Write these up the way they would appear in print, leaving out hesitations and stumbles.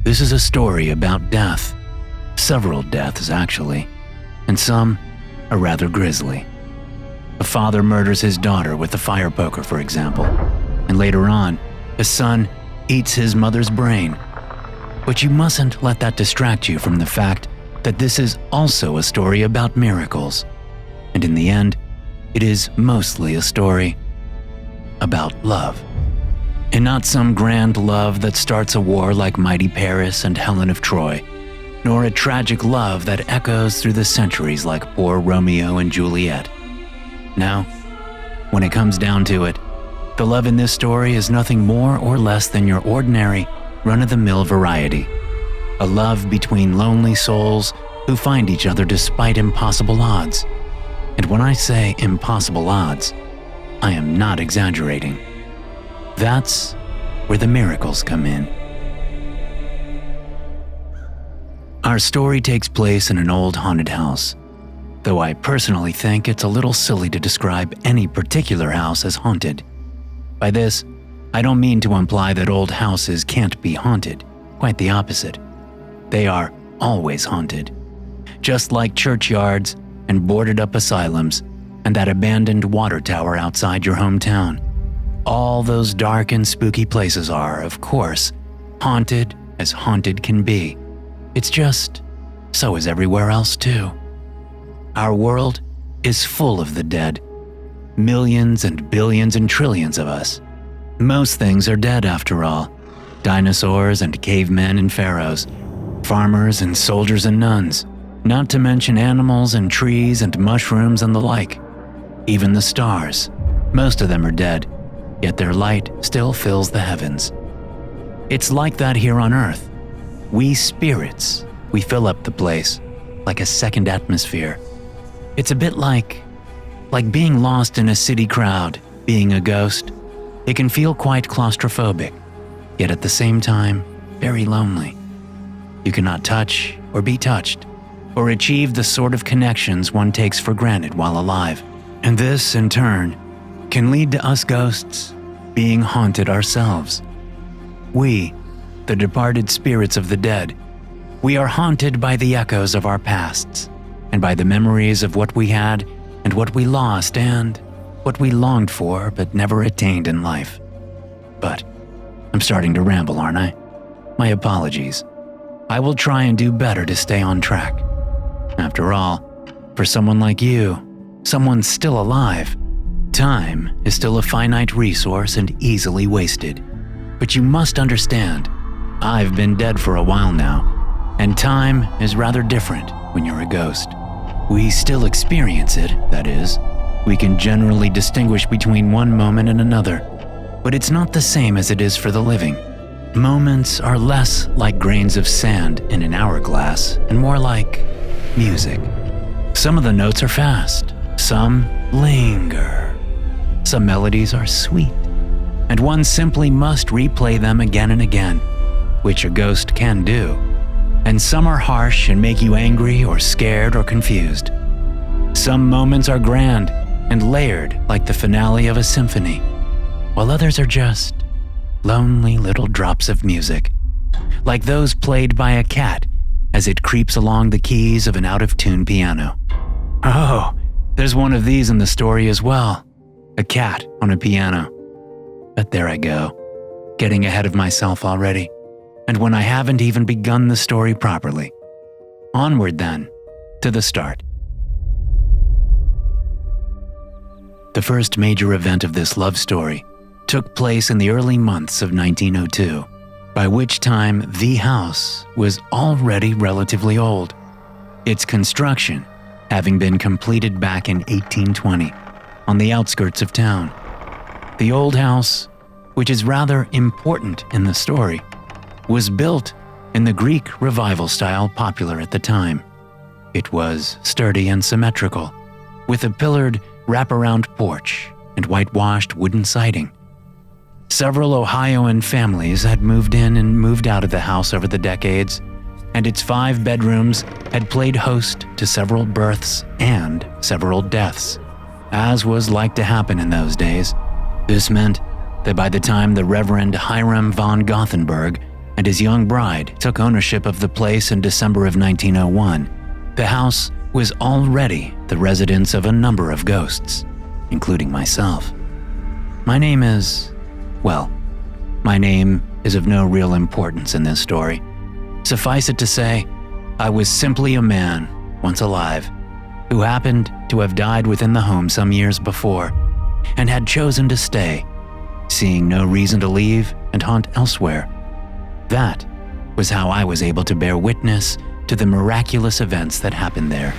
This is a story about death. Several deaths, actually, and some are rather grisly. A father murders his daughter with a fire poker, for example, and later on, a son eats his mother's brain. But you mustn't let that distract you from the fact that this is also a story about miracles. And in the end, it is mostly a story about love. And not some grand love that starts a war like Mighty Paris and Helen of Troy, nor a tragic love that echoes through the centuries like poor Romeo and Juliet. No, when it comes down to it, the love in this story is nothing more or less than your ordinary, run-of-the-mill variety. A love between lonely souls who find each other despite impossible odds. And when I say impossible odds, I am not exaggerating. That's where the miracles come in. Our story takes place in an old haunted house, though I personally think it's a little silly to describe any particular house as haunted. By this, I don't mean to imply that old houses can't be haunted, quite the opposite. They are always haunted, just like churchyards and boarded-up asylums and that abandoned water tower outside your hometown. All those dark and spooky places are, of course, haunted as haunted can be. It's just, so is everywhere else too. Our world is full of the dead. Millions and billions and trillions of us. Most things are dead after all. Dinosaurs and cavemen and pharaohs. Farmers and soldiers and nuns. Not to mention animals and trees and mushrooms and the like. Even the stars. Most of them are dead, yet their light still fills the heavens. It's like that here on Earth. We spirits, we fill up the place, like a second atmosphere. It's a bit like being lost in a city crowd, being a ghost. It can feel quite claustrophobic, yet at the same time, very lonely. You cannot touch or be touched, or achieve the sort of connections one takes for granted while alive. And this, in turn, can lead to us ghosts being haunted ourselves. We, the departed spirits of the dead, we are haunted by the echoes of our pasts, and by the memories of what we had and what we lost and what we longed for but never attained in life. But I'm starting to ramble, aren't I? My apologies. I will try and do better to stay on track. After all, for someone like you, someone still alive, time is still a finite resource and easily wasted. But you must understand, I've been dead for a while now, and time is rather different when you're a ghost. We still experience it, that is. We can generally distinguish between one moment and another, but it's not the same as it is for the living. Moments are less like grains of sand in an hourglass and more like music. Some of the notes are fast, some linger. Some melodies are sweet, and one simply must replay them again and again, which a ghost can do. And some are harsh and make you angry or scared or confused. Some moments are grand and layered like the finale of a symphony, while others are just lonely little drops of music, like those played by a cat as it creeps along the keys of an out-of-tune piano. Oh, there's one of these in the story as well, a cat on a piano. But there I go, getting ahead of myself already, and when I haven't even begun the story properly. Onward then, to the start. The first major event of this love story took place in the early months of 1902, by which time the house was already relatively old, its construction having been completed back in 1820 on the outskirts of town. The old house, which is rather important in the story, was built in the Greek Revival style popular at the time. It was sturdy and symmetrical, with a pillared wraparound porch and whitewashed wooden siding. Several Ohioan families had moved in and moved out of the house over the decades, and its 5 bedrooms had played host to several births and several deaths, as was like to happen in those days. This meant that by the time the Reverend Hiram von Goththingberg and his young bride took ownership of the place in December of 1901, the house was already the residence of a number of ghosts, including myself. My name is of no real importance in this story. Suffice it to say, I was simply a man, once alive, who happened to have died within the home some years before and had chosen to stay, seeing no reason to leave and haunt elsewhere. That was how I was able to bear witness to the miraculous events that happened there.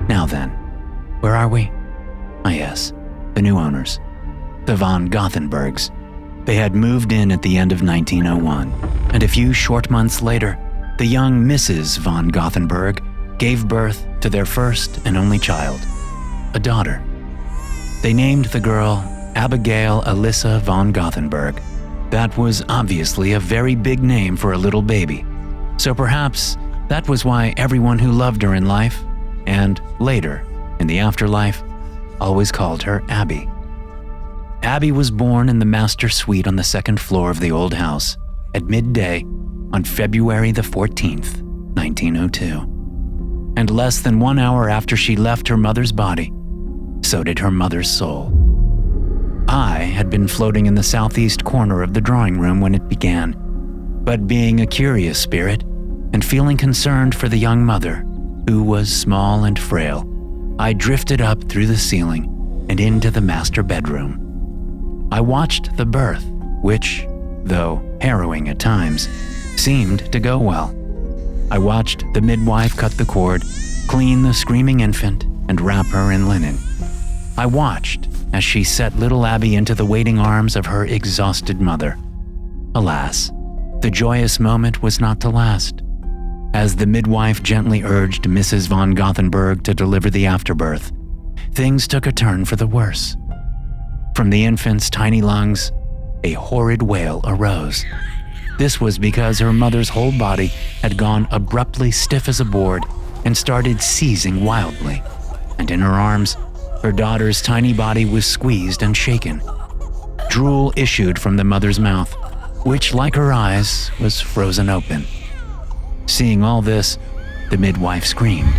Now then, where are we? Ah yes, the new owners, the von Goththingbergs. They had moved in at the end of 1901, and a few short months later, the young Mrs. von Goththingberg gave birth to their first and only child, a daughter. They named the girl Abigail Alyssa von Goththingberg. That was obviously a very big name for a little baby, so perhaps that was why everyone who loved her in life, and later in the afterlife, always called her Abby. Abby was born in the master suite on the second floor of the old house at midday on February the 14th, 1902. And less than 1 hour after she left her mother's body, so did her mother's soul. I had been floating in the southeast corner of the drawing room when it began, but being a curious spirit and feeling concerned for the young mother, who was small and frail, I drifted up through the ceiling and into the master bedroom. I watched the birth, which, though harrowing at times, seemed to go well. I watched the midwife cut the cord, clean the screaming infant, and wrap her in linen. I watched as she set little Abby into the waiting arms of her exhausted mother. Alas, the joyous moment was not to last. As the midwife gently urged Mrs. von Goththingberg to deliver the afterbirth, things took a turn for the worse. From the infant's tiny lungs, a horrid wail arose. This was because her mother's whole body had gone abruptly stiff as a board and started seizing wildly, and in her arms, her daughter's tiny body was squeezed and shaken. Drool issued from the mother's mouth, which, like her eyes, was frozen open. Seeing all this, the midwife screamed,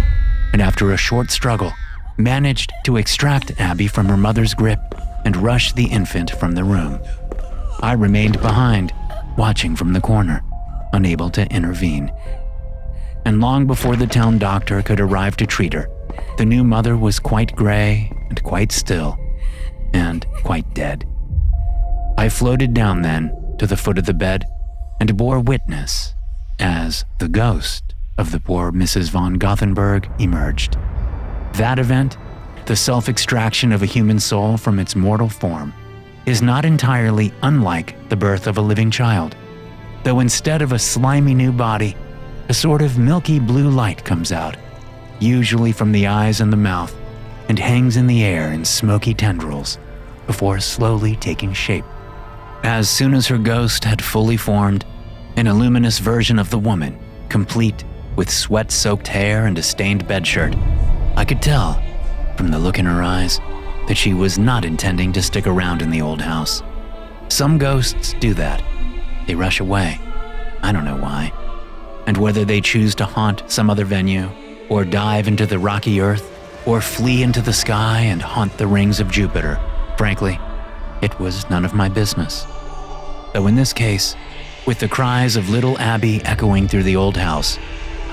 and after a short struggle, managed to extract Abby from her mother's grip and rush the infant from the room. I remained behind, watching from the corner, unable to intervene. And long before the town doctor could arrive to treat her, the new mother was quite gray and quite still, and quite dead. I floated down then to the foot of the bed and bore witness as the ghost of the poor Mrs. von Goththingberg emerged. That event, the self-extraction of a human soul from its mortal form, is not entirely unlike the birth of a living child, though instead of a slimy new body, a sort of milky blue light comes out, usually from the eyes and the mouth, and hangs in the air in smoky tendrils before slowly taking shape. As soon as her ghost had fully formed, an illuminous version of the woman, complete with sweat-soaked hair and a stained bedshirt, I could tell, from the look in her eyes, that she was not intending to stick around in the old house. Some ghosts do that. They rush away. I don't know why. And whether they choose to haunt some other venue, or dive into the rocky earth, or flee into the sky and haunt the rings of Jupiter, frankly, it was none of my business. Though in this case, with the cries of little Abby echoing through the old house,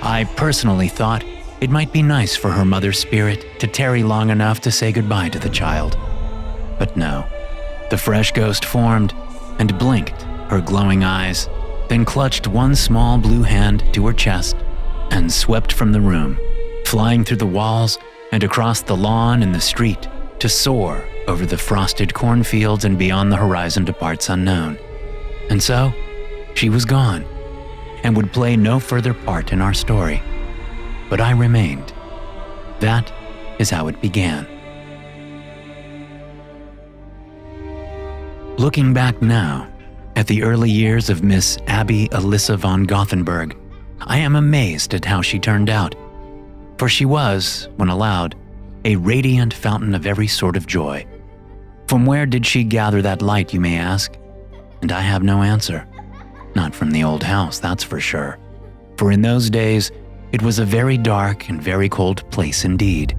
I personally thought it might be nice for her mother's spirit to tarry long enough to say goodbye to the child. But no, the fresh ghost formed and blinked her glowing eyes, then clutched one small blue hand to her chest and swept from the room, flying through the walls and across the lawn and the street to soar over the frosted cornfields and beyond the horizon to parts unknown. And so, she was gone and would play no further part in our story. But I remained. That is how it began. Looking back now at the early years of Miss Abby Alyssa von Goththingberg, I am amazed at how she turned out. For she was, when allowed, a radiant fountain of every sort of joy. From where did she gather that light, you may ask? And I have no answer. Not from the old house, that's for sure. For in those days, it was a very dark and very cold place indeed.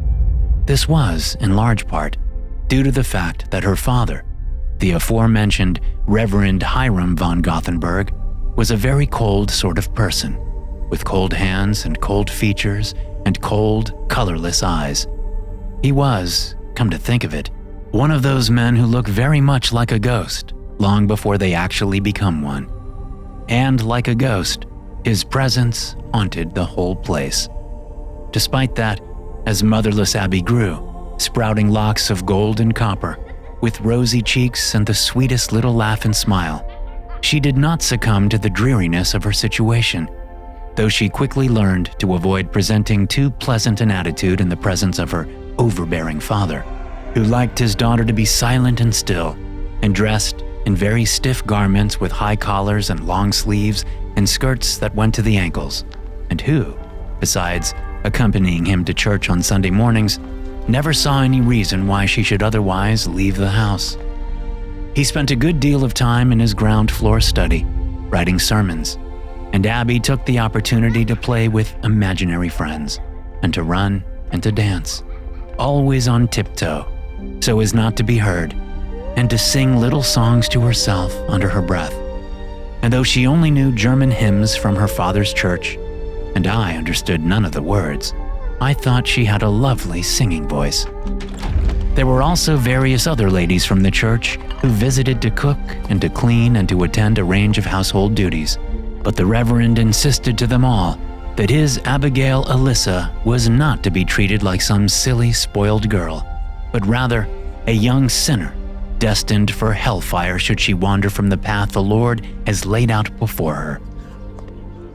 This was, in large part, due to the fact that her father, the aforementioned Reverend Hiram von Goththingberg, was a very cold sort of person, with cold hands and cold features and cold, colorless eyes. He was, come to think of it, one of those men who look very much like a ghost long before they actually become one. And like a ghost, his presence haunted the whole place. Despite that, as motherless Abby grew, sprouting locks of gold and copper, with rosy cheeks and the sweetest little laugh and smile, she did not succumb to the dreariness of her situation, though she quickly learned to avoid presenting too pleasant an attitude in the presence of her overbearing father, who liked his daughter to be silent and still, and dressed in very stiff garments with high collars and long sleeves and skirts that went to the ankles, and who, besides accompanying him to church on Sunday mornings, never saw any reason why she should otherwise leave the house. He spent a good deal of time in his ground floor study, writing sermons, and Abby took the opportunity to play with imaginary friends, and to run and to dance, always on tiptoe, so as not to be heard, and to sing little songs to herself under her breath. And though she only knew German hymns from her father's church, and I understood none of the words, I thought she had a lovely singing voice. There were also various other ladies from the church who visited to cook and to clean and to attend a range of household duties, but the Reverend insisted to them all that his Abigail Alyssa was not to be treated like some silly, spoiled girl, but rather a young sinner destined for hellfire should she wander from the path the Lord has laid out before her.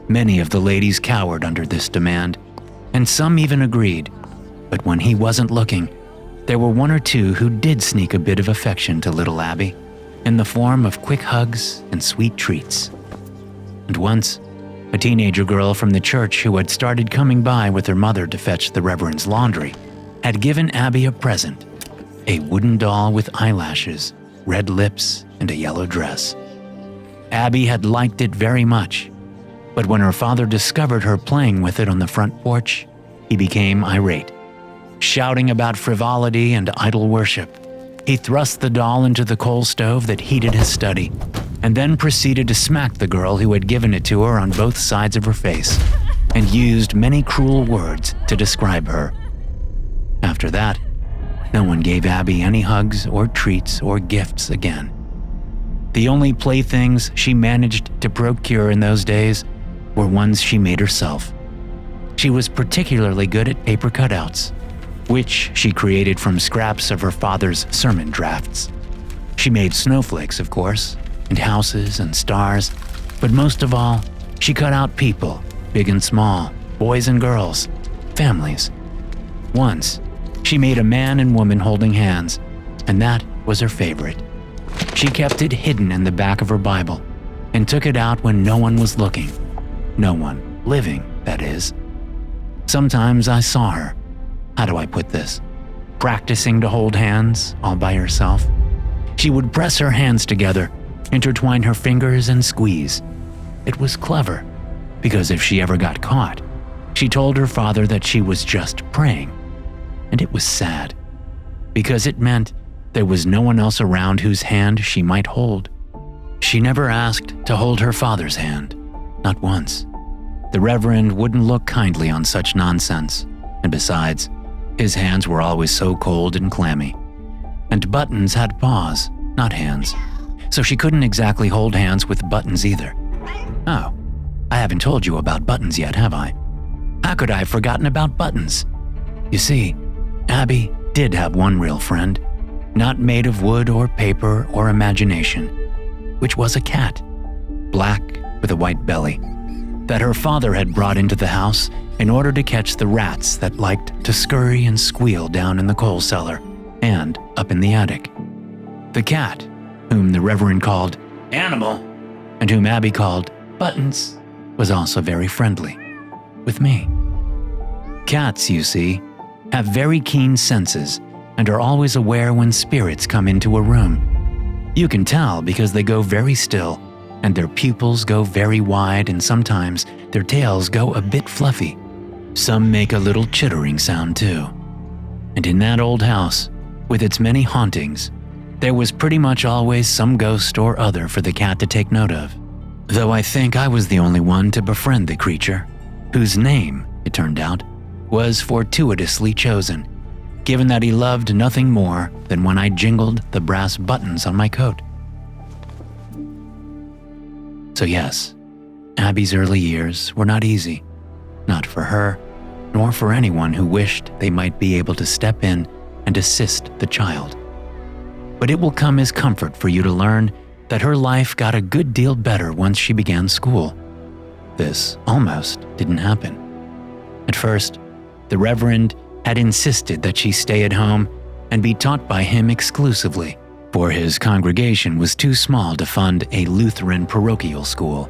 Many of the ladies cowered under this demand, and some even agreed, but when he wasn't looking, there were one or two who did sneak a bit of affection to little Abby, in the form of quick hugs and sweet treats. And once, a teenager girl from the church who had started coming by with her mother to fetch the Reverend's laundry had given Abby a present, a wooden doll with eyelashes, red lips, and a yellow dress. Abby had liked it very much, but when her father discovered her playing with it on the front porch, he became irate. Shouting about frivolity and idol worship, he thrust the doll into the coal stove that heated his study, and then proceeded to smack the girl who had given it to her on both sides of her face, and used many cruel words to describe her. After that, no one gave Abby any hugs or treats or gifts again. The only playthings she managed to procure in those days were ones she made herself. She was particularly good at paper cutouts, which she created from scraps of her father's sermon drafts. She made snowflakes, of course, and houses and stars, but most of all, she cut out people, big and small, boys and girls, families. Once, she made a man and woman holding hands, and that was her favorite. She kept it hidden in the back of her Bible, and took it out when no one was looking. No one living, that is. Sometimes I saw her, how do I put this, practicing to hold hands all by herself. She would press her hands together, intertwine her fingers, and squeeze. It was clever, because if she ever got caught, she told her father that she was just praying. And it was sad, because it meant there was no one else around whose hand she might hold. She never asked to hold her father's hand, not once. The Reverend wouldn't look kindly on such nonsense, and besides, his hands were always so cold and clammy. And Buttons had paws, not hands, so she couldn't exactly hold hands with Buttons either. Oh, I haven't told you about Buttons yet, have I? How could I have forgotten about Buttons? You see, Abby did have one real friend, not made of wood or paper or imagination, which was a cat, black with a white belly, that her father had brought into the house in order to catch the rats that liked to scurry and squeal down in the coal cellar and up in the attic. The cat, whom the Reverend called Animal, and whom Abby called Buttons, was also very friendly with me. Cats, you see, have very keen senses and are always aware when spirits come into a room. You can tell because they go very still and their pupils go very wide, and sometimes their tails go a bit fluffy. Some make a little chittering sound too. And in that old house, with its many hauntings, there was pretty much always some ghost or other for the cat to take note of. Though I think I was the only one to befriend the creature, whose name, it turned out, was fortuitously chosen, given that he loved nothing more than when I jingled the brass buttons on my coat. So yes, Abby's early years were not easy, not for her, nor for anyone who wished they might be able to step in and assist the child. But it will come as comfort for you to learn that her life got a good deal better once she began school. This almost didn't happen. At first, the reverend had insisted that she stay at home and be taught by him exclusively, for his congregation was too small to fund a Lutheran parochial school,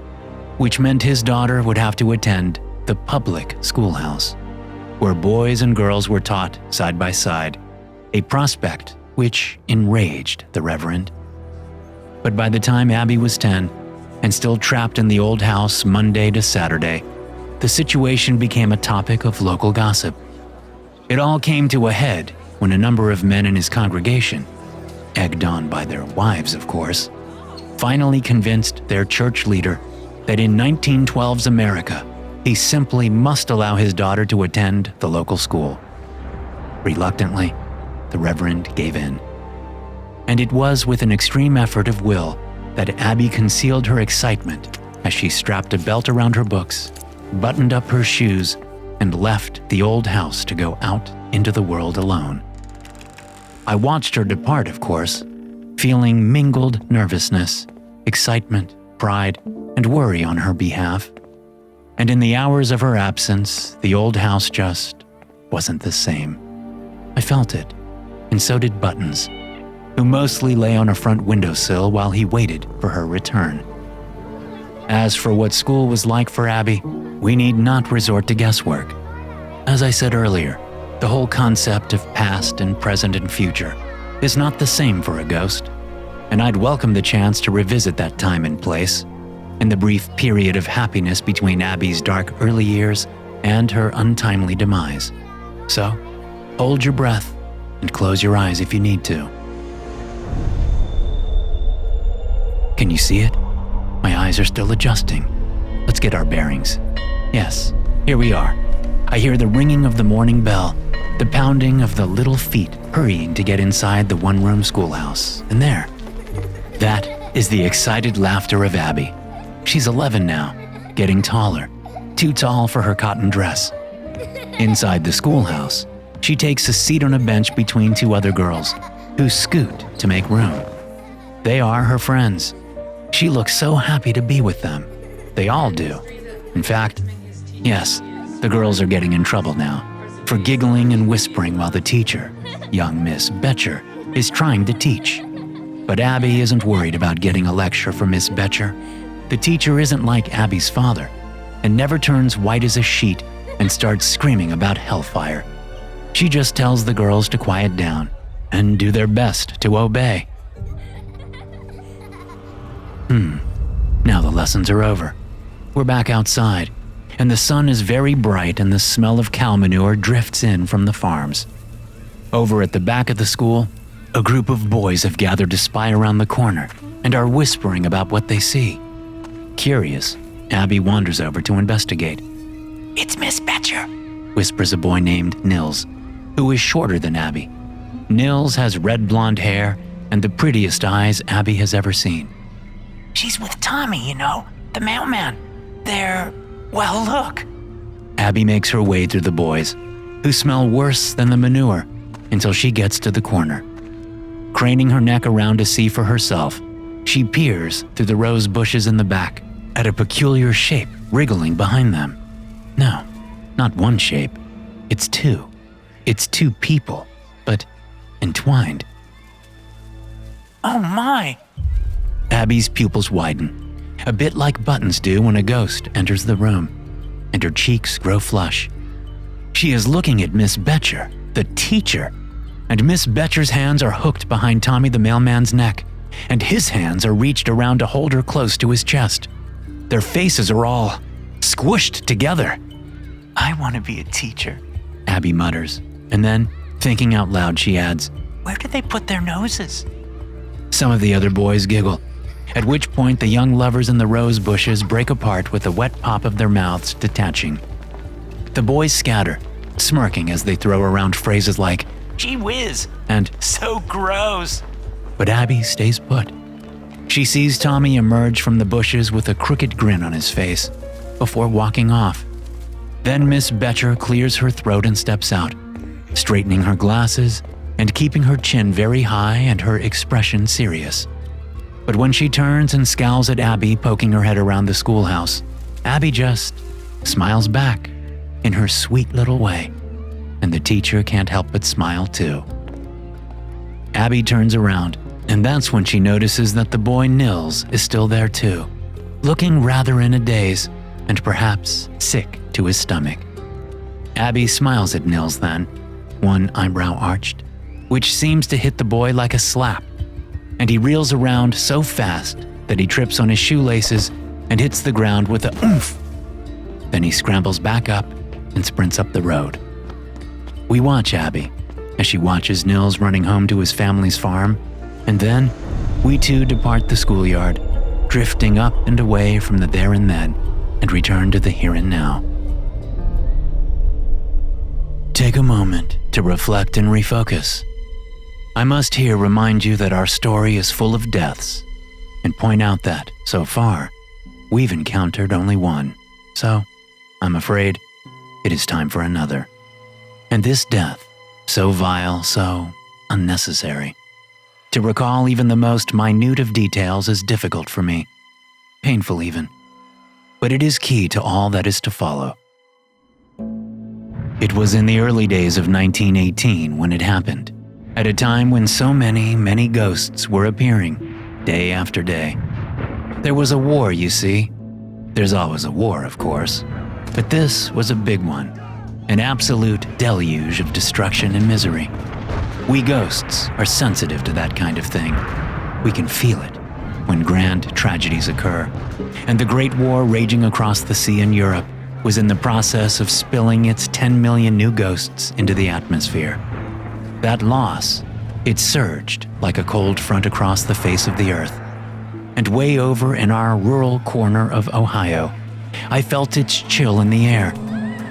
which meant his daughter would have to attend the public schoolhouse, where boys and girls were taught side by side, a prospect which enraged the reverend. But by the time Abby was 10 and still trapped in the old house Monday to Saturday, the situation became a topic of local gossip. It all came to a head when a number of men in his congregation, egged on by their wives of course, finally convinced their church leader that in 1912's America, he simply must allow his daughter to attend the local school. Reluctantly, the reverend gave in. And it was with an extreme effort of will that Abby concealed her excitement as she strapped a belt around her books, buttoned up her shoes, and left the old house to go out into the world alone. I watched her depart, of course, feeling mingled nervousness, excitement, pride, and worry on her behalf. And in the hours of her absence, the old house just wasn't the same. I felt it, and so did Buttons, who mostly lay on a front windowsill while he waited for her return. As for what school was like for Abby, we need not resort to guesswork. As I said earlier, the whole concept of past and present and future is not the same for a ghost, and I'd welcome the chance to revisit that time and place, and the brief period of happiness between Abby's dark early years and her untimely demise. So, hold your breath and close your eyes if you need to. Can you see it? My eyes are still adjusting. Let's get our bearings. Yes, here we are. I hear the ringing of the morning bell, the pounding of the little feet hurrying to get inside the one-room schoolhouse, and there. That is the excited laughter of Abby. She's 11 now, getting taller, too tall for her cotton dress. Inside the schoolhouse, she takes a seat on a bench between two other girls, who scoot to make room. They are her friends. She looks so happy to be with them. They all do. In fact, yes, the girls are getting in trouble now for giggling and whispering while the teacher, young Miss Betcher, is trying to teach. But Abby isn't worried about getting a lecture from Miss Betcher. The teacher isn't like Abby's father and never turns white as a sheet and starts screaming about hellfire. She just tells the girls to quiet down and do their best to obey. Now the lessons are over. We're back outside, and the sun is very bright and the smell of cow manure drifts in from the farms. Over at the back of the school, a group of boys have gathered to spy around the corner and are whispering about what they see. Curious, Abby wanders over to investigate. "It's Miss Betcher," whispers a boy named Nils, who is shorter than Abby. Nils has red blonde hair and the prettiest eyes Abby has ever seen. "She's with Tommy, the mailman. Well, look." Abby makes her way through the boys, who smell worse than the manure, until she gets to the corner. Craning her neck around to see for herself, she peers through the rose bushes in the back at a peculiar shape wriggling behind them. No, not one shape. It's two. It's two people, but entwined. "Oh my!" Abby's pupils widen, a bit like Buttons do when a ghost enters the room, and her cheeks grow flush. She is looking at Miss Betcher, the teacher, and Miss Betcher's hands are hooked behind Tommy the mailman's neck, and his hands are reached around to hold her close to his chest. Their faces are all squished together. "I want to be a teacher," Abby mutters, and then, thinking out loud, she adds, "Where do they put their noses?" Some of the other boys giggle, at which point the young lovers in the rose bushes break apart with the wet pop of their mouths detaching. The boys scatter, smirking as they throw around phrases like, "Gee whiz," and "so gross." But Abby stays put. She sees Tommy emerge from the bushes with a crooked grin on his face before walking off. Then Miss Betcher clears her throat and steps out, straightening her glasses and keeping her chin very high and her expression serious. But when she turns and scowls at Abby poking her head around the schoolhouse, Abby just smiles back in her sweet little way, and the teacher can't help but smile too. Abby turns around, and that's when she notices that the boy Nils is still there too, looking rather in a daze and perhaps sick to his stomach. Abby smiles at Nils then, one eyebrow arched, which seems to hit the boy like a slap, and he reels around so fast that he trips on his shoelaces and hits the ground with a oomph. Then he scrambles back up and sprints up the road. We watch Abby as she watches Nils running home to his family's farm, and then we too depart the schoolyard, drifting up and away from the there and then and return to the here and now. Take a moment to reflect and refocus. I must here remind you that our story is full of deaths, and point out that, so far, we've encountered only one. So, I'm afraid, it is time for another. And this death, so vile, so unnecessary. To recall even the most minute of details is difficult for me, painful even. But it is key to all that is to follow. It was in the early days of 1918 when it happened, at a time when so many ghosts were appearing, day after day. There was a war, you see. There's always a war, of course. But this was a big one, an absolute deluge of destruction and misery. We ghosts are sensitive to that kind of thing. We can feel it when grand tragedies occur, and the Great War raging across the sea in Europe was in the process of spilling its 10 million new ghosts into the atmosphere. That loss, it surged like a cold front across the face of the earth. And way over in our rural corner of Ohio, I felt its chill in the air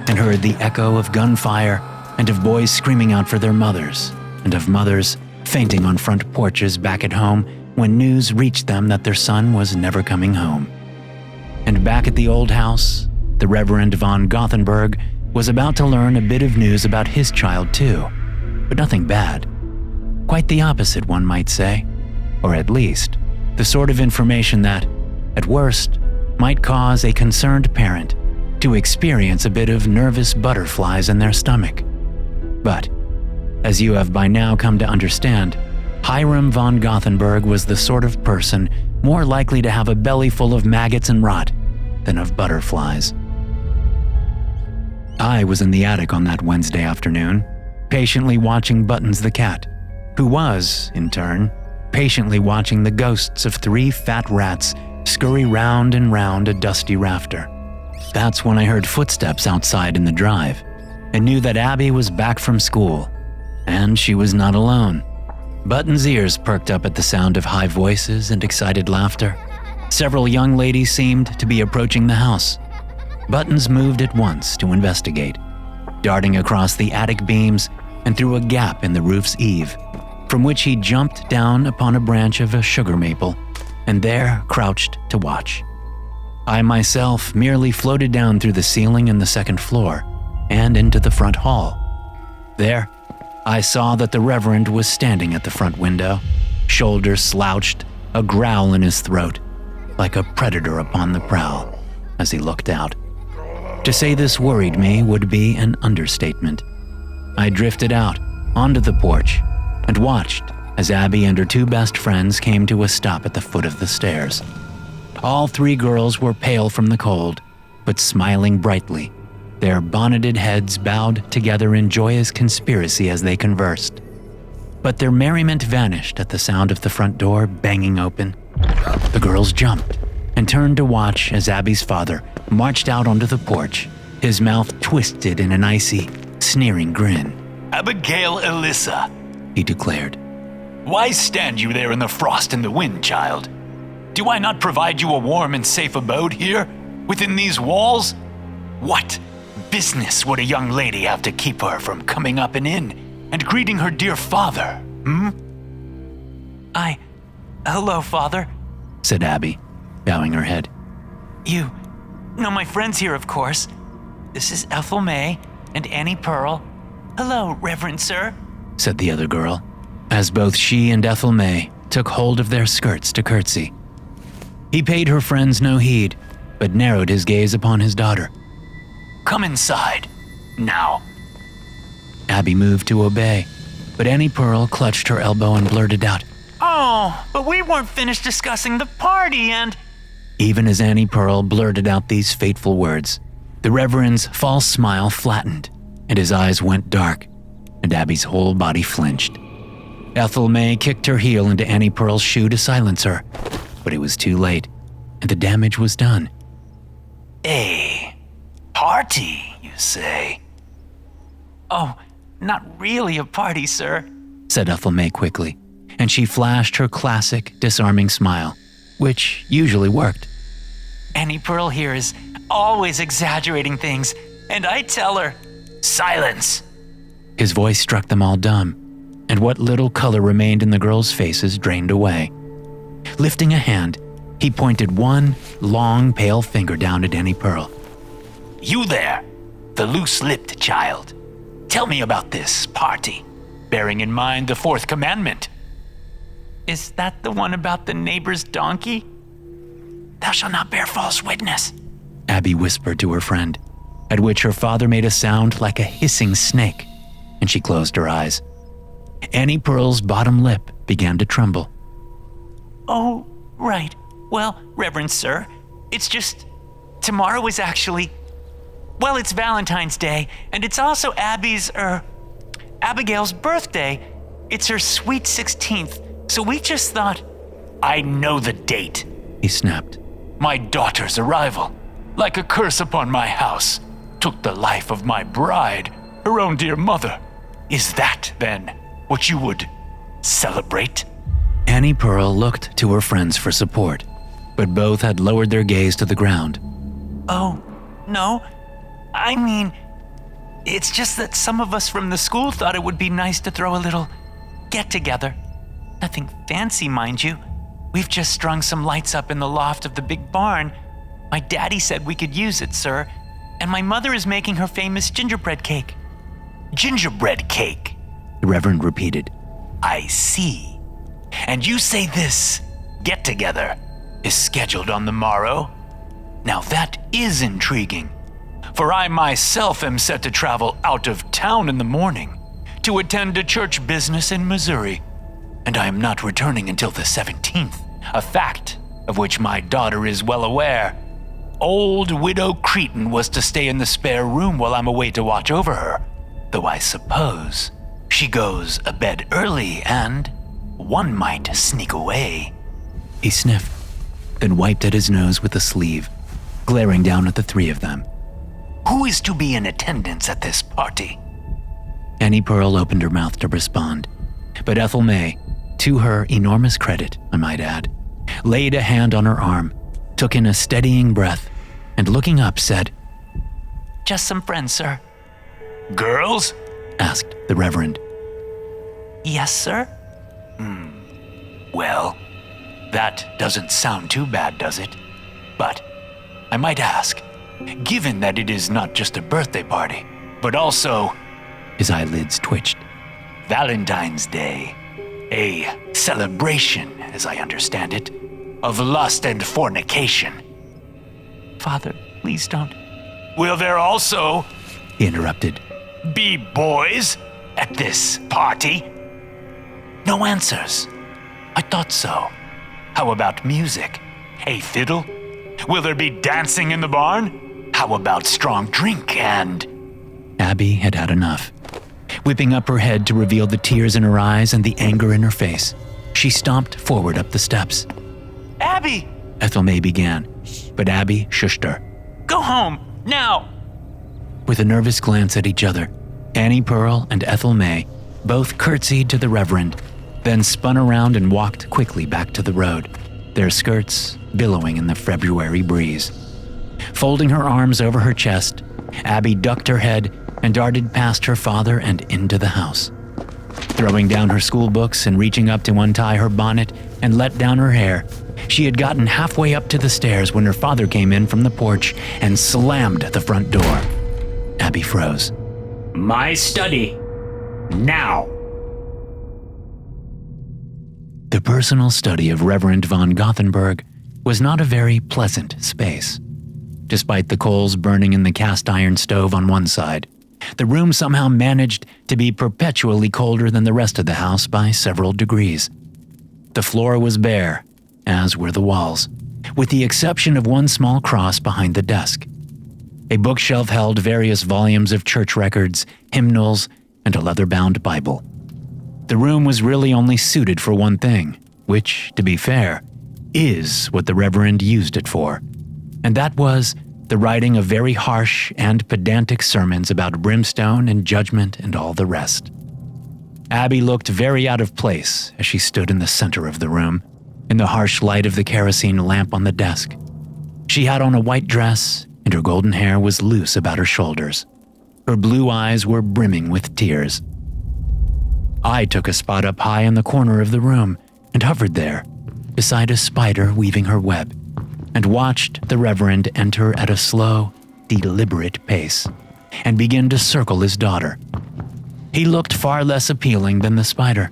and heard the echo of gunfire and of boys screaming out for their mothers and of mothers fainting on front porches back at home when news reached them that their son was never coming home. And back at the old house, the Reverend von Goththingberg was about to learn a bit of news about his child too, but nothing bad. Quite the opposite, one might say, or at least the sort of information that, at worst, might cause a concerned parent to experience a bit of nervous butterflies in their stomach. But, as you have by now come to understand, Hiram von Goththingberg was the sort of person more likely to have a belly full of maggots and rot than of butterflies. I was in the attic on that Wednesday afternoon, patiently watching Buttons the cat, who was, in turn, patiently watching the ghosts of 3 fat rats scurry round and round a dusty rafter. That's when I heard footsteps outside in the drive and knew that Abby was back from school, and she was not alone. Buttons' ears perked up at the sound of high voices and excited laughter. Several young ladies seemed to be approaching the house. Buttons moved at once to investigate, darting across the attic beams and through a gap in the roof's eave, from which he jumped down upon a branch of a sugar maple and there crouched to watch. I myself merely floated down through the ceiling in the second floor and into the front hall. There, I saw that the Reverend was standing at the front window, shoulders slouched, a growl in his throat, like a predator upon the prowl, as he looked out. To say this worried me would be an understatement. I drifted out onto the porch and watched as Abby and her 2 best friends came to a stop at the foot of the stairs. All 3 girls were pale from the cold, but smiling brightly, their bonneted heads bowed together in joyous conspiracy as they conversed. But their merriment vanished at the sound of the front door banging open. The girls jumped and turned to watch as Abby's father marched out onto the porch, his mouth twisted in an icy, sneering grin. "Abigail Alyssa," he declared. "why stand you there in the frost and the wind, child? Do I not provide you a warm and safe abode here, within these walls? What business would a young lady have to keep her from coming up and in and greeting her dear father, Hello, Father, said Abby, bowing her head. You know my friends here, of course. This is Ethel May and Annie Pearl. Hello, Reverend Sir, said the other girl, as both she and Ethel May took hold of their skirts to curtsy. He paid her friends no heed, but narrowed his gaze upon his daughter. "Come inside, now." Abby moved to obey, but Annie Pearl clutched her elbow and blurted out, "Oh, but we weren't finished discussing the party and—" Even as Annie Pearl blurted out these fateful words, the Reverend's false smile flattened, and his eyes went dark, and Abby's whole body flinched. Ethel May kicked her heel into Annie Pearl's shoe to silence her, but it was too late, and the damage was done. "A party, you say?" "Oh, not really a party, sir," said Ethel May quickly, and she flashed her classic, disarming smile, which usually worked. Annie Pearl here is always exaggerating things, and I tell her, "Silence!" His voice struck them all dumb, and what little color remained in the girls' faces drained away. Lifting a hand, he pointed one long, pale finger down at Annie Pearl. "You there, the loose-lipped child. Tell me about this party, bearing in mind the fourth commandment." "Is that the one about the neighbor's donkey?" "Thou shalt not bear false witness," Abby whispered to her friend, at which her father made a sound like a hissing snake, and she closed her eyes. Annie Pearl's bottom lip began to tremble. "Oh, right. Well, Reverend Sir, it's just, tomorrow is actually, well, it's Valentine's Day, and it's also Abigail's birthday. It's her sweet 16th, so we just thought—" "I know the date," he snapped. "My daughter's arrival, like a curse upon my house, took the life of my bride, her own dear mother. Is that, then, what you would celebrate?" Annie Pearl looked to her friends for support, but both had lowered their gaze to the ground. "Oh, no. I mean, it's just that some of us from the school thought it would be nice to throw a little get-together. Nothing fancy, mind you. We've just strung some lights up in the loft of the big barn. My daddy said we could use it, sir, and my mother is making her famous gingerbread cake." "Gingerbread cake," the Reverend repeated. "I see. And you say this get-together is scheduled on the morrow? Now that is intriguing, for I myself am set to travel out of town in the morning to attend a church business in Missouri, and I am not returning until the 17th, a fact of which my daughter is well aware. Old Widow Cretan was to stay in the spare room while I'm away to watch over her, though I suppose she goes a bed early and one might sneak away." He sniffed, then wiped at his nose with a sleeve, glaring down at the three of them. "Who is to be in attendance at this party?" Annie Pearl opened her mouth to respond, but Ethel May, to her enormous credit, I might add, laid a hand on her arm, took in a steadying breath, and looking up said, "Just some friends, sir." "Girls?" asked the Reverend. "Yes, sir." Well, that doesn't sound too bad, does it? But I might ask, given that it is not just a birthday party, but also—" His eyelids twitched. "Valentine's Day, a celebration, as I understand it, of lust and fornication." "Father, please don't." "Will there also," he interrupted, "be boys at this party?" No answers. I thought so. How about music? A fiddle? Will there be dancing in the barn? How about strong drink and— Abby had had enough. Whipping up her head to reveal the tears in her eyes and the anger in her face, she stomped forward up the steps. Abby! Ethel May began, but Abby shushed her. Go home, now! With a nervous glance at each other, Annie Pearl and Ethel May both curtsied to the Reverend, then spun around and walked quickly back to the road, their skirts billowing in the February breeze. Folding her arms over her chest, Abby ducked her head and darted past her father and into the house. Throwing down her school books and reaching up to untie her bonnet and let down her hair, she had gotten halfway up to the stairs when her father came in from the porch and slammed the front door. Abby froze. My study. Now. The personal study of Reverend von Goththingberg was not a very pleasant space. Despite the coals burning in the cast iron stove on one side, the room somehow managed to be perpetually colder than the rest of the house by several degrees. The floor was bare, as were the walls, with the exception of one small cross behind the desk. A bookshelf held various volumes of church records, hymnals, and a leather-bound Bible. The room was really only suited for one thing, which, to be fair, is what the Reverend used it for, and that was the writing of very harsh and pedantic sermons about brimstone and judgment and all the rest. Abby looked very out of place as she stood in the center of the room, in the harsh light of the kerosene lamp on the desk. She had on a white dress, and her golden hair was loose about her shoulders. Her blue eyes were brimming with tears. I took a spot up high in the corner of the room and hovered there, beside a spider weaving her web, and watched the Reverend enter at a slow, deliberate pace and begin to circle his daughter. He looked far less appealing than the spider.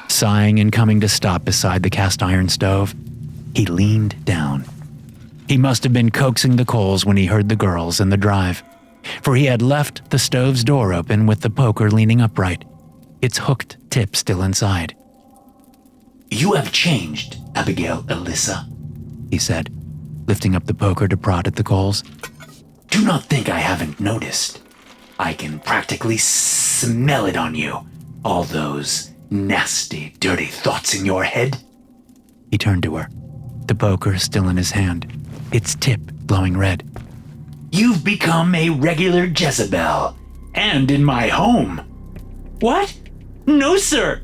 Sighing and coming to stop beside the cast iron stove, he leaned down. He must have been coaxing the coals when he heard the girls in the drive, for he had left the stove's door open with the poker leaning upright, its hooked tip still inside. You have changed, Abigail Alyssa, he said, lifting up the poker to prod at the coals. Do not think I haven't noticed. I can practically smell it on you, all those nasty, dirty thoughts in your head. He turned to her, the poker still in his hand, its tip glowing red. You've become a regular Jezebel, and in my home. What? No, sir.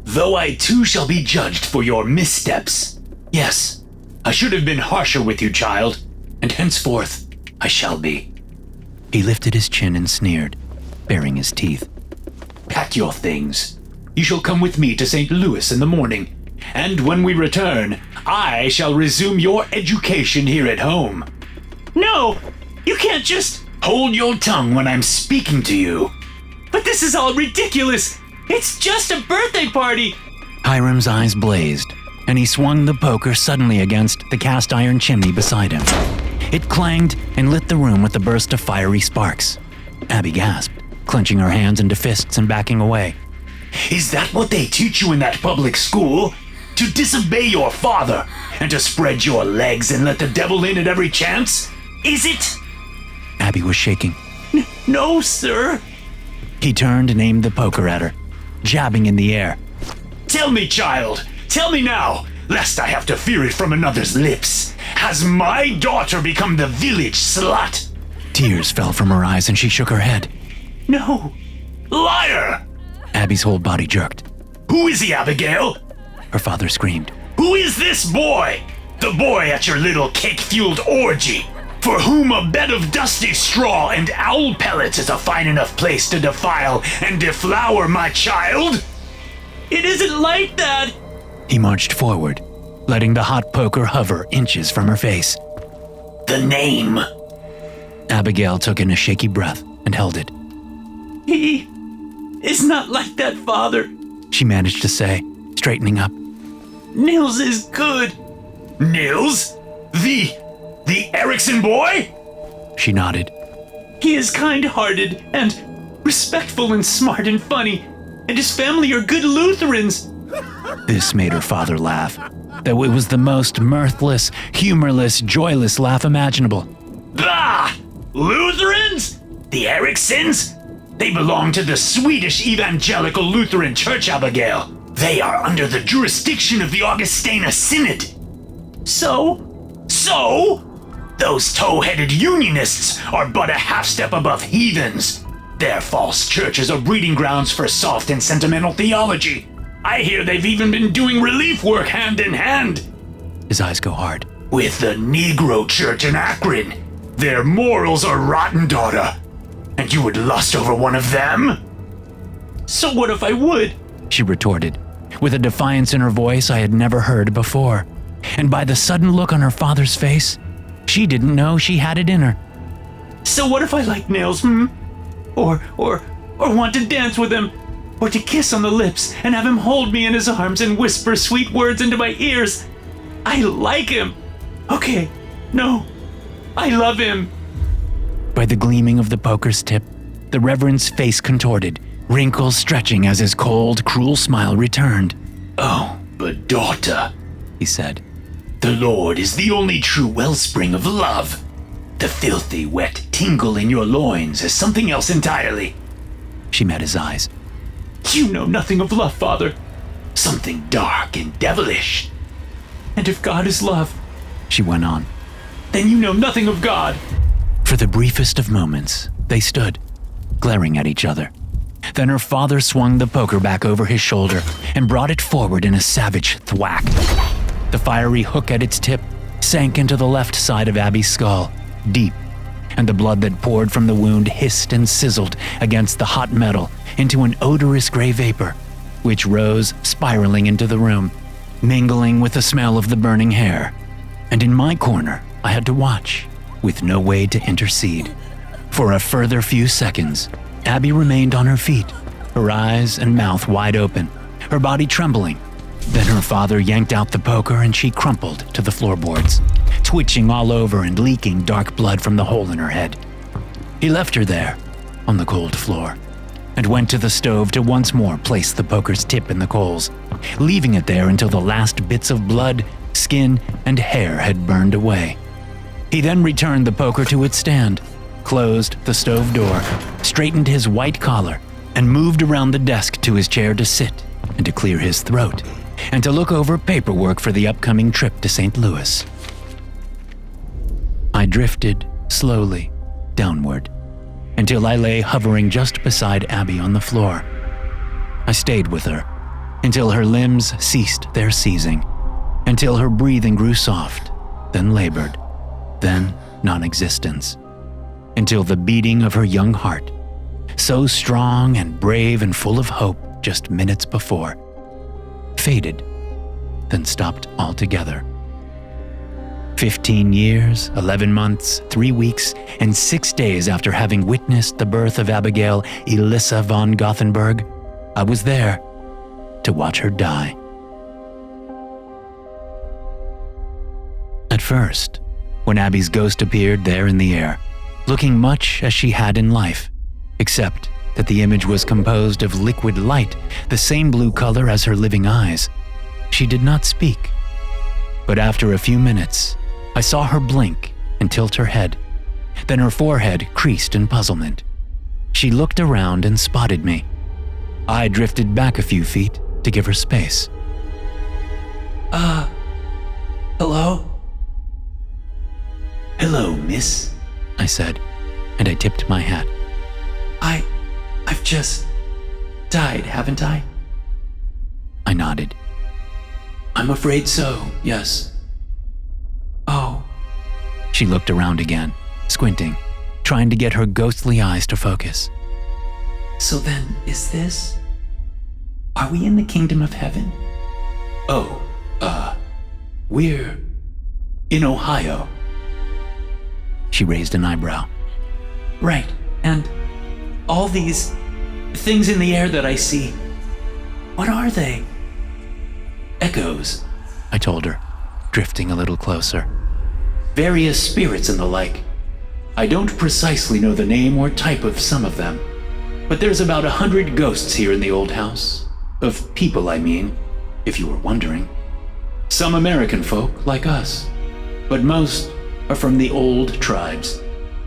Though I too shall be judged for your missteps. Yes, I should have been harsher with you, child, and henceforth I shall be. He lifted his chin and sneered, baring his teeth. Pack your things. You shall come with me to St. Louis in the morning, and when we return, I shall resume your education here at home. No, you can't just... Hold your tongue when I'm speaking to you. But this is all ridiculous. It's just a birthday party. Hiram's eyes blazed, and he swung the poker suddenly against the cast iron chimney beside him. It clanged and lit the room with a burst of fiery sparks. Abby gasped, clenching her hands into fists and backing away. Is that what they teach you in that public school? To disobey your father, and to spread your legs and let the devil in at every chance? Is it? Abby was shaking. No, sir. He turned and aimed the poker at her, jabbing in the air. Tell me, child, tell me now, lest I have to fear it from another's lips. Has my daughter become the village slut? Tears fell from her eyes and she shook her head. No. Liar! Abby's whole body jerked. Who is he, Abigail? Her father screamed. Who is this boy? The boy at your little cake-fueled orgy, for whom a bed of dusty straw and owl pellets is a fine enough place to defile and deflower my child? It isn't like that. He marched forward, letting the hot poker hover inches from her face. The name. Abigail took in a shaky breath and held it. He is not like that, Father, she managed to say, straightening up. Nils is good. Nils? The Erickson boy? She nodded. He is kind-hearted and respectful and smart and funny, and his family are good Lutherans. This made her father laugh, though it was the most mirthless, humorless, joyless laugh imaginable. Bah! Lutherans? The Ericksons? They belong to the Swedish Evangelical Lutheran Church, Abigail. They are under the jurisdiction of the Augustana Synod. So? Those toe-headed unionists are but a half-step above heathens. Their false churches are breeding grounds for soft and sentimental theology. I hear they've even been doing relief work hand in hand. His eyes go hard. With the Negro Church in Akron. Their morals are rotten, daughter. And you would lust over one of them? So what if I would? She retorted, with a defiance in her voice I had never heard before. And by the sudden look on her father's face, she didn't know she had it in her. So what if I like nails, Or want to dance with him? Or to kiss on the lips and have him hold me in his arms and whisper sweet words into my ears? I like him. Okay, no, I love him. By the gleaming of the poker's tip, the Reverend's face contorted, wrinkles stretching as his cold, cruel smile returned. Oh, but daughter, he said, the Lord is the only true wellspring of love. The filthy, wet tingle in your loins is something else entirely. She met his eyes. You know nothing of love, Father. Something dark and devilish. And if God is love, she went on, then you know nothing of God. For the briefest of moments, they stood, glaring at each other. Then her father swung the poker back over his shoulder and brought it forward in a savage thwack. The fiery hook at its tip sank into the left side of Abby's skull, deep, and the blood that poured from the wound hissed and sizzled against the hot metal into an odorous gray vapor, which rose spiraling into the room, mingling with the smell of the burning hair. And in my corner, I had to watch, with no way to intercede. For a further few seconds, Abby remained on her feet, her eyes and mouth wide open, her body trembling. Then her father yanked out the poker and she crumpled to the floorboards, twitching all over and leaking dark blood from the hole in her head. He left her there, on the cold floor, and went to the stove to once more place the poker's tip in the coals, leaving it there until the last bits of blood, skin, and hair had burned away. He then returned the poker to its stand, closed the stove door, straightened his white collar, and moved around the desk to his chair to sit and to clear his throat, and to look over paperwork for the upcoming trip to St. Louis. I drifted slowly downward until I lay hovering just beside Abby on the floor. I stayed with her until her limbs ceased their seizing, until her breathing grew soft, then labored, then non-existence, until the beating of her young heart, so strong and brave and full of hope just minutes before, faded, then stopped altogether. 15 years, 11 months, 3 weeks, and 6 days after having witnessed the birth of Abigail Elissa von Goththingberg, I was there to watch her die. At first, when Abby's ghost appeared there in the air, looking much as she had in life, except that the image was composed of liquid light, the same blue color as her living eyes, she did not speak. But after a few minutes, I saw her blink and tilt her head. Then her forehead creased in puzzlement. She looked around and spotted me. I drifted back a few feet to give her space. Hello? Hello, miss, I said, and I tipped my hat. I've just died, haven't I? I nodded. I'm afraid so, yes. Oh. She looked around again, squinting, trying to get her ghostly eyes to focus. So then, is this? Are we in the kingdom of heaven? Oh, we're in Ohio. She raised an eyebrow. Right, and all these things in the air that I see, what are they? Echoes, I told her, drifting a little closer. Various spirits and the like. I don't precisely know the name or type of some of them, but there's about 100 ghosts here in the old house. Of people, I mean, if you were wondering. Some American folk, like us, but most are from the old tribes,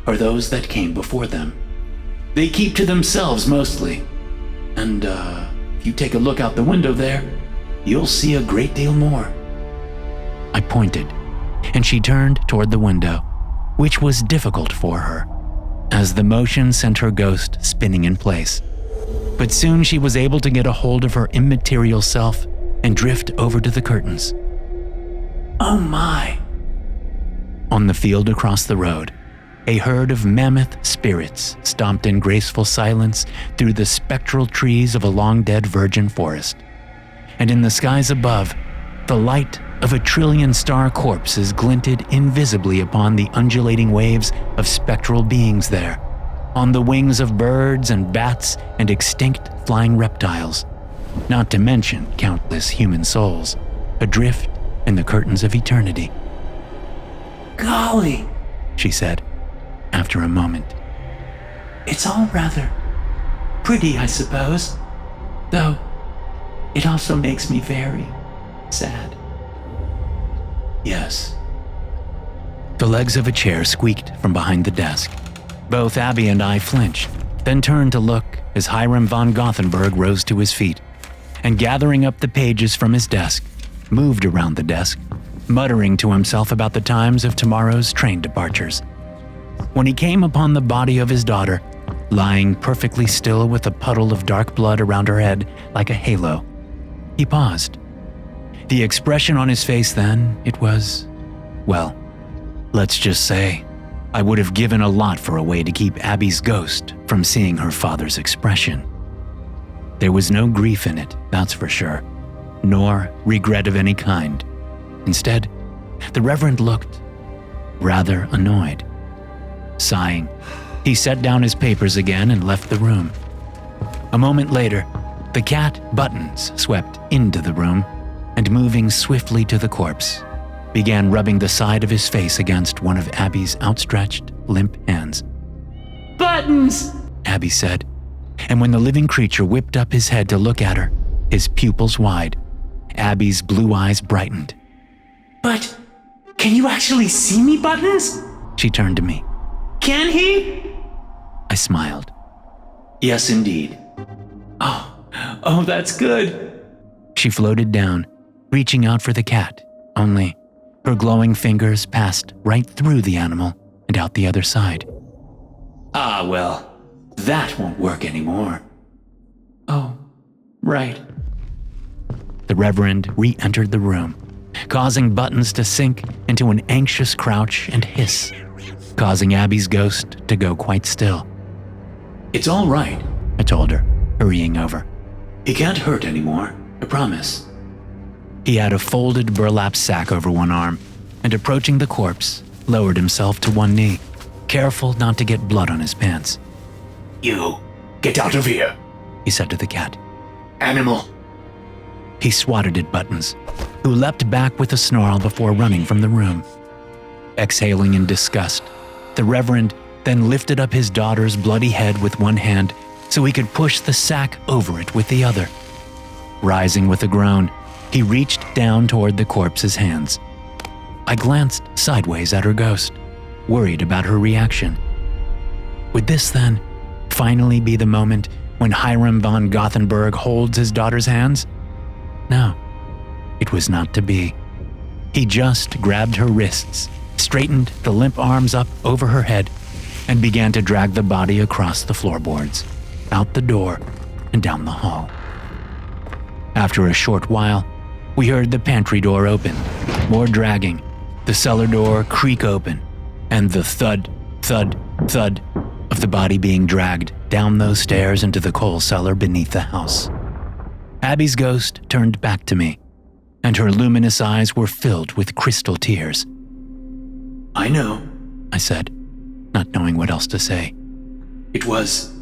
or those that came before them. They keep to themselves mostly. And, if you take a look out the window there, you'll see a great deal more. I pointed, and she turned toward the window, which was difficult for her, as the motion sent her ghost spinning in place. But soon she was able to get a hold of her immaterial self and drift over to the curtains. Oh my! On the field across the road, a herd of mammoth spirits stomped in graceful silence through the spectral trees of a long-dead virgin forest. And in the skies above, the light of 1 trillion star corpses glinted invisibly upon the undulating waves of spectral beings there, on the wings of birds and bats and extinct flying reptiles, not to mention countless human souls, adrift in the curtains of eternity. Golly, she said, after a moment. It's all rather pretty, I suppose, though it also makes me very sad. Yes. The legs of a chair squeaked from behind the desk. Both Abby and I flinched, then turned to look as Hiram von Goththingberg rose to his feet and, gathering up the pages from his desk, moved around the desk, muttering to himself about the times of tomorrow's train departures. When he came upon the body of his daughter, lying perfectly still with a puddle of dark blood around her head like a halo, he paused. The expression on his face then, it was, well, let's just say, I would have given a lot for a way to keep Abby's ghost from seeing her father's expression. There was no grief in it, that's for sure, nor regret of any kind. Instead, the Reverend looked rather annoyed. Sighing, he set down his papers again and left the room. A moment later, the cat Buttons swept into the room and, moving swiftly to the corpse, began rubbing the side of his face against one of Abby's outstretched, limp hands. Buttons! Abby said, and when the living creature whipped up his head to look at her, his pupils wide, Abby's blue eyes brightened. But can you actually see me, Buttons? She turned to me. Can he? I smiled. Yes, indeed. Oh, that's good. She floated down, reaching out for the cat, only her glowing fingers passed right through the animal and out the other side. Ah, well, that won't work anymore. Oh, right. The Reverend re-entered the room, causing Buttons to sink into an anxious crouch and hiss, causing Abby's ghost to go quite still. It's all right, I told her, hurrying over. He can't hurt anymore, I promise. He had a folded burlap sack over one arm, and approaching the corpse, lowered himself to one knee, careful not to get blood on his pants. You, get out of here, he said to the cat. Animal. He swatted at Buttons, who leapt back with a snarl before running from the room. Exhaling in disgust, the Reverend then lifted up his daughter's bloody head with one hand so he could push the sack over it with the other. Rising with a groan, he reached down toward the corpse's hands. I glanced sideways at her ghost, worried about her reaction. Would this, then, finally be the moment when Hiram von Goththingberg holds his daughter's hands? No, it was not to be. He just grabbed her wrists, straightened the limp arms up over her head, and began to drag the body across the floorboards, out the door, and down the hall. After a short while, we heard the pantry door open, more dragging, the cellar door creak open, and the thud, thud, thud of the body being dragged down those stairs into the coal cellar beneath the house. Abby's ghost turned back to me, and her luminous eyes were filled with crystal tears. I know, I said, not knowing what else to say. It was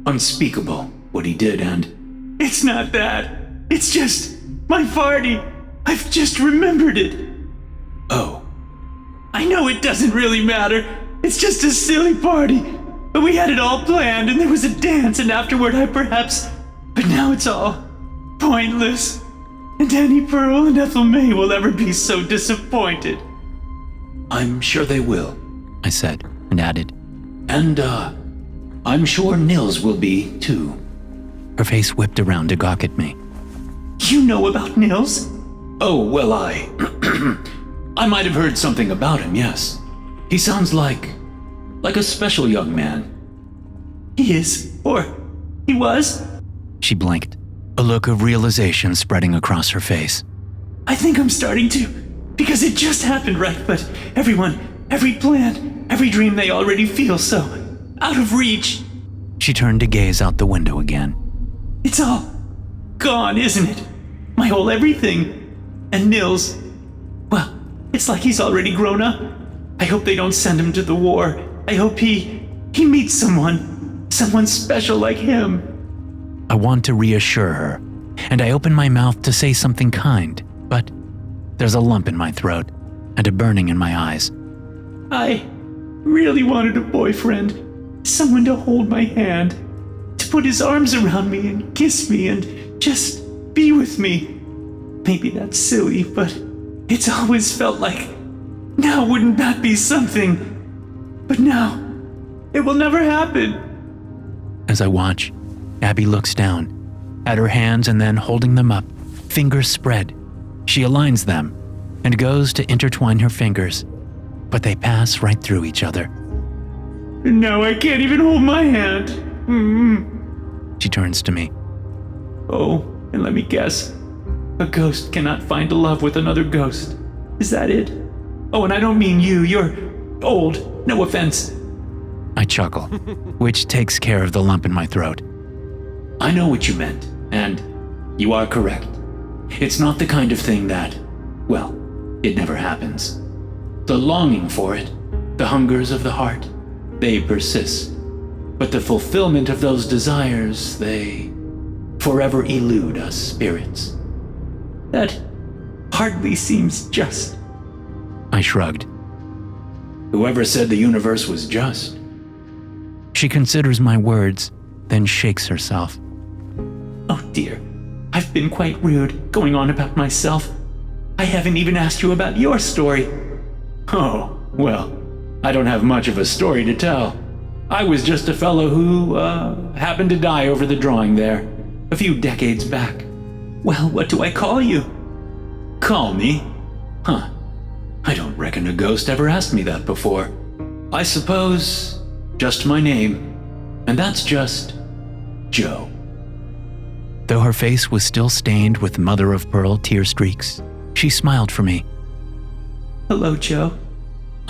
unspeakable what he did, and... It's not that. It's just my party. I've just remembered it. Oh. I know it doesn't really matter. It's just a silly party. But we had it all planned, and there was a dance, and afterward But now it's all pointless. And Annie Pearl and Ethel May will ever be so disappointed. I'm sure they will, I said, and added. And, I'm sure Nils will be, too. Her face whipped around to gawk at me. You know about Nils? Oh, well, I might have heard something about him, yes. He sounds like a special young man. He is, or he was? She blinked, a look of realization spreading across her face. I think I'm starting to, because it just happened, right? But everyone, every plan, every dream, they already feel so out of reach. She turned to gaze out the window again. It's all gone, isn't it? My whole everything. And Nils, well, it's like he's already grown up. I hope they don't send him to the war. I hope he meets someone special like him. I want to reassure her, and I open my mouth to say something kind, but there's a lump in my throat and a burning in my eyes. I really wanted a boyfriend, someone to hold my hand, to put his arms around me and kiss me and just be with me. Maybe that's silly, but it's always felt like, now wouldn't that be something? But now, it will never happen. As I watch, Abby looks down, at her hands, and then holding them up, fingers spread. She aligns them and goes to intertwine her fingers, but they pass right through each other. Now I can't even hold my hand. She turns to me. Oh, and let me guess. A ghost cannot find a love with another ghost. Is that it? Oh, and I don't mean you. You're old. No offense. I chuckle, which takes care of the lump in my throat. I know what you meant, and you are correct. It's not the kind of thing that, well, it never happens. The longing for it, the hungers of the heart, they persist. But the fulfillment of those desires, they forever elude us spirits. That hardly seems just. I shrugged. Whoever said the universe was just? She considers my words, then shakes herself. Oh dear, I've been quite rude, going on about myself. I haven't even asked you about your story. Oh, well, I don't have much of a story to tell. I was just a fellow who, happened to die over the drawing there, a few decades back. Well, what do I call you? Call me? Huh. I don't reckon a ghost ever asked me that before. I suppose just my name, and that's just Joe. Though her face was still stained with mother-of-pearl tear streaks, she smiled for me. Hello, Joe.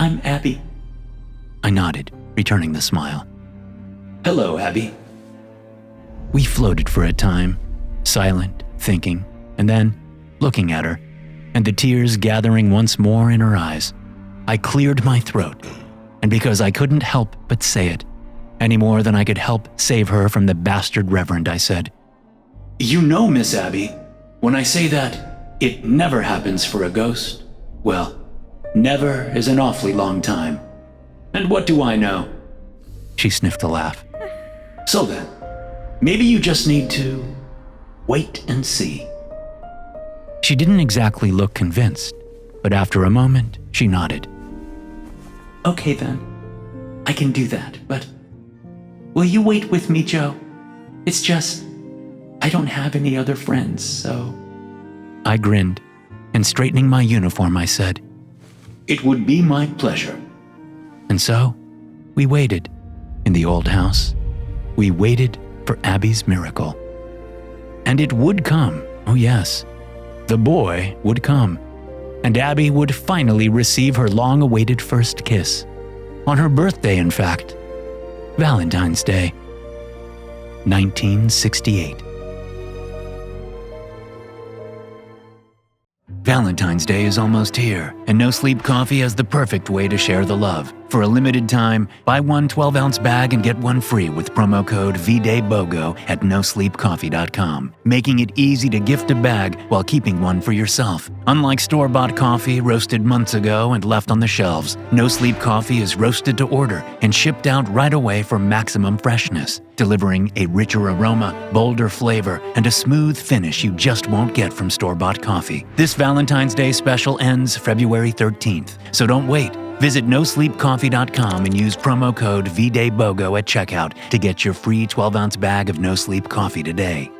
I'm Abby. I nodded, returning the smile. Hello, Abby. We floated for a time, silent, thinking, and then looking at her, and the tears gathering once more in her eyes. I cleared my throat, and because I couldn't help but say it, any more than I could help save her from the bastard reverend, I said, You know, Miss Abby, when I say that it never happens for a ghost, well, never is an awfully long time. And what do I know? She sniffed a laugh. So then, maybe you just need to wait and see. She didn't exactly look convinced, but after a moment, she nodded. Okay then, I can do that, but will you wait with me, Joe? It's just, I don't have any other friends, so... I grinned, and straightening my uniform, I said, It would be my pleasure. And so, we waited. In the old house, we waited for Abby's miracle. And it would come, oh yes. The boy would come, and Abby would finally receive her long-awaited first kiss. On her birthday, in fact. Valentine's Day, 1968. Valentine's Day is almost here, and NoSleep Coffee has the perfect way to share the love. For a limited time, buy one 12-ounce bag and get one free with promo code VDayBOGO at NoSleepCoffee.com, making it easy to gift a bag while keeping one for yourself. Unlike store-bought coffee roasted months ago and left on the shelves, NoSleep Coffee is roasted to order and shipped out right away for maximum freshness, delivering a richer aroma, bolder flavor, and a smooth finish you just won't get from store-bought coffee. This Valentine's Day special ends February 13th, so don't wait. Visit NoSleepCoffee.com and use promo code VDayBOGO at checkout to get your free 12-ounce bag of No Sleep coffee today.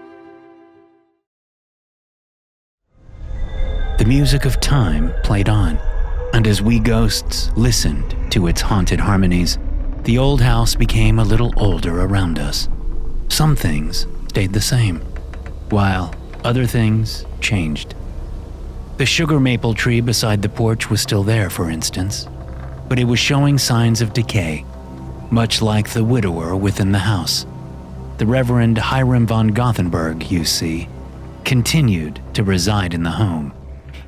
The music of time played on, and as we ghosts listened to its haunted harmonies, the old house became a little older around us. Some things stayed the same, while other things changed. The sugar maple tree beside the porch was still there, for instance, but it was showing signs of decay, much like the widower within the house. The Reverend Hiram von Goththingbergs, you see, continued to reside in the home,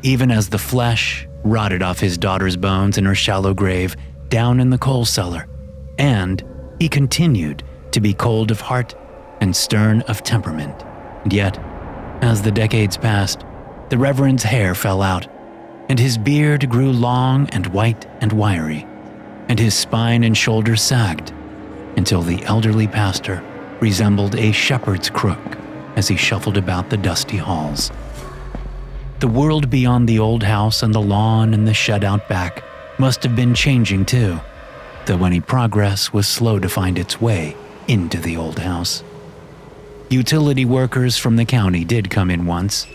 even as the flesh rotted off his daughter's bones in her shallow grave down in the coal cellar, and he continued to be cold of heart and stern of temperament. And yet, as the decades passed, the Reverend's hair fell out, and his beard grew long and white and wiry, and his spine and shoulders sagged, until the elderly pastor resembled a shepherd's crook as he shuffled about the dusty halls. The world beyond the old house and the lawn and the shed out back must have been changing too, though any progress was slow to find its way into the old house. Utility workers from the county did come in once,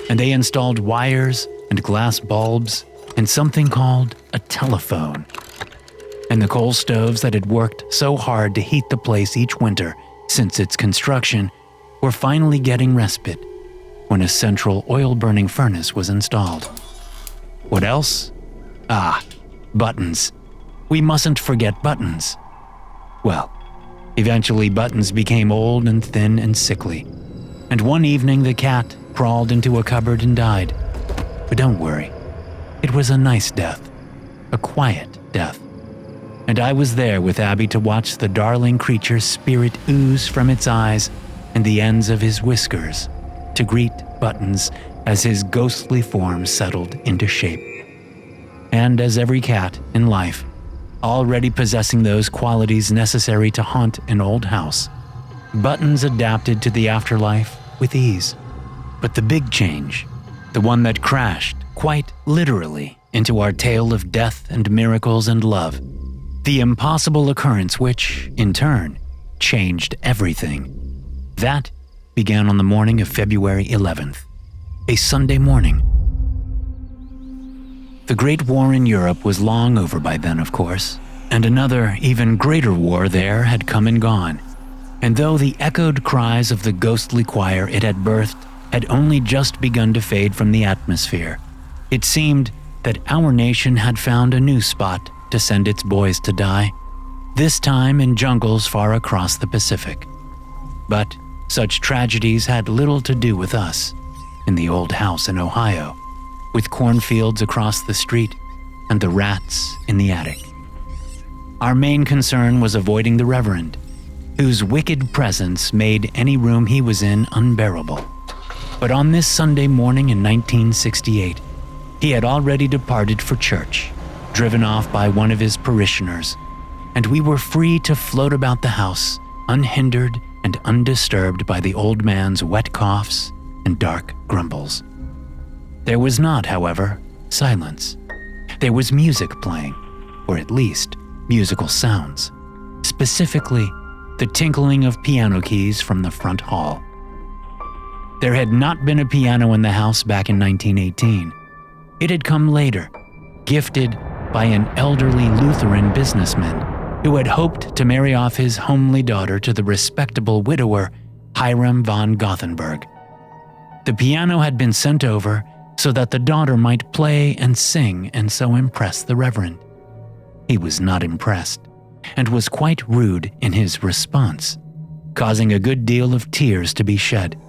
and they installed wires and glass bulbs and something called a telephone. And the coal stoves that had worked so hard to heat the place each winter since its construction were finally getting respite when a central oil-burning furnace was installed. What else? Buttons. We mustn't forget buttons. Well, eventually buttons became old and thin and sickly, and one evening the cat crawled into a cupboard and died. But don't worry, it was a nice death, a quiet death. And I was there with Abby to watch the darling creature's spirit ooze from its eyes and the ends of his whiskers to greet Buttons as his ghostly form settled into shape. And as every cat in life, already possessing those qualities necessary to haunt an old house, Buttons adapted to the afterlife with ease. But the big change, the one that crashed, quite literally, into our tale of death and miracles and love, the impossible occurrence which, in turn, changed everything, that began on the morning of February 11th, a Sunday morning. The Great War in Europe was long over by then, of course, and another, even greater war there had come and gone. And though the echoed cries of the ghostly choir it had birthed had only just begun to fade from the atmosphere, it seemed that our nation had found a new spot to send its boys to die, this time in jungles far across the Pacific. But such tragedies had little to do with us, in the old house in Ohio, with cornfields across the street and the rats in the attic. Our main concern was avoiding the Reverend, whose wicked presence made any room he was in unbearable. But on this Sunday morning in 1968, he had already departed for church, driven off by one of his parishioners, and we were free to float about the house, unhindered and undisturbed by the old man's wet coughs and dark grumbles. There was not, however, silence. There was music playing, or at least musical sounds, specifically the tinkling of piano keys from the front hall. There had not been a piano in the house back in 1918. It had come later, gifted by an elderly Lutheran businessman who had hoped to marry off his homely daughter to the respectable widower Hiram von Goththingbergs. The piano had been sent over so that the daughter might play and sing and so impress the Reverend. He was not impressed, and was quite rude in his response, causing a good deal of tears to be shed.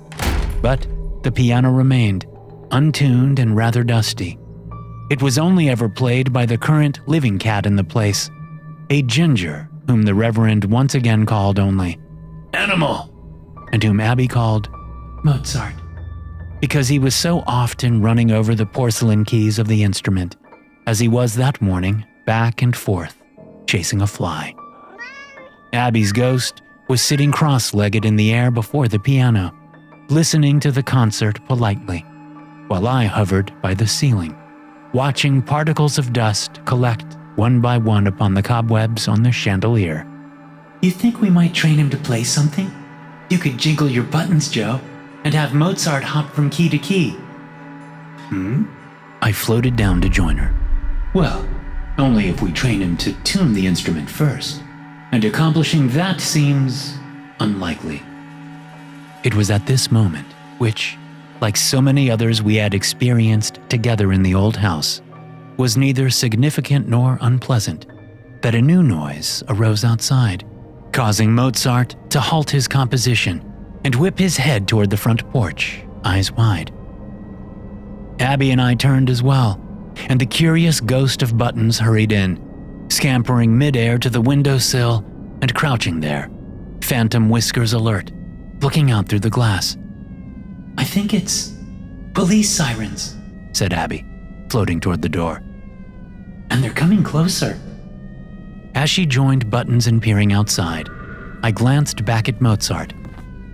But the piano remained, untuned and rather dusty. It was only ever played by the current living cat in the place, a ginger whom the Reverend once again called only Animal, and whom Abby called Mozart, because he was so often running over the porcelain keys of the instrument, as he was that morning, back and forth, chasing a fly. Abby's ghost was sitting cross-legged in the air before the piano, listening to the concert politely, while I hovered by the ceiling, watching particles of dust collect one by one upon the cobwebs on the chandelier. You think we might train him to play something? You could jiggle your buttons, Joe, and have Mozart hop from key to key. I floated down to join her. Well, only if we train him to tune the instrument first, and accomplishing that seems unlikely. It was at this moment, which, like so many others we had experienced together in the old house, was neither significant nor unpleasant, that a new noise arose outside, causing Mozart to halt his composition and whip his head toward the front porch, eyes wide. Abby and I turned as well, and the curious ghost of Buttons hurried in, scampering midair to the windowsill and crouching there, phantom whiskers alert, looking out through the glass. I think it's police sirens, said Abby, floating toward the door. And they're coming closer. As she joined Buttons in peering outside, I glanced back at Mozart,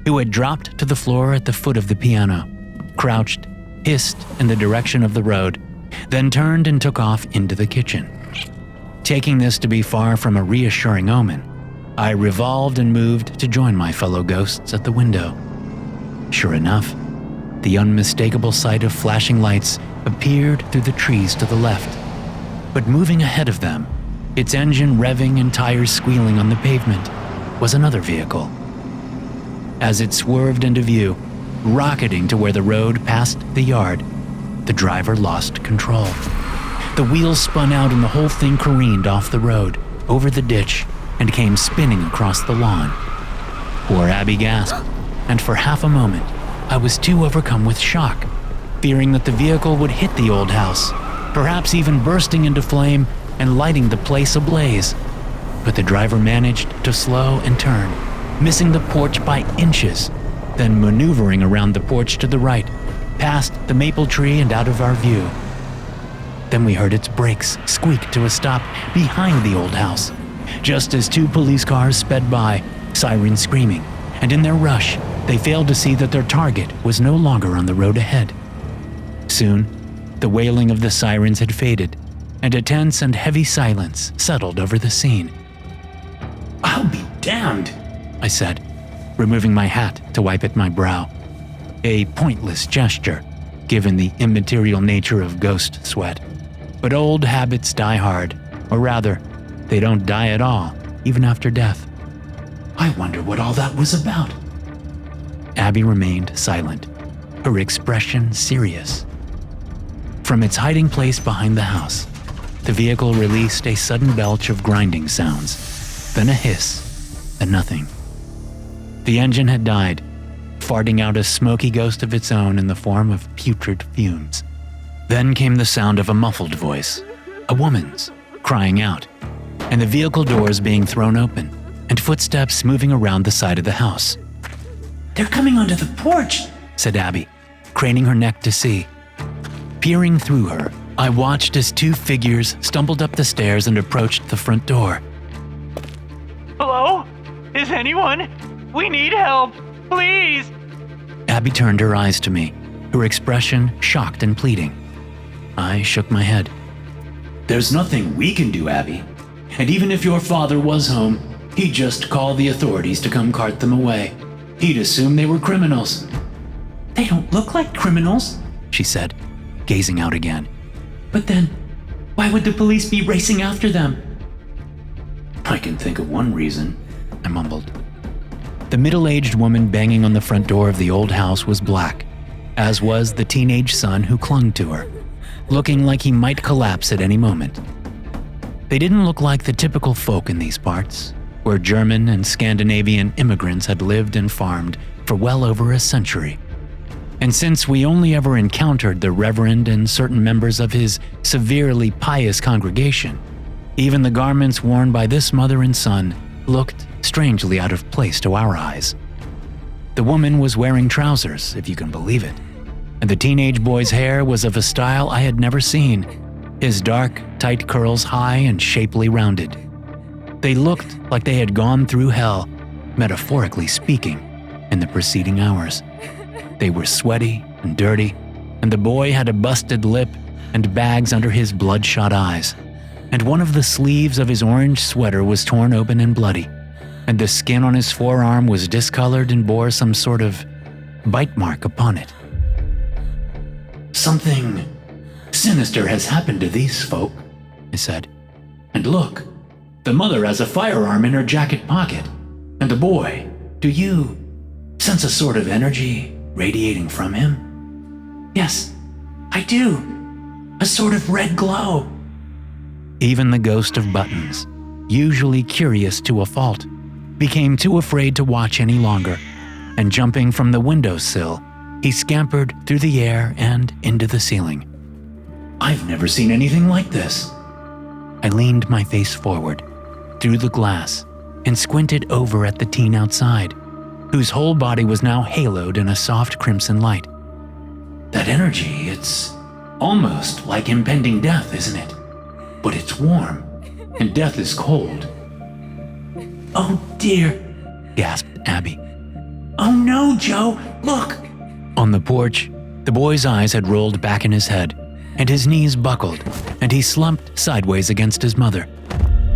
who had dropped to the floor at the foot of the piano, crouched, hissed in the direction of the road, then turned and took off into the kitchen. Taking this to be far from a reassuring omen, I revolved and moved to join my fellow ghosts at the window. Sure enough, the unmistakable sight of flashing lights appeared through the trees to the left, but moving ahead of them, its engine revving and tires squealing on the pavement, was another vehicle. As it swerved into view, rocketing to where the road passed the yard, the driver lost control. The wheels spun out and the whole thing careened off the road, over the ditch, and came spinning across the lawn. Poor Abby gasped, and for half a moment, I was too overcome with shock, fearing that the vehicle would hit the old house, perhaps even bursting into flame and lighting the place ablaze. But the driver managed to slow and turn, missing the porch by inches, then maneuvering around the porch to the right, past the maple tree and out of our view. Then we heard its brakes squeak to a stop behind the old house, just as two police cars sped by, sirens screaming, and in their rush, they failed to see that their target was no longer on the road ahead. Soon, the wailing of the sirens had faded, and a tense and heavy silence settled over the scene. I'll be damned, I said, removing my hat to wipe at my brow. A pointless gesture, given the immaterial nature of ghost sweat. But old habits die hard, or rather, they don't die at all, even after death. I wonder what all that was about. Abby remained silent, her expression serious. From its hiding place behind the house, the vehicle released a sudden belch of grinding sounds, then a hiss, then nothing. The engine had died, farting out a smoky ghost of its own in the form of putrid fumes. Then came the sound of a muffled voice, a woman's, crying out, and the vehicle doors being thrown open, and footsteps moving around the side of the house. They're coming onto the porch, said Abby, craning her neck to see. Peering through her, I watched as two figures stumbled up the stairs and approached the front door. Hello? Is anyone? We need help, please. Abby turned her eyes to me, her expression shocked and pleading. I shook my head. There's nothing we can do, Abby. And even if your father was home, he'd just call the authorities to come cart them away. He'd assume they were criminals. They don't look like criminals, she said, gazing out again. But then, why would the police be racing after them? I can think of one reason, I mumbled. The middle-aged woman banging on the front door of the old house was black, as was the teenage son who clung to her, looking like he might collapse at any moment. They didn't look like the typical folk in these parts, where German and Scandinavian immigrants had lived and farmed for well over a century. And since we only ever encountered the reverend and certain members of his severely pious congregation, even the garments worn by this mother and son looked strangely out of place to our eyes. The woman was wearing trousers, if you can believe it, and the teenage boy's hair was of a style I had never seen, his dark, tight curls high and shapely rounded. They looked like they had gone through hell, metaphorically speaking, in the preceding hours. They were sweaty and dirty, and the boy had a busted lip and bags under his bloodshot eyes, and one of the sleeves of his orange sweater was torn open and bloody, and the skin on his forearm was discolored and bore some sort of bite mark upon it. "Something sinister has happened to these folk," I said. "And look, the mother has a firearm in her jacket pocket. And the boy, do you sense a sort of energy radiating from him?" "Yes, I do. A sort of red glow." Even the ghost of Buttons, usually curious to a fault, became too afraid to watch any longer, and jumping from the windowsill, he scampered through the air and into the ceiling. "I've never seen anything like this." I leaned my face forward, through the glass, and squinted over at the teen outside, whose whole body was now haloed in a soft crimson light. "That energy, it's almost like impending death, isn't it? But it's warm, and death is cold." "Oh dear," gasped Abby. "Oh no, Joe, look!" On the porch, the boy's eyes had rolled back in his head, and his knees buckled, and he slumped sideways against his mother.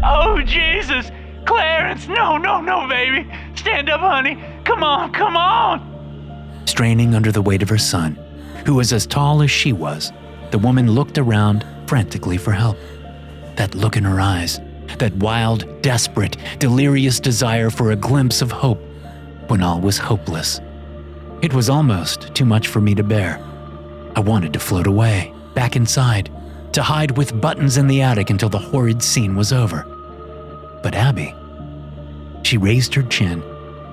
Oh, Jesus! Clarence! No, baby! Stand up, honey! Come on! Straining under the weight of her son, who was as tall as she was, the woman looked around frantically for help. That look in her eyes, that wild, desperate, delirious desire for a glimpse of hope when all was hopeless. It was almost too much for me to bear. I wanted to float away, back inside, to hide with Buttons in the attic until the horrid scene was over. But Abby, she raised her chin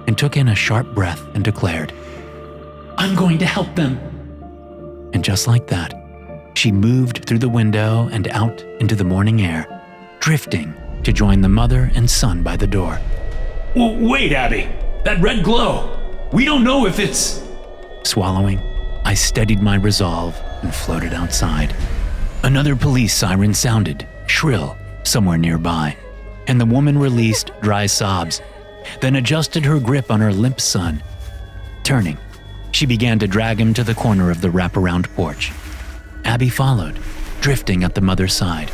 and took in a sharp breath and declared, "I'm going to help them." And just like that, she moved through the window and out into the morning air, drifting to join the mother and son by the door. "Wait, Abby! That red glow! We don't know if it's..." Swallowing, I steadied my resolve and floated outside. Another police siren sounded, shrill, somewhere nearby, and the woman released dry sobs, then adjusted her grip on her limp son. Turning, she began to drag him to the corner of the wraparound porch. Abby followed, drifting at the mother's side.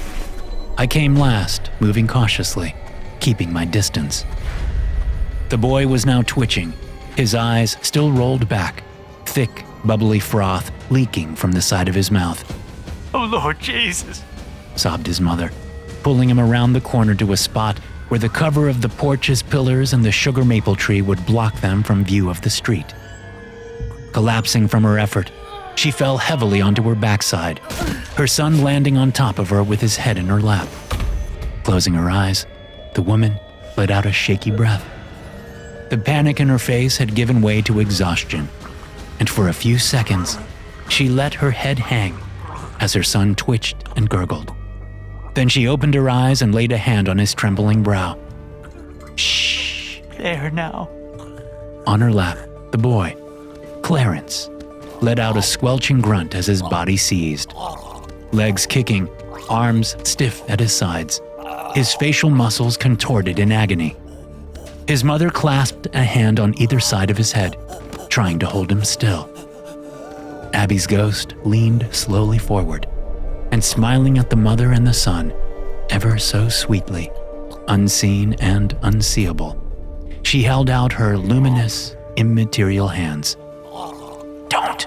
I came last, moving cautiously, keeping my distance. The boy was now twitching, his eyes still rolled back, thick, bubbly froth leaking from the side of his mouth. Oh, Lord Jesus! Sobbed his mother, pulling him around the corner to a spot where the cover of the porch's pillars and the sugar maple tree would block them from view of the street. Collapsing from her effort, she fell heavily onto her backside, her son landing on top of her with his head in her lap. Closing her eyes, the woman let out a shaky breath. The panic in her face had given way to exhaustion, and for a few seconds, she let her head hang as her son twitched and gurgled. Then she opened her eyes and laid a hand on his trembling brow. Shh, there now. On her lap, the boy, Clarence, let out a squelching grunt as his body seized. Legs kicking, arms stiff at his sides, his facial muscles contorted in agony. His mother clasped a hand on either side of his head, trying to hold him still. Abby's ghost leaned slowly forward, and smiling at the mother and the son, ever so sweetly, unseen and unseeable, she held out her luminous, immaterial hands. "Don't,"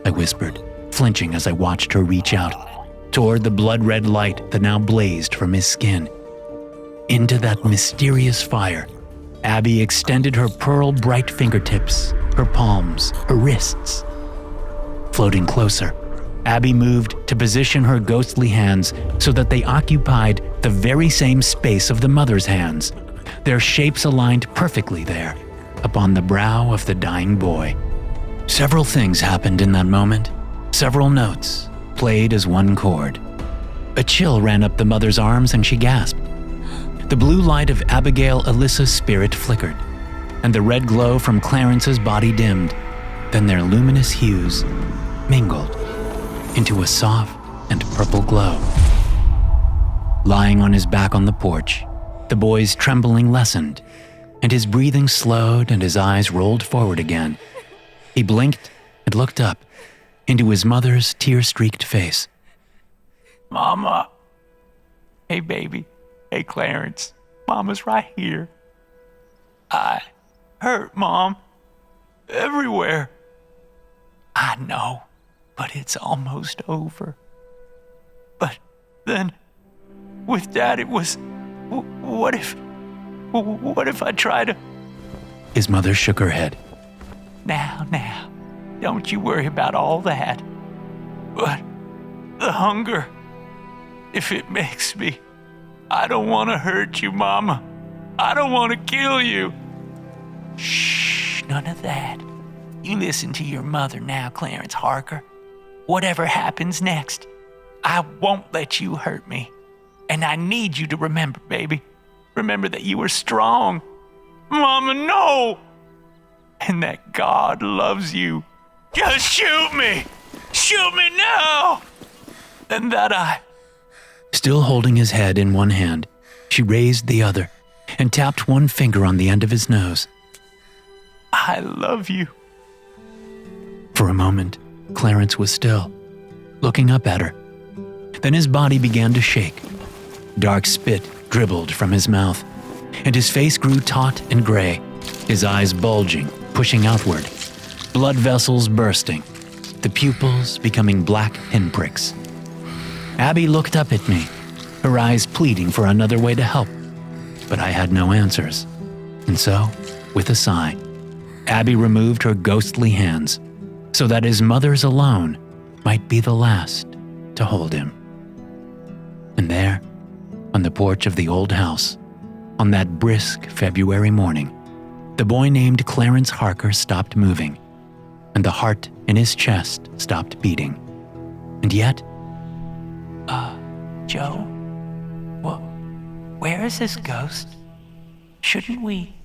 I whispered, flinching as I watched her reach out, toward the blood-red light that now blazed from his skin. Into that mysterious fire, Abby extended her pearl-bright fingertips, her palms, her wrists. Floating closer, Abby moved to position her ghostly hands so that they occupied the very same space of the mother's hands, their shapes aligned perfectly there, upon the brow of the dying boy. Several things happened in that moment, several notes, played as one chord. A chill ran up the mother's arms and she gasped. The blue light of Abigail Alyssa's spirit flickered, and the red glow from Clarence's body dimmed. Then their luminous hues mingled into a soft and purple glow. Lying on his back on the porch, the boy's trembling lessened, and his breathing slowed and his eyes rolled forward again. He blinked and looked up into his mother's tear-streaked face. Mama, Hey, baby. Hey, Clarence. Mama's right here. I hurt, Mom. Everywhere. I know, but it's almost over. But then, with Dad, it was... What if I try to... His mother shook her head. Now, don't you worry about all that. But the hunger, if it makes me... I don't want to hurt you, Mama. I don't want to kill you. Shh, none of that. You listen to your mother now, Clarence Harker. Whatever happens next, I won't let you hurt me. And I need you to remember, baby. Remember that you are strong. Mama, no! And that God loves you. Just shoot me! Shoot me now! And that I... Still holding his head in one hand, she raised the other and tapped one finger on the end of his nose. I love you. For a moment, Clarence was still, looking up at her. Then his body began to shake. Dark spit dribbled from his mouth, and his face grew taut and gray, his eyes bulging, pushing outward, blood vessels bursting, the pupils becoming black pinpricks. Abby looked up at me, her eyes pleading for another way to help, but I had no answers. And so, with a sigh, Abby removed her ghostly hands so that his mother's alone might be the last to hold him. And there, on the porch of the old house, on that brisk February morning, the boy named Clarence Harker stopped moving, and the heart in his chest stopped beating. And yet, Joe? Where is this ghost? Shouldn't we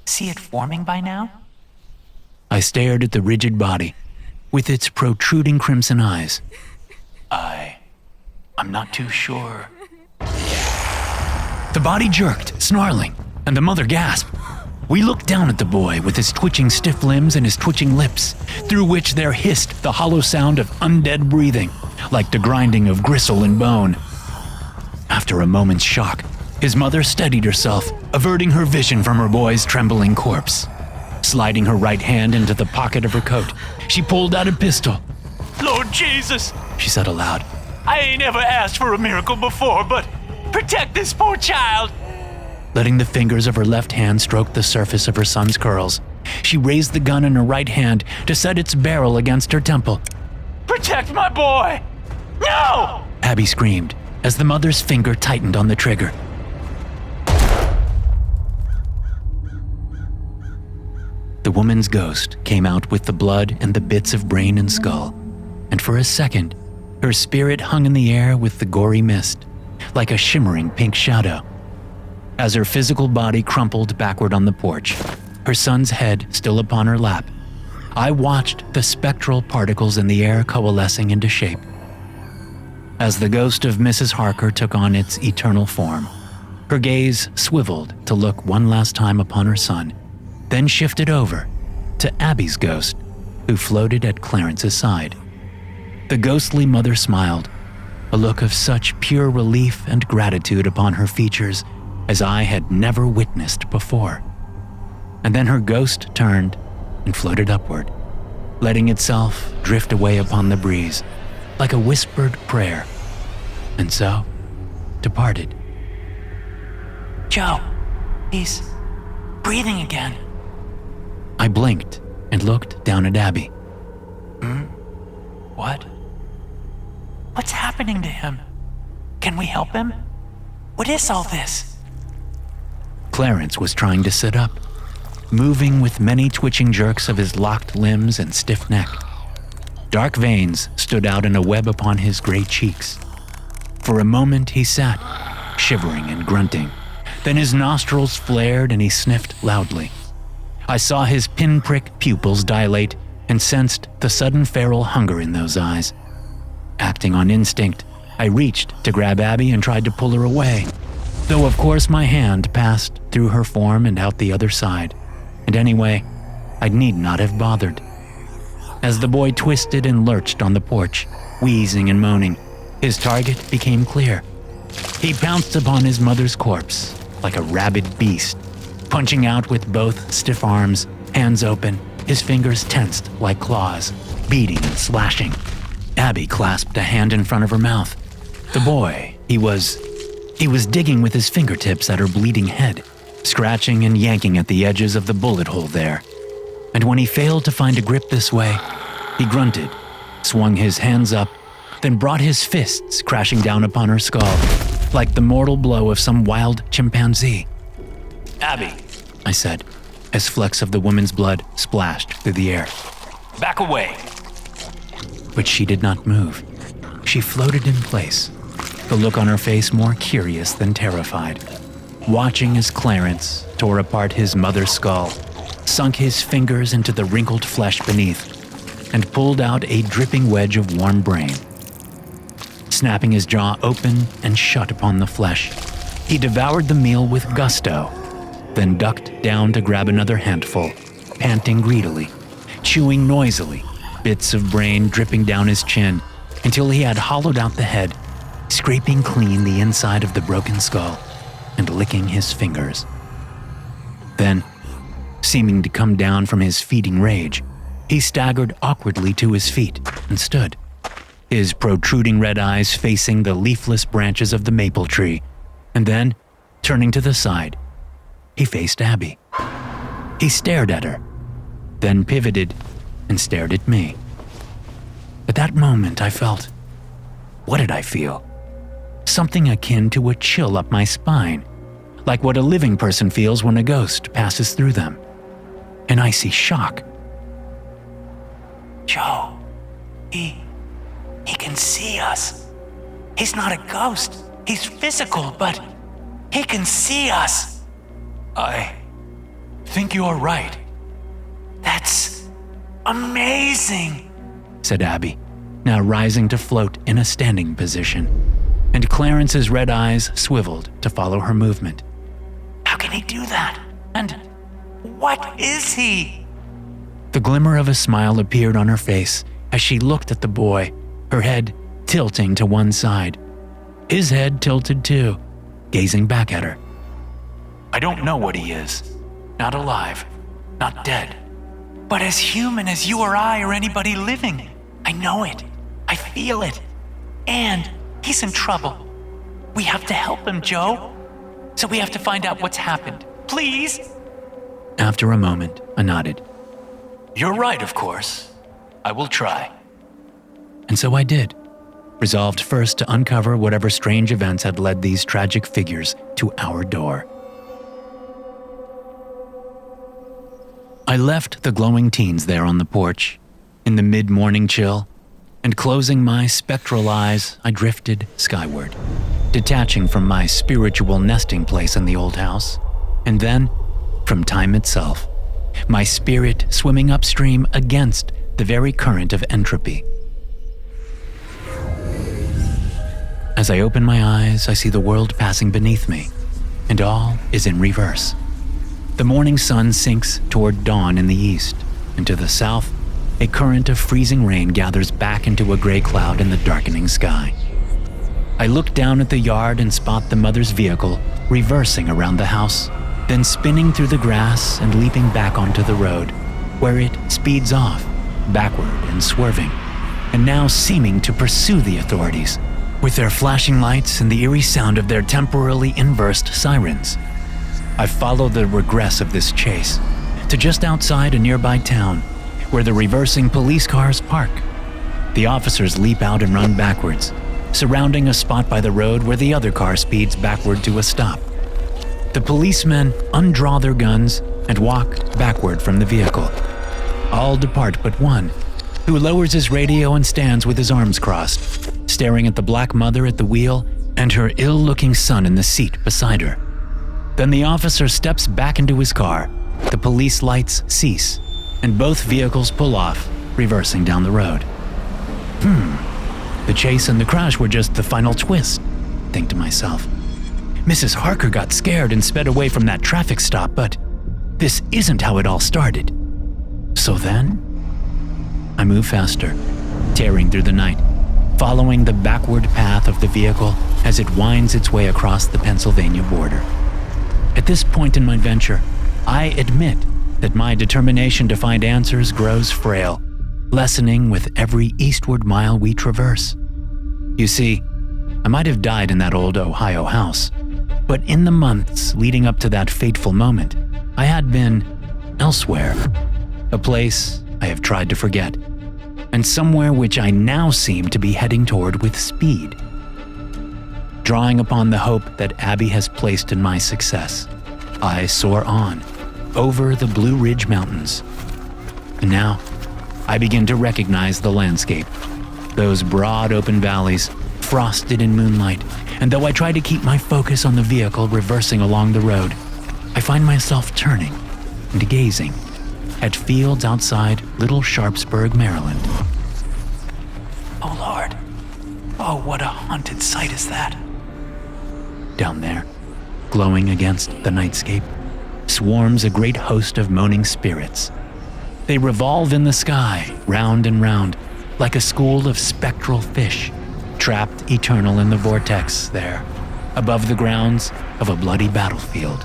see it forming by now? I stared at the rigid body with its protruding crimson eyes. I'm not too sure. The body jerked, snarling, and the mother gasped. We looked down at the boy with his twitching stiff limbs and his twitching lips, through which there hissed the hollow sound of undead breathing, like the grinding of gristle and bone. After a moment's shock, his mother steadied herself, averting her vision from her boy's trembling corpse. Sliding her right hand into the pocket of her coat, she pulled out a pistol. Lord Jesus, She said aloud. I ain't ever asked for a miracle before, but protect this poor child. Letting the fingers of her left hand stroke the surface of her son's curls, she raised the gun in her right hand to set its barrel against her temple. Protect my boy! No! Abby screamed as the mother's finger tightened on the trigger. The woman's ghost came out with the blood and the bits of brain and skull, and for a second, her spirit hung in the air with the gory mist, like a shimmering pink shadow. As her physical body crumpled backward on the porch, her son's head still upon her lap, I watched the spectral particles in the air coalescing into shape. As the ghost of Mrs. Harker took on its eternal form, her gaze swiveled to look one last time upon her son, then shifted over to Abby's ghost, who floated at Clarence's side. The ghostly mother smiled, a look of such pure relief and gratitude upon her features as I had never witnessed before. And then her ghost turned and floated upward, letting itself drift away upon the breeze like a whispered prayer, and so departed. Joe, he's breathing again. I blinked and looked down at Abby. What? What's happening to him? Can we help him? What is all this? Clarence was trying to sit up, moving with many twitching jerks of his locked limbs and stiff neck. Dark veins stood out in a web upon his gray cheeks. For a moment he sat, shivering and grunting. Then his nostrils flared and he sniffed loudly. I saw his pinprick pupils dilate and sensed the sudden feral hunger in those eyes. Acting on instinct, I reached to grab Abby and tried to pull her away, though of course my hand passed through her form and out the other side. And anyway, I need not have bothered. As the boy twisted and lurched on the porch, wheezing and moaning, his target became clear. He pounced upon his mother's corpse like a rabid beast, punching out with both stiff arms, hands open, his fingers tensed like claws, beating and slashing. Abby clasped a hand in front of her mouth. The boy, he was digging with his fingertips at her bleeding head, scratching and yanking at the edges of the bullet hole there. And when he failed to find a grip this way, he grunted, swung his hands up, then brought his fists crashing down upon her skull, like the mortal blow of some wild chimpanzee. Abby, I said, as flecks of the woman's blood splashed through the air. back away. But she did not move. She floated in place, the look on her face more curious than terrified, watching as Clarence tore apart his mother's skull, sunk his fingers into the wrinkled flesh beneath, and pulled out a dripping wedge of warm brain. Snapping his jaw open and shut upon the flesh, he devoured the meal with gusto, then ducked down to grab another handful, panting greedily, chewing noisily, bits of brain dripping down his chin until he had hollowed out the head, scraping clean the inside of the broken skull and licking his fingers. Then, seeming to come down from his feeding rage, he staggered awkwardly to his feet and stood, his protruding red eyes facing the leafless branches of the maple tree, and then, turning to the side, he faced Abby. He stared at her, then pivoted and stared at me. At that moment, I felt, what did I feel? Something akin to a chill up my spine, like what a living person feels when a ghost passes through them. An icy shock. Joe, he can see us. He's not a ghost. He's physical, but he can see us. I think you're right. That's amazing, said Abby, now rising to float in a standing position, and Clarence's red eyes swiveled to follow her movement. How can he do that? And what is he? The glimmer of a smile appeared on her face as she looked at the boy, her head tilting to one side. His head tilted too, gazing back at her. I don't know what he is. Not alive, not dead. But as human as you or I or anybody living, I know it. I feel it. And he's in trouble. We have to help him, Joe. So we have to find out what's happened. Please? After a moment, I nodded. You're right, of course. I will try. And so I did, resolved first to uncover whatever strange events had led these tragic figures to our door. I left the glowing teens there on the porch, in the mid-morning chill, and closing my spectral eyes, I drifted skyward, detaching from my spiritual nesting place in the old house, and then from time itself, my spirit swimming upstream against the very current of entropy. As I open my eyes, I see the world passing beneath me, and all is in reverse. The morning sun sinks toward dawn in the east, and to the south, a current of freezing rain gathers back into a gray cloud in the darkening sky. I look down at the yard and spot the mother's vehicle reversing around the house, then spinning through the grass and leaping back onto the road, where it speeds off, backward and swerving, and now seeming to pursue the authorities, with their flashing lights and the eerie sound of their temporarily inversed sirens. I follow the regress of this chase to just outside a nearby town, where the reversing police cars park. The officers leap out and run backwards, surrounding a spot by the road where the other car speeds backward to a stop. The policemen undraw their guns and walk backward from the vehicle. All depart but one, who lowers his radio and stands with his arms crossed, staring at the black mother at the wheel and her ill-looking son in the seat beside her. Then the officer steps back into his car, the police lights cease, and both vehicles pull off, reversing down the road. The chase and the crash were just the final twist, think to myself. Mrs. Harker got scared and sped away from that traffic stop, but this isn't how it all started. So then, I move faster, tearing through the night, following the backward path of the vehicle as it winds its way across the Pennsylvania border. At this point in my venture, I admit that my determination to find answers grows frail, lessening with every eastward mile we traverse. You see, I might have died in that old Ohio house, but in the months leading up to that fateful moment, I had been elsewhere, a place I have tried to forget, and somewhere which I now seem to be heading toward with speed. Drawing upon the hope that Abby has placed in my success, I soar on, over the Blue Ridge Mountains. And now, I begin to recognize the landscape, those broad open valleys, frosted in moonlight, and though I try to keep my focus on the vehicle reversing along the road, I find myself turning and gazing at fields outside Little Sharpsburg, Maryland. Oh Lord, oh what a haunted sight is that. Down there, glowing against the nightscape, swarms a great host of moaning spirits. They revolve in the sky, round and round, like a school of spectral fish, trapped eternal in the vortex there, above the grounds of a bloody battlefield.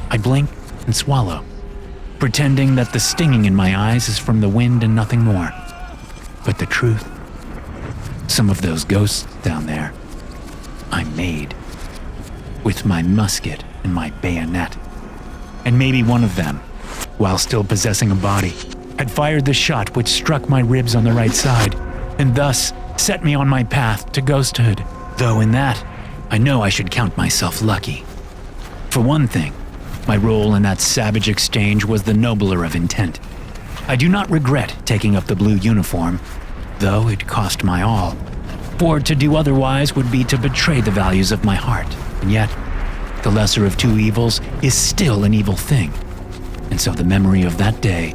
I blink and swallow, pretending that the stinging in my eyes is from the wind and nothing more. But the truth, some of those ghosts down there, I made. With my musket and my bayonet. And maybe one of them, while still possessing a body, had fired the shot which struck my ribs on the right side, and thus set me on my path to ghosthood. Though in that, I know I should count myself lucky. For one thing, my role in that savage exchange was the nobler of intent. I do not regret taking up the blue uniform, though it cost my all. For to do otherwise would be to betray the values of my heart, and yet, the lesser of two evils is still an evil thing. And so the memory of that day,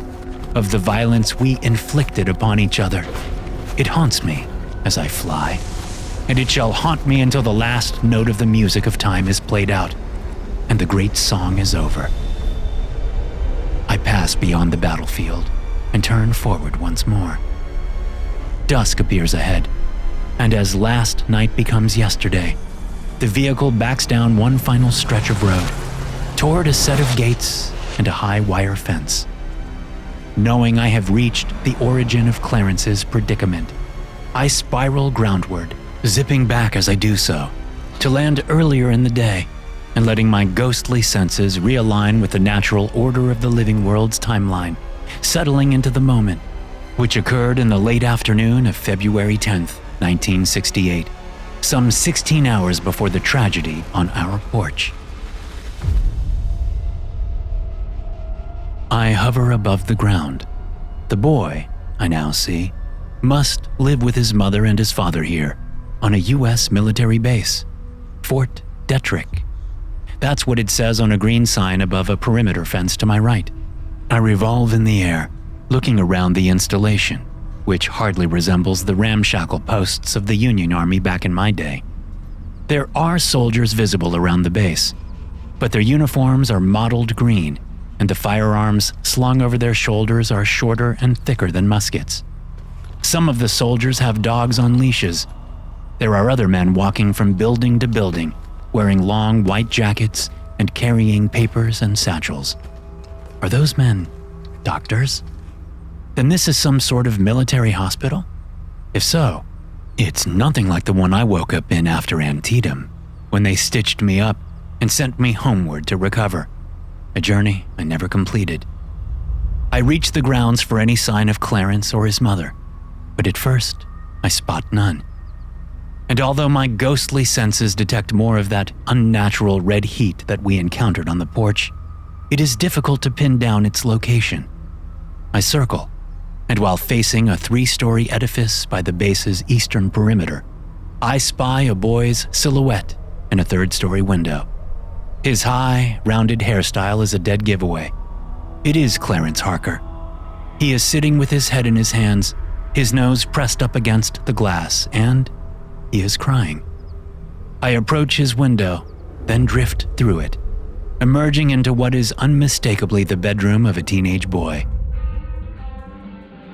of the violence we inflicted upon each other, it haunts me as I fly, and it shall haunt me until the last note of the music of time is played out, and the great song is over. I pass beyond the battlefield and turn forward once more. Dusk appears ahead, and as last night becomes yesterday, the vehicle backs down one final stretch of road, toward a set of gates and a high wire fence. Knowing I have reached the origin of Clarence's predicament, I spiral groundward, zipping back as I do so, to land earlier in the day and letting my ghostly senses realign with the natural order of the living world's timeline, settling into the moment, which occurred in the late afternoon of February 10th, 1968, some 16 hours before the tragedy on our porch. I hover above the ground. The boy, I now see, must live with his mother and his father here, on a U.S. military base, Fort Detrick. That's what it says on a green sign above a perimeter fence to my right. I revolve in the air, looking around the installation, which hardly resembles the ramshackle posts of the Union Army back in my day. There are soldiers visible around the base, but their uniforms are mottled green, and the firearms slung over their shoulders are shorter and thicker than muskets. Some of the soldiers have dogs on leashes. There are other men walking from building to building, wearing long white jackets and carrying papers and satchels. Are those men doctors? Then this is some sort of military hospital? If so, it's nothing like the one I woke up in after Antietam, when they stitched me up and sent me homeward to recover, a journey I never completed. I reach the grounds for any sign of Clarence or his mother, but at first I spot none. And although my ghostly senses detect more of that unnatural red heat that we encountered on the porch, it is difficult to pin down its location. I circle, and while facing a 3-story edifice by the base's eastern perimeter, I spy a boy's silhouette in a 3rd-story window. His high, rounded hairstyle is a dead giveaway. It is Clarence Harker. He is sitting with his head in his hands, his nose pressed up against the glass, and he is crying. I approach his window, then drift through it, emerging into what is unmistakably the bedroom of a teenage boy.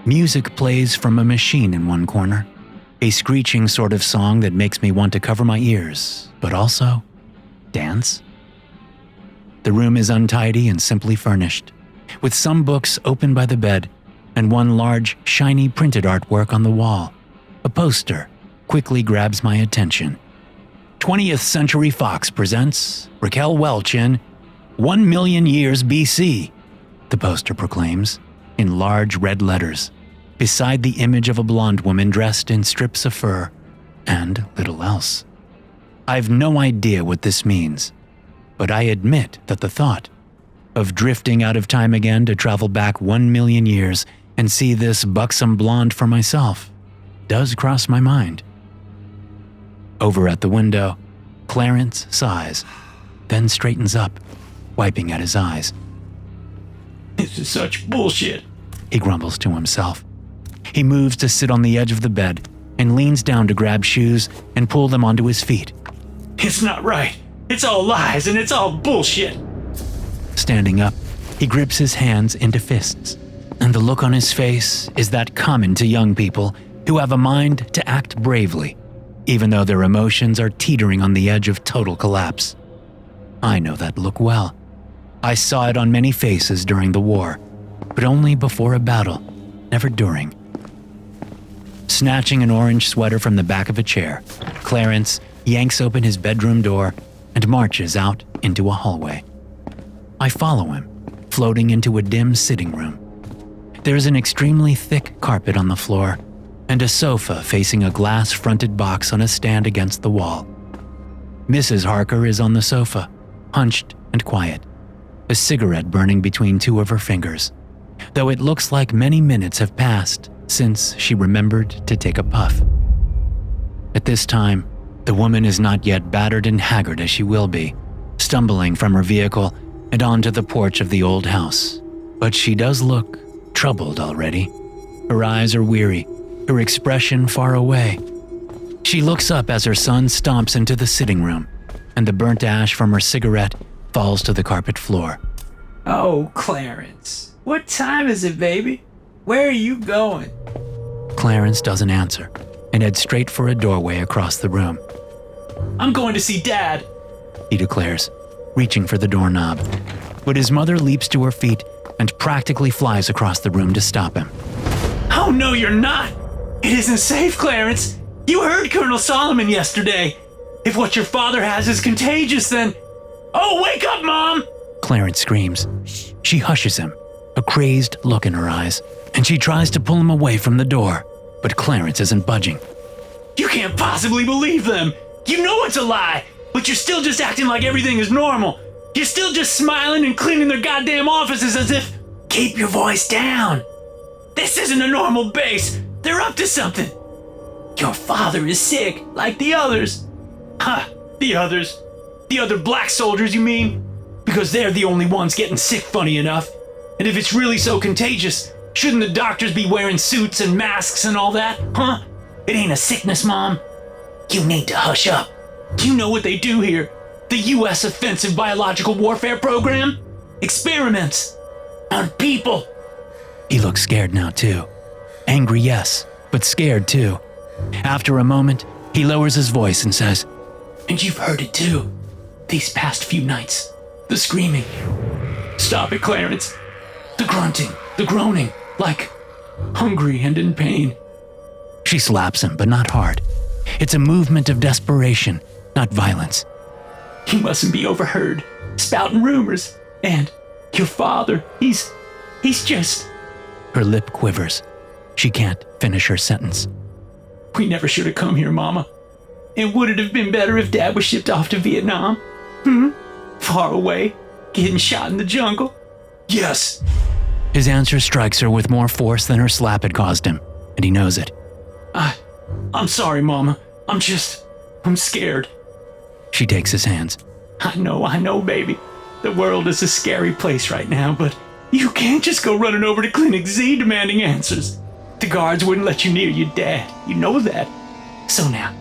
Music plays from a machine in one corner. a screeching sort of song that makes me want to cover my ears, but also dance. The room is untidy and simply furnished, with some books open by the bed and one large, shiny printed artwork on the wall. A poster quickly grabs my attention. 20th Century Fox presents Raquel Welch in 1 million years BC, the poster proclaims, in large red letters, beside the image of a blonde woman dressed in strips of fur and little else. I've no idea what this means, but I admit that the thought of drifting out of time again to travel back 1 million years and see this buxom blonde for myself does cross my mind. Over at the window, Clarence sighs, then straightens up, wiping at his eyes. This is such bullshit, he grumbles to himself. He moves to sit on the edge of the bed and leans down to grab shoes and pull them onto his feet. It's not right. It's all lies and it's all bullshit. Standing up, he grips his hands into fists, and the look on his face is that common to young people who have a mind to act bravely, even though their emotions are teetering on the edge of total collapse. I know that look well. I saw it on many faces during the war, but only before a battle, never during. Snatching an orange sweater from the back of a chair, Clarence yanks open his bedroom door and marches out into a hallway. I follow him, floating into a dim sitting room. There's an extremely thick carpet on the floor and a sofa facing a glass-fronted box on a stand against the wall. Mrs. Harker is on the sofa, hunched and quiet, a cigarette burning between two of her fingers, though it looks like many minutes have passed since she remembered to take a puff. At this time, the woman is not yet battered and haggard as she will be, stumbling from her vehicle and onto the porch of the old house. But she does look troubled already. Her eyes are weary, her expression far away. She looks up as her son stomps into the sitting room, and the burnt ash from her cigarette falls to the carpet floor. Oh, Clarence. What time is it, baby? Where are you going? Clarence doesn't answer and heads straight for a doorway across the room. I'm going to see Dad, he declares, reaching for the doorknob. But his mother leaps to her feet and practically flies across the room to stop him. Oh, no, you're not. It isn't safe, Clarence. You heard Colonel Solomon yesterday. If what your father has is contagious, then... Oh, wake up, Mom! Clarence screams. She hushes him, a crazed look in her eyes, and she tries to pull him away from the door, but Clarence isn't budging. You can't possibly believe them. You know it's a lie, but you're still just acting like everything is normal. You're still just smiling and cleaning their goddamn offices as if... Keep your voice down. This isn't a normal base. They're up to something. Your father is sick, like the others. Huh, the others. The other black soldiers, you mean? Because they're the only ones getting sick, funny enough. And if it's really so contagious, shouldn't the doctors be wearing suits and masks and all that, huh? It ain't a sickness, Mom. You need to hush up. Do you know what they do here? The U.S. Offensive Biological Warfare Program? Experiments. On people. He looks scared now, too. Angry, yes, but scared, too. After a moment, he lowers his voice and says, And you've heard it, too. These past few nights. The screaming. Stop it, Clarence. The grunting. The groaning. Like hungry and in pain. She slaps him, but not hard. It's a movement of desperation, not violence. You mustn't be overheard, spouting rumors. And your father, he's just... Her lip quivers. She can't finish her sentence. We never should have come here, Mama. And would it have been better if Dad was shipped off to Vietnam? Far away, getting shot in the jungle? Yes. His answer strikes her with more force than her slap had caused him, and he knows it. I'm sorry, Mama. I'm scared. She takes his hands. I know, baby. The world is a scary place right now, but you can't just go running over to Clinic Z demanding answers. The guards wouldn't let you near your dad. You know that. So now,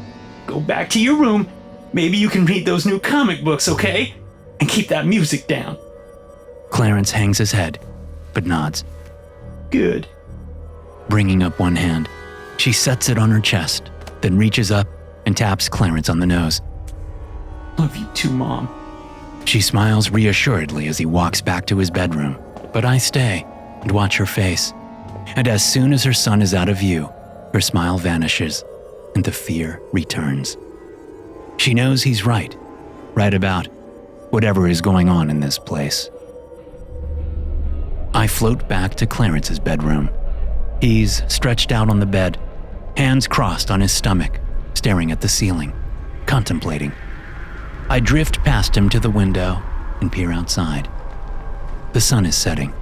go back to your room. Maybe you can read those new comic books, okay? And keep that music down. Clarence hangs his head, but nods. Good. Bringing up one hand, she sets it on her chest, then reaches up and taps Clarence on the nose. "Love you too, Mom." She smiles reassuredly as he walks back to his bedroom, but I stay and watch her face. And as soon as her son is out of view, her smile vanishes and the fear returns. She knows he's right about whatever is going on in this place. I float back to Clarence's bedroom. He's stretched out on the bed, hands crossed on his stomach, staring at the ceiling, contemplating. I drift past him to the window and peer outside. The sun is setting,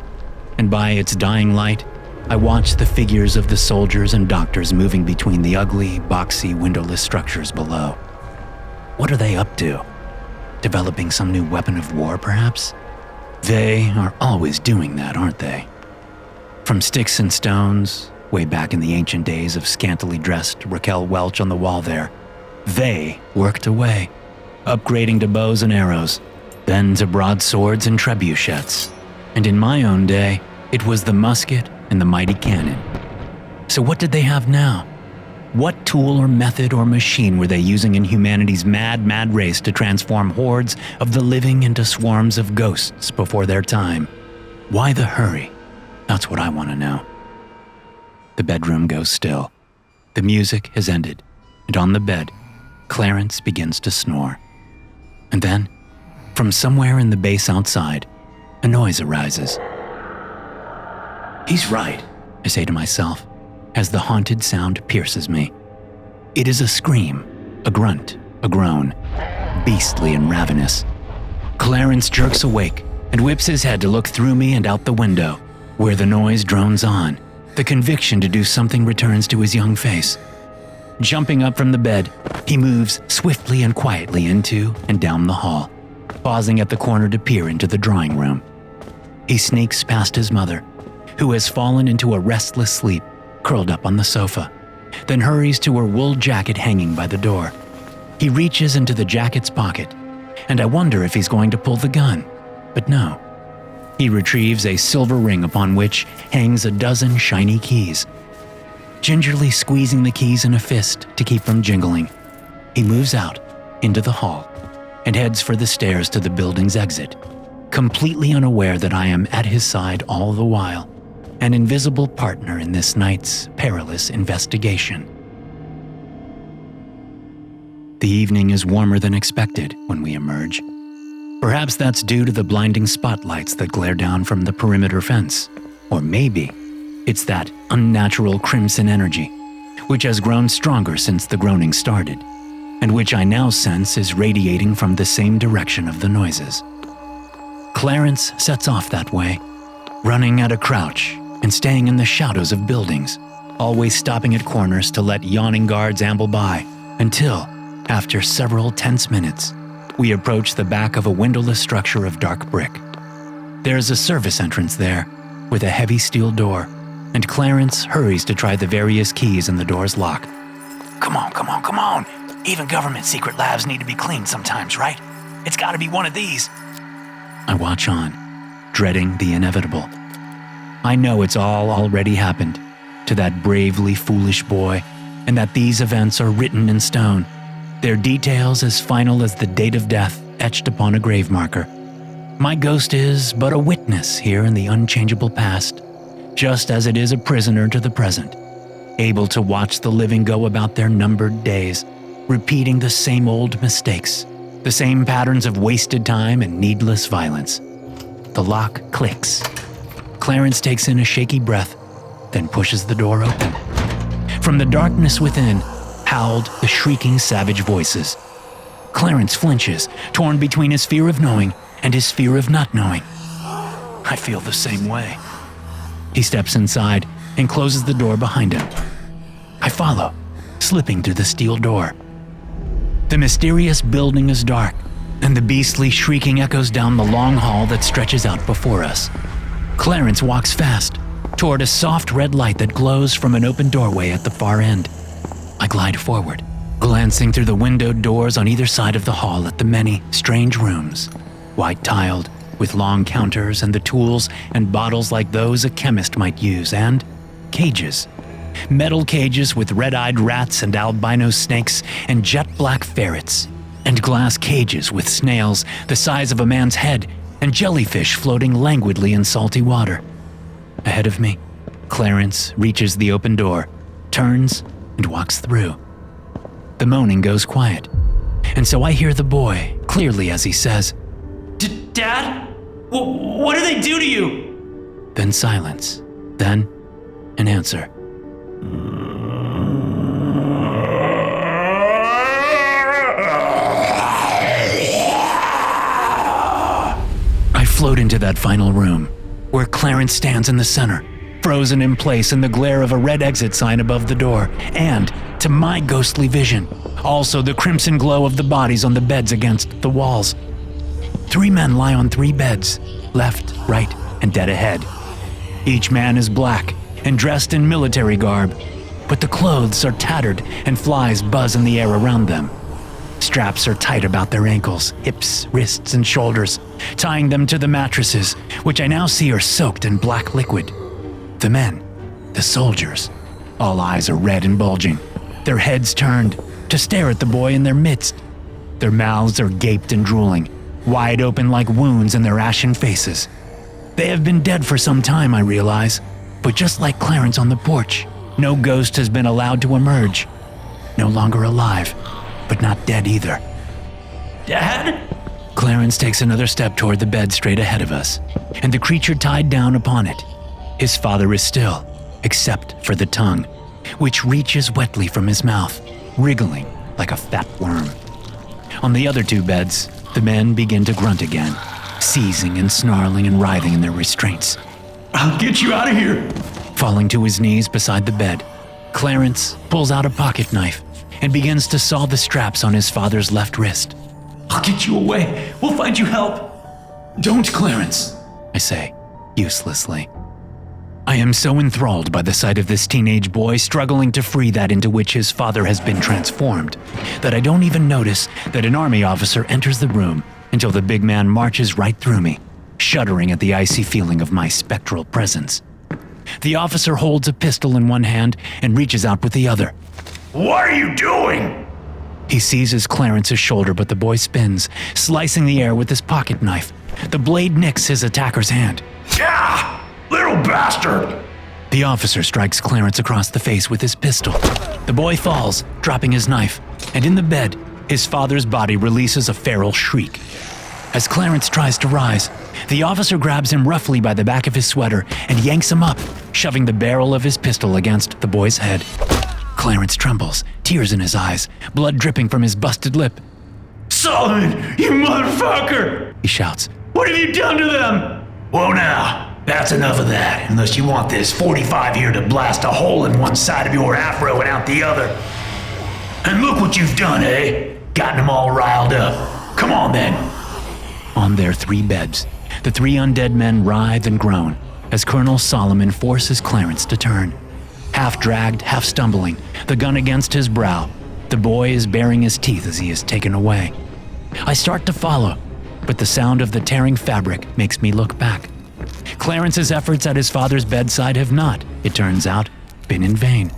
and by its dying light, I watch the figures of the soldiers and doctors moving between the ugly, boxy, windowless structures below. What are they up to? Developing some new weapon of war, perhaps? They are always doing that, aren't they? From sticks and stones, way back in the ancient days of scantily dressed Raquel Welch on the wall there, they worked away, upgrading to bows and arrows, then to broadswords and trebuchets. And in my own day, it was the musket and the mighty cannon. So what did they have now? What tool or method or machine were they using in humanity's mad race to transform hordes of the living into swarms of ghosts before their time? Why the hurry? That's what I want to know. The bedroom goes still. The music has ended, and on the bed, Clarence begins to snore. And then, from somewhere in the base outside, a noise arises. He's right, I say to myself, as the haunted sound pierces me. It is a scream, a grunt, a groan, beastly and ravenous. Clarence jerks awake and whips his head to look through me and out the window, where the noise drones on. The conviction to do something returns to his young face. Jumping up from the bed, he moves swiftly and quietly into and down the hall, pausing at the corner to peer into the drawing room. He sneaks past his mother, who has fallen into a restless sleep, curled up on the sofa, then hurries to her wool jacket hanging by the door. He reaches into the jacket's pocket, and I wonder if he's going to pull the gun, but no. He retrieves a silver ring upon which hangs a dozen shiny keys. Gingerly squeezing the keys in a fist to keep from jingling, he moves out into the hall and heads for the stairs to the building's exit, completely unaware that I am at his side all the while, an invisible partner in this night's perilous investigation. The evening is warmer than expected when we emerge. Perhaps that's due to the blinding spotlights that glare down from the perimeter fence. Or maybe it's that unnatural crimson energy, which has grown stronger since the groaning started, and which I now sense is radiating from the same direction of the noises. Clarence sets off that way, running at a crouch and staying in the shadows of buildings, always stopping at corners to let yawning guards amble by, until, after several tense minutes, we approach the back of a windowless structure of dark brick. There's a service entrance there, with a heavy steel door, and Clarence hurries to try the various keys in the door's lock. Come on. Even government secret labs need to be cleaned sometimes, right? It's gotta be one of these. I watch on, dreading the inevitable. I know it's all already happened to that bravely foolish boy, and that these events are written in stone, their details as final as the date of death etched upon a grave marker. My ghost is but a witness here in the unchangeable past, just as it is a prisoner to the present, able to watch the living go about their numbered days, repeating the same old mistakes, the same patterns of wasted time and needless violence. The lock clicks. Clarence takes in a shaky breath, then pushes the door open. From the darkness within, howled the shrieking savage voices. Clarence flinches, torn between his fear of knowing and his fear of not knowing. I feel the same way. He steps inside and closes the door behind him. I follow, slipping through the steel door. The mysterious building is dark, and the beastly shrieking echoes down the long hall that stretches out before us. Clarence walks fast, toward a soft red light that glows from an open doorway at the far end. I glide forward, glancing through the windowed doors on either side of the hall at the many strange rooms, white-tiled, with long counters and the tools and bottles like those a chemist might use, and cages, metal cages with red-eyed rats and albino snakes and jet-black ferrets, and glass cages with snails the size of a man's head and jellyfish floating languidly in salty water. Ahead of me, Clarence reaches the open door, turns, and walks through. The moaning goes quiet, and so I hear the boy clearly as he says, Dad? What do they do to you? Then silence, then an answer. I float into that final room, where Clarence stands in the center, frozen in place in the glare of a red exit sign above the door, and, to my ghostly vision, also the crimson glow of the bodies on the beds against the walls. 3 men lie on 3 beds, left, right, and dead ahead. Each man is black and dressed in military garb, but the clothes are tattered and flies buzz in the air around them. Straps are tight about their ankles, hips, wrists, and shoulders, tying them to the mattresses, which I now see are soaked in black liquid. The men, the soldiers, all eyes are red and bulging, their heads turned to stare at the boy in their midst. Their mouths are gaped and drooling, wide open like wounds in their ashen faces. They have been dead for some time, I realize, but just like Clarence on the porch, no ghost has been allowed to emerge. No longer alive, but not dead either. Dad? Clarence takes another step toward the bed straight ahead of us, and the creature tied down upon it. His father is still, except for the tongue, which reaches wetly from his mouth, wriggling like a fat worm. On the other 2 beds, the men begin to grunt again, seizing and snarling and writhing in their restraints. I'll get you out of here. Falling to his knees beside the bed, Clarence pulls out a pocket knife and begins to saw the straps on his father's left wrist. I'll get you away. We'll find you help. Don't, Clarence, I say, uselessly. I am so enthralled by the sight of this teenage boy struggling to free that into which his father has been transformed, that I don't even notice that an army officer enters the room until the big man marches right through me, shuddering at the icy feeling of my spectral presence. The officer holds a pistol in one hand and reaches out with the other. What are you doing? He seizes Clarence's shoulder, but the boy spins, slicing the air with his pocket knife. The blade nicks his attacker's hand. Yeah! Little bastard! The officer strikes Clarence across the face with his pistol. The boy falls, dropping his knife, and in the bed, his father's body releases a feral shriek. As Clarence tries to rise, the officer grabs him roughly by the back of his sweater and yanks him up, shoving the barrel of his pistol against the boy's head. Clarence trembles, tears in his eyes, blood dripping from his busted lip. Solomon, you motherfucker! He shouts. What have you done to them? Whoa now, that's enough of that, unless you want this 45 here to blast a hole in one side of your afro and out the other. And look what you've done, eh? Gotten them all riled up. Come on then. On their 3 beds, the 3 undead men writhe and groan as Colonel Solomon forces Clarence to turn. Half dragged, half stumbling, the gun against his brow, the boy is baring his teeth as he is taken away. I start to follow, but the sound of the tearing fabric makes me look back. Clarence's efforts at his father's bedside have not, it turns out, been in vain.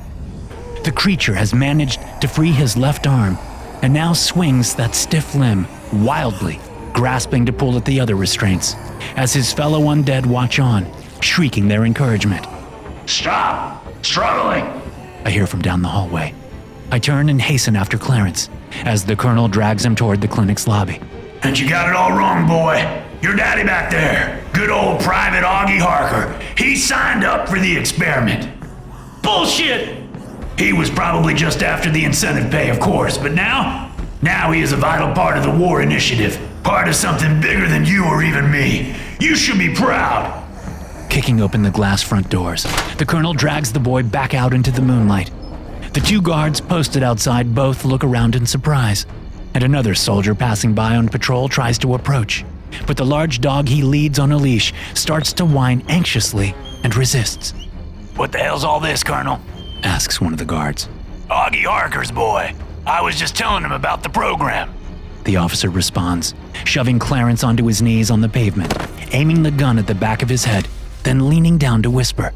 The creature has managed to free his left arm and now swings that stiff limb wildly, grasping to pull at the other restraints, as his fellow undead watch on, shrieking their encouragement. Stop! Struggling! I hear from down the hallway. I turn and hasten after Clarence, as the colonel drags him toward the clinic's lobby. And you got it all wrong, boy. Your daddy back there, good old Private Augie Harker, he signed up for the experiment. Bullshit! He was probably just after the incentive pay, of course, but now he is a vital part of the war initiative, part of something bigger than you or even me. You should be proud. Kicking open the glass front doors, the colonel drags the boy back out into the moonlight. The 2 guards posted outside both look around in surprise, and another soldier passing by on patrol tries to approach, but the large dog he leads on a leash starts to whine anxiously and resists. What the hell's all this, Colonel? Asks one of the guards. Augie Harker's boy. I was just telling him about the program. The officer responds, shoving Clarence onto his knees on the pavement, aiming the gun at the back of his head, then leaning down to whisper.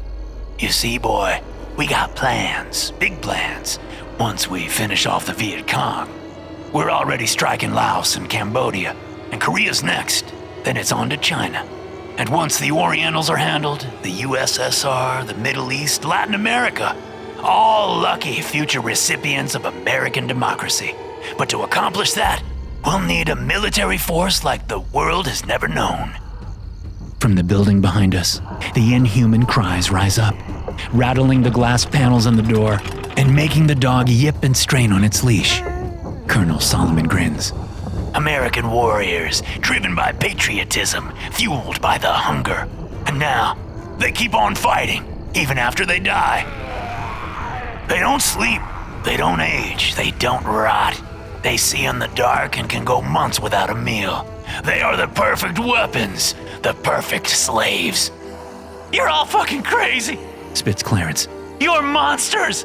You see, boy, We got plans, big plans, once we finish off the Viet Cong. We're already striking Laos and Cambodia, and Korea's next. Then it's on to China. And once the Orientals are handled, the USSR, the Middle East, Latin America, all lucky future recipients of American democracy. But to accomplish that, we'll need a military force like the world has never known. From the building behind us, the inhuman cries rise up, rattling the glass panels on the door and making the dog yip and strain on its leash. Colonel Solomon grins. American warriors, driven by patriotism, fueled by the hunger. And now, they keep on fighting, even after they die. They don't sleep, they don't age, they don't rot. They see in the dark and can go months without a meal. They are the perfect weapons, the perfect slaves. You're all fucking crazy. Spits Clarence. You're monsters.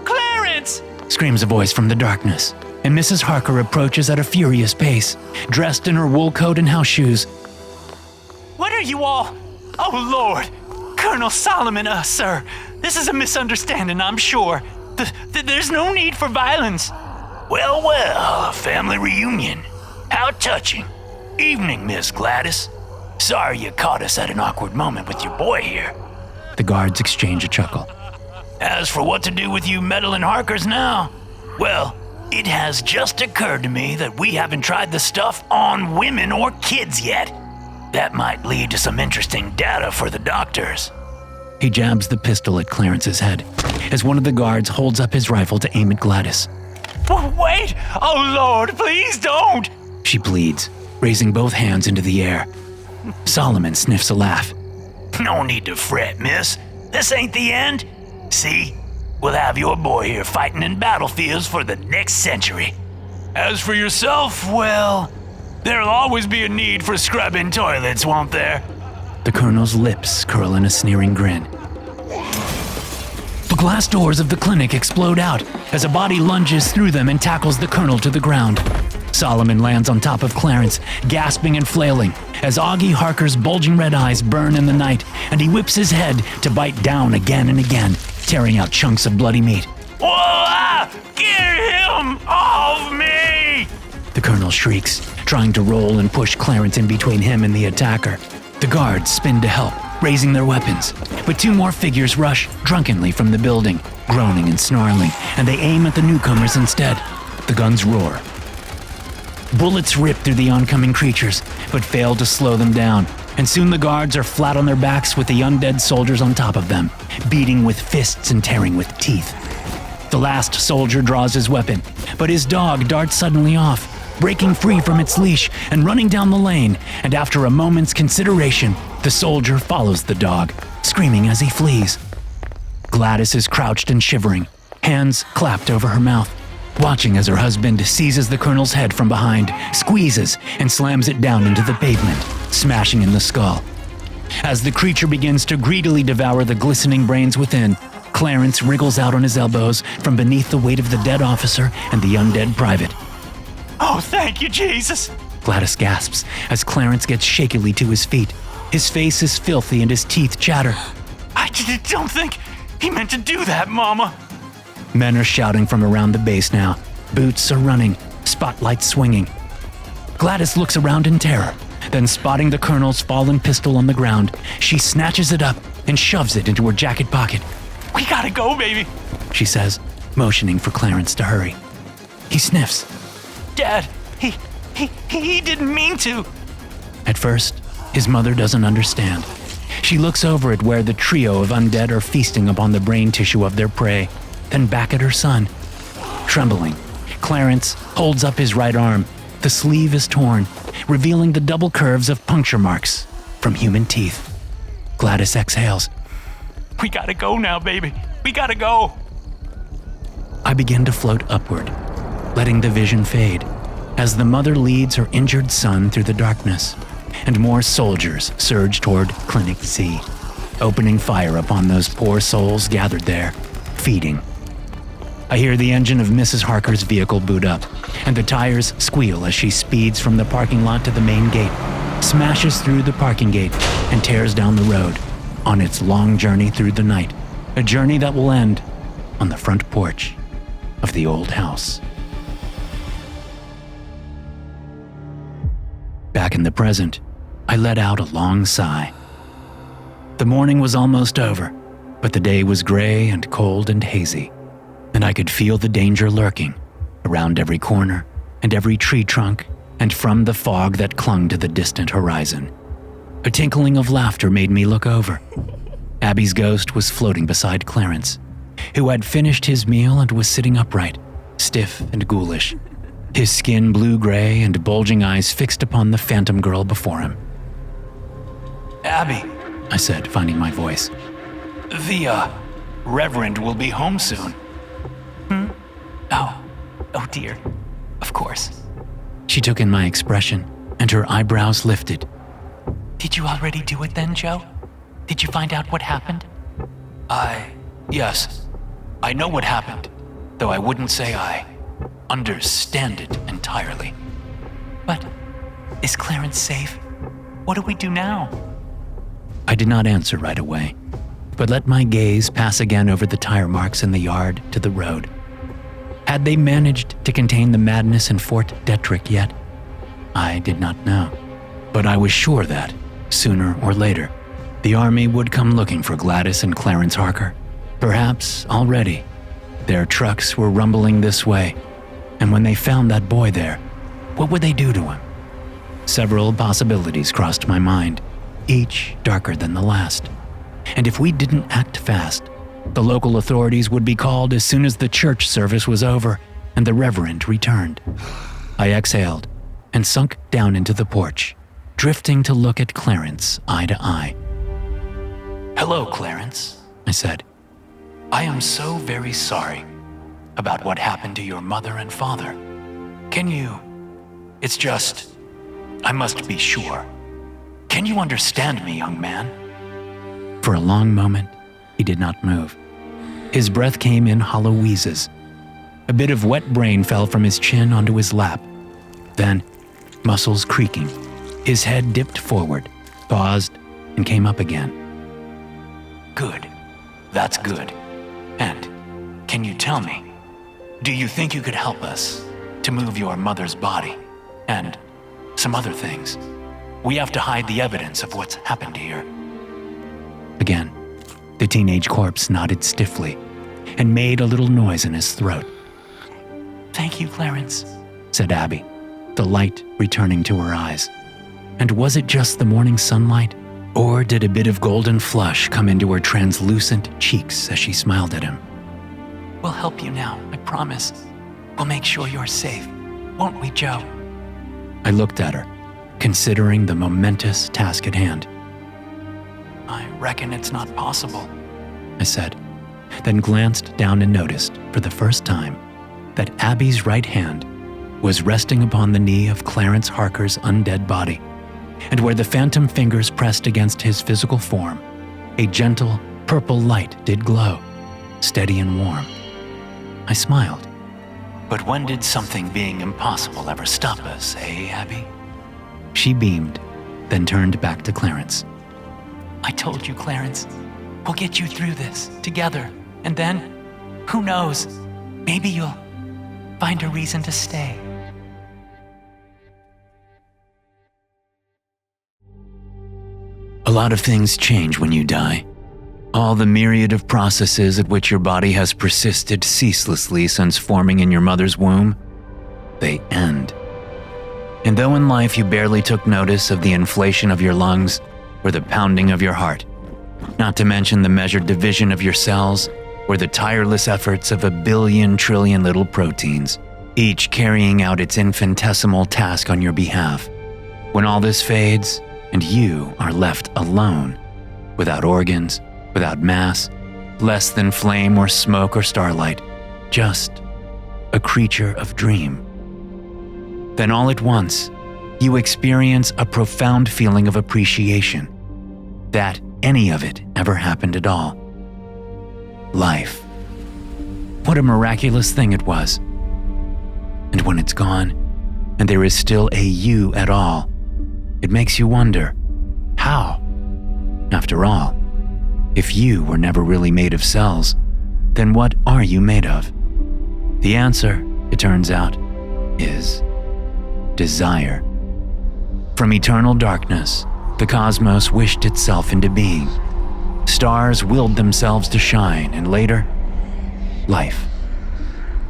Clarence! Screams a voice from the darkness, and Mrs. Harker approaches at a furious pace, dressed in her wool coat and house shoes. What are you all? Oh, Lord. Colonel Solomon, sir. This is a misunderstanding, I'm sure. There's no need for violence. Well, a family reunion. How touching. Evening, Miss Gladys. Sorry you caught us at an awkward moment with your boy here. The guards exchange a chuckle. As for what to do with you meddling Harkers now, well, it has just occurred to me that we haven't tried the stuff on women or kids yet. That might lead to some interesting data for the doctors. He jabs the pistol at Clarence's head as one of the guards holds up his rifle to aim at Gladys. Wait! Oh, Lord, please don't! She pleads, raising both hands into the air. Solomon sniffs a laugh. No need to fret, miss. This ain't the end. See, we'll have your boy here fighting in battlefields for the next century. As for yourself, well, there'll always be a need for scrubbing toilets, won't there? The colonel's lips curl in a sneering grin. The glass doors of the clinic explode out as a body lunges through them and tackles the colonel to the ground. Solomon lands on top of Clarence, gasping and flailing, as Augie Harker's bulging red eyes burn in the night, and he whips his head to bite down again and again, tearing out chunks of bloody meat. Whoa! Get him off me! The colonel shrieks, trying to roll and push Clarence in between him and the attacker. The guards spin to help, raising their weapons, but two more figures rush drunkenly from the building, groaning and snarling, and they aim at the newcomers instead. The guns roar. Bullets rip through the oncoming creatures, but fail to slow them down, and soon the guards are flat on their backs with the undead soldiers on top of them, beating with fists and tearing with teeth. The last soldier draws his weapon, but his dog darts suddenly off, breaking free from its leash and running down the lane, and after a moment's consideration, the soldier follows the dog, screaming as he flees. Gladys is crouched and shivering, hands clapped over her mouth, watching as her husband seizes the colonel's head from behind, squeezes, and slams it down into the pavement, smashing in the skull. As the creature begins to greedily devour the glistening brains within, Clarence wriggles out on his elbows from beneath the weight of the dead officer and the undead private. Oh, thank you, Jesus! Gladys gasps as Clarence gets shakily to his feet. His face is filthy and his teeth chatter. I don't think he meant to do that, Mama. Men are shouting from around the base now. Boots are running, spotlights swinging. Gladys looks around in terror. Then, spotting the colonel's fallen pistol on the ground, she snatches it up and shoves it into her jacket pocket. We gotta go, baby, she says, motioning for Clarence to hurry. He sniffs. Dad, he didn't mean to. At first, his mother doesn't understand. She looks over at where the trio of undead are feasting upon the brain tissue of their prey, then back at her son. Trembling, Clarence holds up his right arm. The sleeve is torn, revealing the double curves of puncture marks from human teeth. Gladys exhales. We gotta go now, baby. We gotta go. I begin to float upward, letting the vision fade, as the mother leads her injured son through the darkness, and more soldiers surge toward Clinic Z, opening fire upon those poor souls gathered there, feeding. I hear the engine of Mrs. Harker's vehicle boot up, and the tires squeal as she speeds from the parking lot to the main gate, smashes through the parking gate, and tears down the road, on its long journey through the night, A journey that will end on the front porch of the old house. Back in the present, I let out a long sigh. The morning was almost over, but the day was gray and cold and hazy, and I could feel the danger lurking around every corner and every tree trunk and from the fog that clung to the distant horizon. A tinkling of laughter made me look over. Abby's ghost was floating beside Clarence, who had finished his meal and was sitting upright, stiff and ghoulish, his skin blue-gray and bulging eyes fixed upon the phantom girl before him. Abby, I said, finding my voice. the reverend will be home soon. Oh dear. Of course. She took in my expression, and her eyebrows lifted. Did you already do it then, Joe? Did you find out what happened? Yes, I know what happened, though I wouldn't say I understand it entirely. But is Clarence safe? What do we do now? I did not answer right away, but let my gaze pass again over the tire marks in the yard to the road. Had they managed to contain the madness in Fort Detrick yet? I did not know, but I was sure that, sooner or later, the army would come looking for Gladys and Clarence Harker. Perhaps already. Their trucks were rumbling this way, and when they found that boy there, what would they do to him? Several possibilities crossed my mind, each darker than the last. And if we didn't act fast, the local authorities would be called as soon as the church service was over and the reverend returned. I exhaled and sunk down into the porch, drifting to look at Clarence eye to eye. Hello, Clarence, I said. I am so very sorry about what happened to your mother and father. It's just, I must be sure. Can you understand me, young man? For a long moment, he did not move. His breath came in hollow wheezes. A bit of wet brain fell from his chin onto his lap. Then, muscles creaking, his head dipped forward, paused, and came up again. Good. That's good. And can you tell me, do you think you could help us to move your mother's body and some other things? We have to hide the evidence of what's happened here. Again, the teenage corpse nodded stiffly and made a little noise in his throat. Thank you, Clarence, said Abby, the light returning to her eyes. And was it just the morning sunlight, or did a bit of golden flush come into her translucent cheeks as she smiled at him? We'll help you now, I promise. We'll make sure you're safe, won't we, Joe? I looked at her, considering the momentous task at hand. I reckon it's not possible, I said, then glanced down and noticed, for the first time, that Abby's right hand was resting upon the knee of Clarence Harker's undead body, and where the phantom fingers pressed against his physical form, a gentle purple light did glow, steady and warm. I smiled. But when did something being impossible ever stop us, eh, Abby? She beamed, then turned back to Clarence. I told you, Clarence. We'll get you through this, together. And then, who knows, maybe you'll find a reason to stay. A lot of things change when you die. All the myriad of processes at which your body has persisted ceaselessly since forming in your mother's womb, they end. And though in life you barely took notice of the inflation of your lungs or the pounding of your heart, not to mention the measured division of your cells or the tireless efforts of a billion trillion little proteins, each carrying out its infinitesimal task on your behalf, when all this fades and you are left alone, without organs, without mass, less than flame or smoke or starlight, just a creature of dream. Then all at once, you experience a profound feeling of appreciation that any of it ever happened at all. Life. What a miraculous thing it was. And when it's gone, and there is still a you at all, it makes you wonder, how? After all, If you were never really made of cells, then what are you made of? The answer, it turns out, is desire. From eternal darkness, the cosmos wished itself into being. Stars willed themselves to shine, and later, life.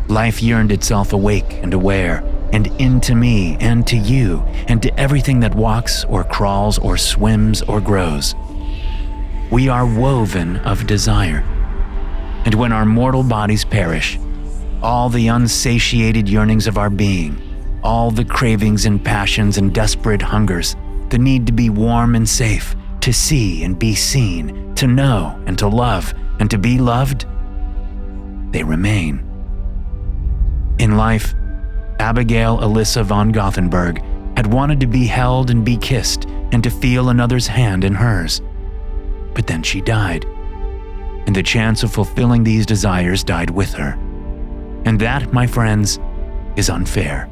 Life yearned itself awake and aware, and into me and to you, and to everything that walks or crawls or swims or grows. We are woven of desire. And when our mortal bodies perish, all the unsatiated yearnings of our being, all the cravings and passions and desperate hungers, the need to be warm and safe, to see and be seen, to know and to love and to be loved, they remain. In life, Abigail Alyssa von Goththingberg had wanted to be held and be kissed and to feel another's hand in hers. But then she died, and the chance of fulfilling these desires died with her. And that, my friends, is unfair.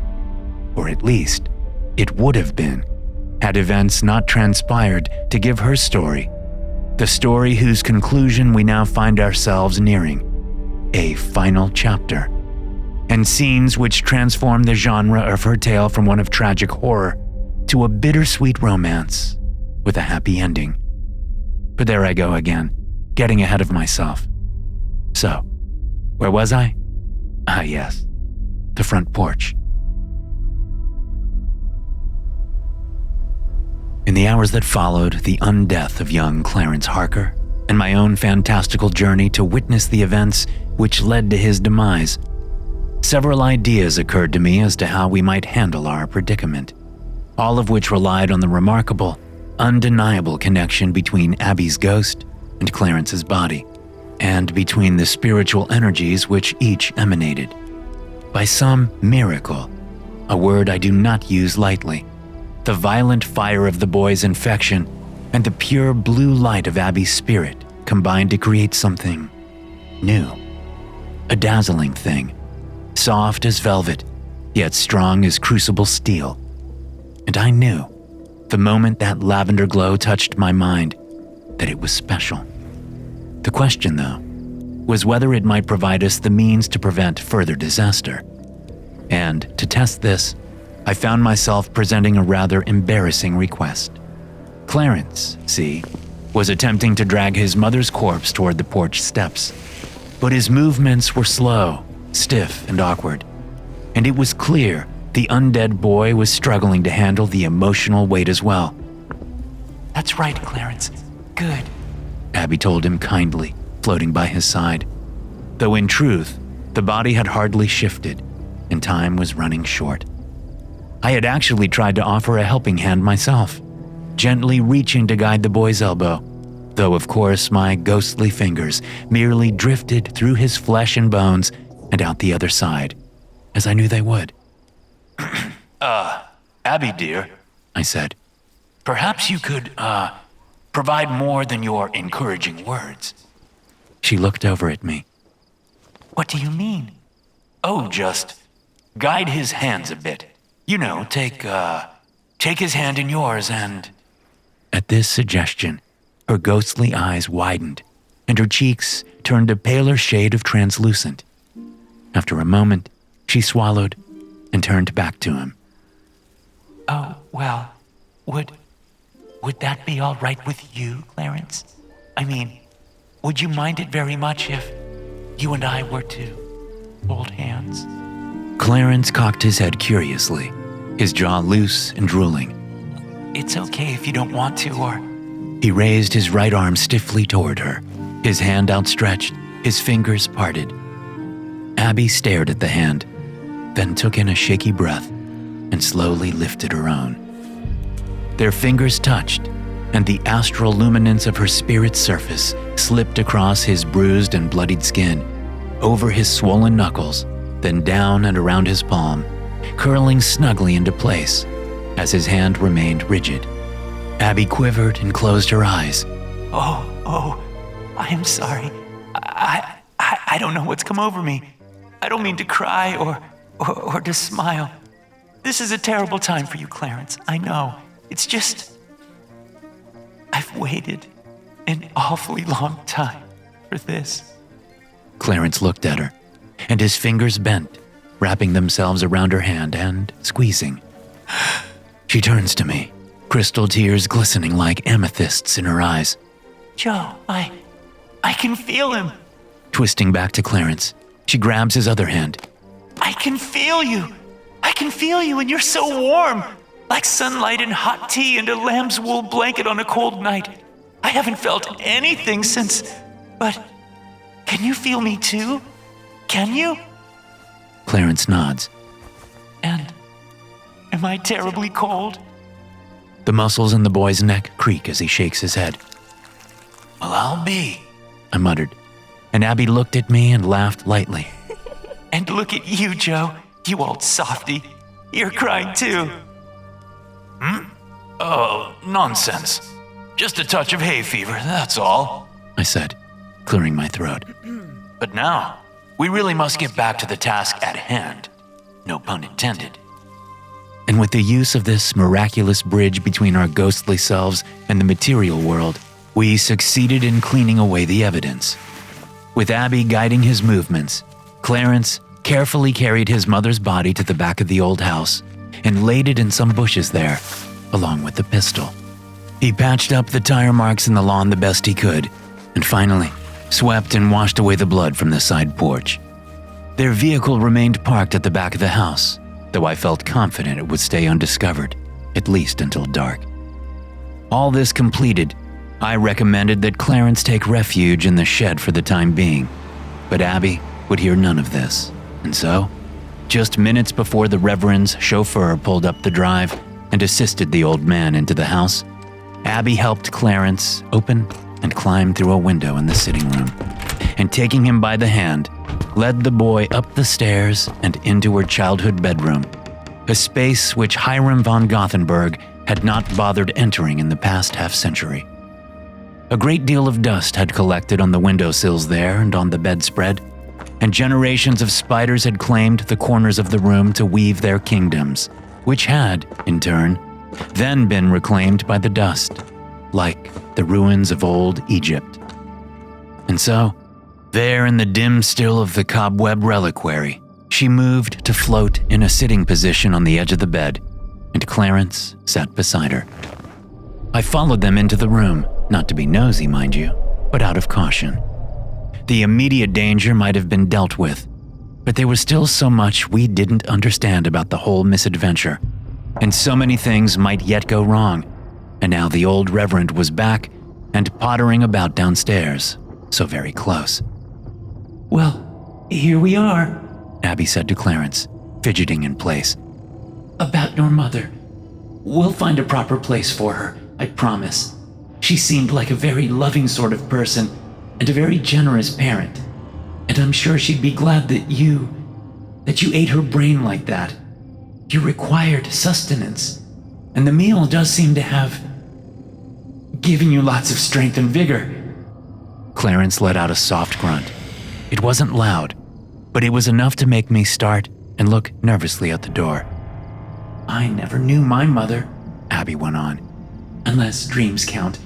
Or at least, it would have been, had events not transpired to give her story, the story whose conclusion we now find ourselves nearing, a final chapter, and scenes which transform the genre of her tale from one of tragic horror to a bittersweet romance with a happy ending. But there I go again, getting ahead of myself. So, where was I? Ah, yes, the front porch. In the hours that followed the undeath of young Clarence Harker and my own fantastical journey to witness the events which led to his demise, several ideas occurred to me as to how we might handle our predicament, all of which relied on the remarkable, undeniable connection between Abby's ghost and Clarence's body, and between the spiritual energies which each emanated. By some miracle, a word I do not use lightly, the violent fire of the boy's infection and the pure blue light of Abby's spirit combined to create something new, a dazzling thing, soft as velvet, yet strong as crucible steel. And I knew, the moment that lavender glow touched my mind, that it was special. The question, though, was whether it might provide us the means to prevent further disaster. And to test this, I found myself presenting a rather embarrassing request. Clarence, see, was attempting to drag his mother's corpse toward the porch steps, but his movements were slow, stiff, and awkward, and it was clear the undead boy was struggling to handle the emotional weight as well. That's right, Clarence. Good. Abby told him kindly, floating by his side, though in truth, the body had hardly shifted, and time was running short. I had actually tried to offer a helping hand myself, gently reaching to guide the boy's elbow, though of course my ghostly fingers merely drifted through his flesh and bones and out the other side, as I knew they would. Abby, dear, I said. perhaps you could, provide more than your encouraging words. She looked over at me. What do you mean? Oh, just guide his hands a bit. You know, take his hand in yours and... At this suggestion, her ghostly eyes widened, and her cheeks turned a paler shade of translucent. After a moment, she swallowed and turned back to him. Oh, well, would that be all right with you, Clarence? I mean, would you mind it very much if you and I were to hold hands? Clarence cocked his head curiously, his jaw loose and drooling. It's okay if you don't want to, or... He raised his right arm stiffly toward her, his hand outstretched, his fingers parted. Abby stared at the hand, then took in a shaky breath and slowly lifted her own. Their fingers touched, and the astral luminance of her spirit's surface slipped across his bruised and bloodied skin, over his swollen knuckles, then down and around his palm, curling snugly into place as his hand remained rigid. Abby quivered and closed her eyes. Oh, I am sorry. I don't know what's come over me. I don't mean to cry or to smile. This is a terrible time for you, Clarence. I know. It's just... I've waited an awfully long time for this. Clarence looked at her, and his fingers bent, wrapping themselves around her hand and squeezing. She turns to me, crystal tears glistening like amethysts in her eyes. Joe, I can feel him. Twisting back to Clarence, she grabs his other hand. I can feel you. I can feel you, and you're so warm. Like sunlight and hot tea and a lamb's wool blanket on a cold night. I haven't felt anything since, but can you feel me too? Can you? Clarence nods. And am I terribly cold? The muscles in the boy's neck creak as he shakes his head. Well, I'll be, I muttered, and Abby looked at me and laughed lightly. And look at you, Joe, you old softy. You're crying too. Oh, nonsense. Just a touch of hay fever, that's all. I said, clearing my throat. But now, we really must get back to the task at hand. No pun intended. And with the use of this miraculous bridge between our ghostly selves and the material world, we succeeded in cleaning away the evidence. With Abby guiding his movements, Clarence carefully carried his mother's body to the back of the old house and laid it in some bushes there, along with the pistol. He patched up the tire marks in the lawn the best he could, and finally swept and washed away the blood from the side porch. Their vehicle remained parked at the back of the house, though I felt confident it would stay undiscovered, at least until dark. All this completed, I recommended that Clarence take refuge in the shed for the time being, but Abby would hear none of this, and so, just minutes before the Reverend's chauffeur pulled up the drive and assisted the old man into the house, Abby helped Clarence open and climb through a window in the sitting room, and taking him by the hand, led the boy up the stairs and into her childhood bedroom, a space which Hiram von Goththingberg had not bothered entering in the past half-century. A great deal of dust had collected on the windowsills there and on the bedspread, and generations of spiders had claimed the corners of the room to weave their kingdoms, which had, in turn, then been reclaimed by the dust, like the ruins of old Egypt. And so, there in the dim still of the cobweb reliquary, she moved to float in a sitting position on the edge of the bed, and Clarence sat beside her. I followed them into the room, not to be nosy, mind you, but out of caution. The immediate danger might have been dealt with, but there was still so much we didn't understand about the whole misadventure, and so many things might yet go wrong, and now the old Reverend was back and pottering about downstairs, so very close. Well, here we are, Abby said to Clarence, fidgeting in place. about your mother. We'll find a proper place for her, I promise. She seemed like a very loving sort of person and a very generous parent. And I'm sure she'd be glad that you ate her brain like that. You required sustenance, and the meal does seem to have given you lots of strength and vigor. Clarence let out a soft grunt. It wasn't loud, but it was enough to make me start and look nervously at the door. I never knew my mother, Abby went on. unless dreams count,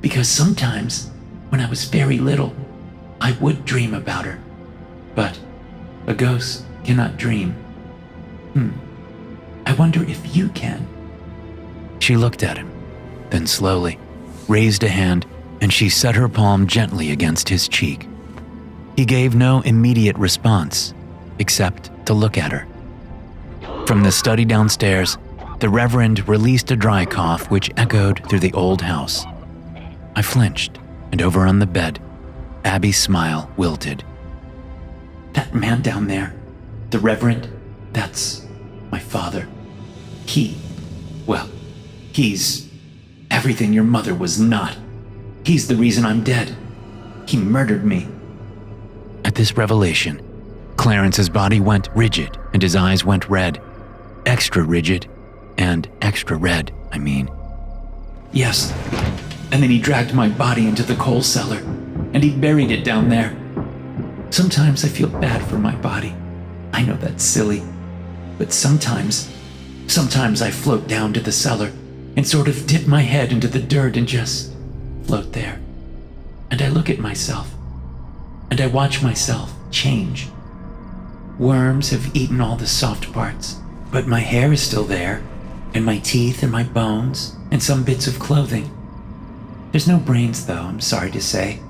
because sometimes, when I was very little, I would dream about her. But a ghost cannot dream. I wonder if you can. She looked at him, then slowly raised a hand, and she set her palm gently against his cheek. He gave no immediate response, except to look at her. From the study downstairs, the Reverend released a dry cough which echoed through the old house. I flinched, and over on the bed, Abby's smile wilted. That man down there, the Reverend, that's my father. He's everything your mother was not. He's the reason I'm dead. He murdered me. At this revelation, Clarence's body went rigid and his eyes went red. Extra rigid and extra red, I mean. Yes, and then he dragged my body into the coal cellar, and he buried it down there. Sometimes I feel bad for my body. I know that's silly, but sometimes I float down to the cellar and sort of dip my head into the dirt and just float there. and I look at myself, and I watch myself change. Worms have eaten all the soft parts, but my hair is still there, and my teeth and my bones, and some bits of clothing. There's no brains though, I'm sorry to say.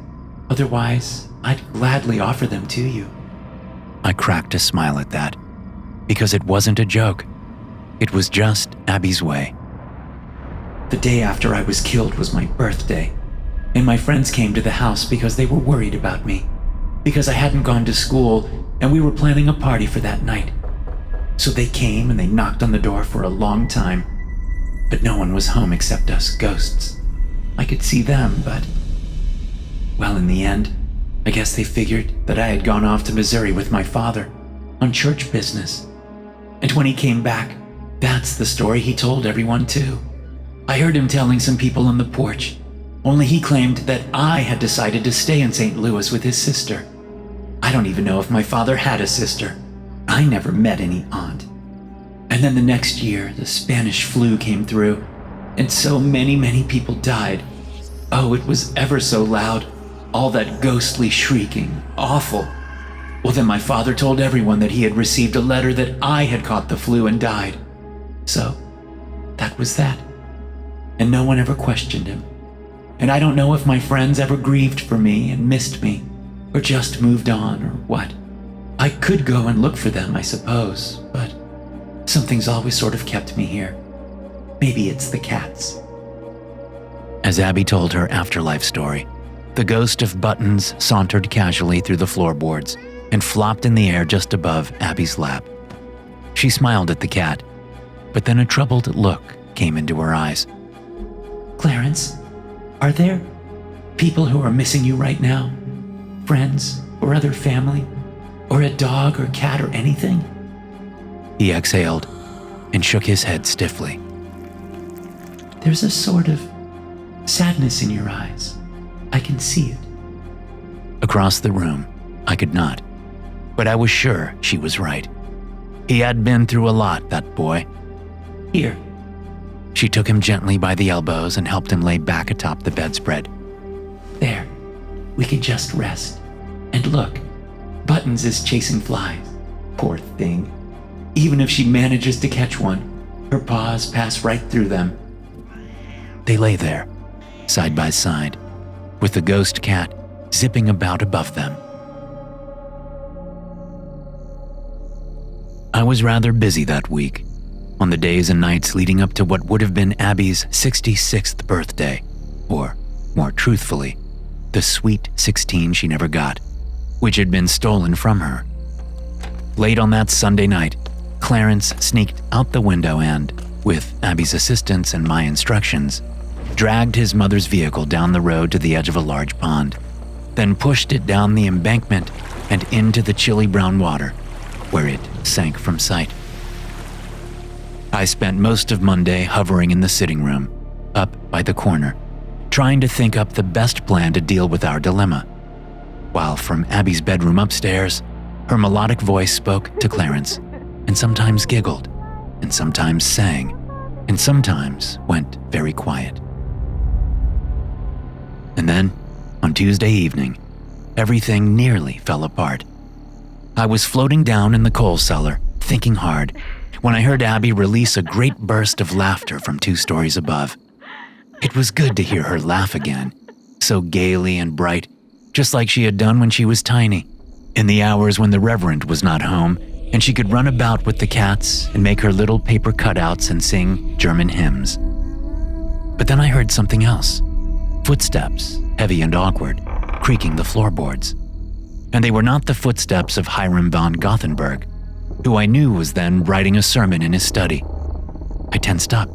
Otherwise, I'd gladly offer them to you. I cracked a smile at that, because it wasn't a joke. It was just Abby's way. The day after I was killed was my birthday, and my friends came to the house because they were worried about me, because I hadn't gone to school and we were planning a party for that night. So they came and they knocked on the door for a long time, but no one was home except us ghosts. I could see them, but... well, in the end, I guess they figured that I had gone off to Missouri with my father on church business. And when he came back, that's the story he told everyone too. I heard him telling some people on the porch, only he claimed that I had decided to stay in St. Louis with his sister. I don't even know if my father had a sister. I never met any aunt. And then the next year, the Spanish flu came through, and so many people died. Oh, it was ever so loud. All that ghostly shrieking. Awful. Well, then my father told everyone that he had received a letter that I had caught the flu and died. So, that was that. And no one ever questioned him. And I don't know if my friends ever grieved for me and missed me, or just moved on, or what. I could go and look for them, I suppose, but something's always sort of kept me here. Maybe it's the cats. As Abby told her afterlife story, the ghost of Buttons sauntered casually through the floorboards and flopped in the air just above Abby's lap. She smiled at the cat, but then a troubled look came into her eyes. Clarence, are there people who are missing you right now? Friends or other family? Or a dog or cat or anything? He exhaled and shook his head stiffly. There's a sort of sadness in your eyes. I can see it. Across the room, I could not, but I was sure she was right. He had been through a lot, that boy. Here. She took him gently by the elbows and helped him lay back atop the bedspread. There. We can just rest. And look, Buttons is chasing flies. Poor thing. Even if she manages to catch one, her paws pass right through them. They lay there, side by side, with the ghost cat zipping about above them. I was rather busy that week, on the days and nights leading up to what would have been Abby's 66th birthday, or, more truthfully, the sweet 16 she never got, which had been stolen from her. Late on that Sunday night, Clarence sneaked out the window and, with Abby's assistance and my instructions, dragged his mother's vehicle down the road to the edge of a large pond, then pushed it down the embankment and into the chilly brown water, where it sank from sight. I spent most of Monday hovering in the sitting room, up by the corner, trying to think up the best plan to deal with our dilemma, while from Abby's bedroom upstairs, her melodic voice spoke to Clarence, and sometimes giggled, and sometimes sang, and sometimes went very quiet. And then, on Tuesday evening, everything nearly fell apart. I was floating down in the coal cellar, thinking hard, when I heard Abby release a great burst of laughter from 2 stories above. It was good to hear her laugh again, so gaily and bright, just like she had done when she was tiny, in the hours when the Reverend was not home and she could run about with the cats and make her little paper cutouts and sing German hymns. But then I heard something else. Footsteps, heavy and awkward, creaking the floorboards. And they were not the footsteps of Hiram von Goththingberg, who I knew was then writing a sermon in his study. I tensed up.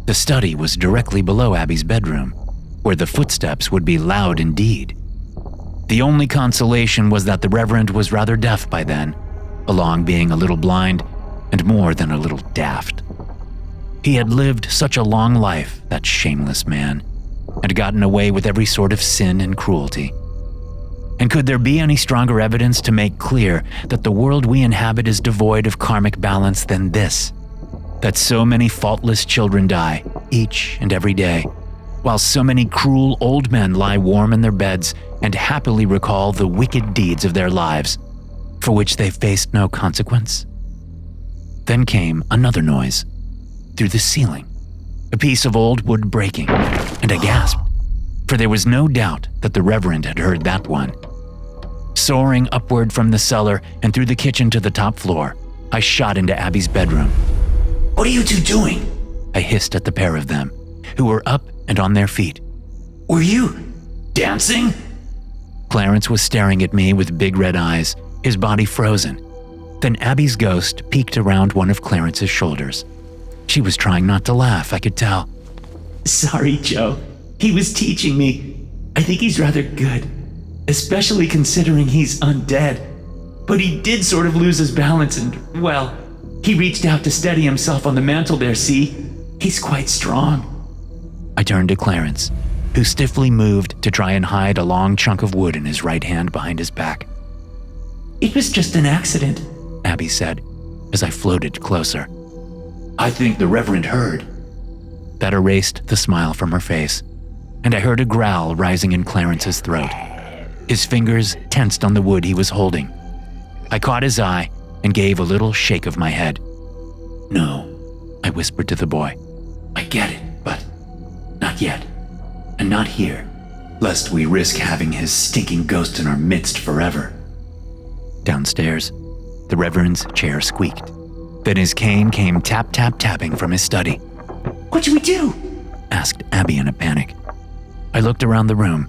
The study was directly below Abby's bedroom, where the footsteps would be loud indeed. The only consolation was that the Reverend was rather deaf by then, along being a little blind and more than a little daft. He had lived such a long life, that shameless man, and gotten away with every sort of sin and cruelty. And could there be any stronger evidence to make clear that the world we inhabit is devoid of karmic balance than this? That so many faultless children die, each and every day, while so many cruel old men lie warm in their beds and happily recall the wicked deeds of their lives, for which they faced no consequence? Then came another noise, through the ceiling, a piece of old wood breaking, and I gasped, for there was no doubt that the Reverend had heard that one. Soaring upward from the cellar and through the kitchen to the top floor, I shot into Abby's bedroom. What are you two doing? I hissed at the pair of them, who were up and on their feet. Were you dancing? Clarence was staring at me with big red eyes, his body frozen. Then Abby's ghost peeked around one of Clarence's shoulders. She was trying not to laugh, I could tell. Sorry, Joe. He was teaching me. I think he's rather good, especially considering he's undead. But he did sort of lose his balance and, well, he reached out to steady himself on the mantel there, see? He's quite strong. I turned to Clarence, who stiffly moved to try and hide a long chunk of wood in his right hand behind his back. It was just an accident, Abby said, as I floated closer. I think the Reverend heard. That erased the smile from her face, and I heard a growl rising in Clarence's throat. His fingers tensed on the wood he was holding. I caught his eye and gave a little shake of my head. No, I whispered to the boy. I get it, but not yet, and not here, lest we risk having his stinking ghost in our midst forever. Downstairs, the Reverend's chair squeaked. Then his cane came tap-tap-tapping from his study. What do we do? Asked Abby in a panic. I looked around the room.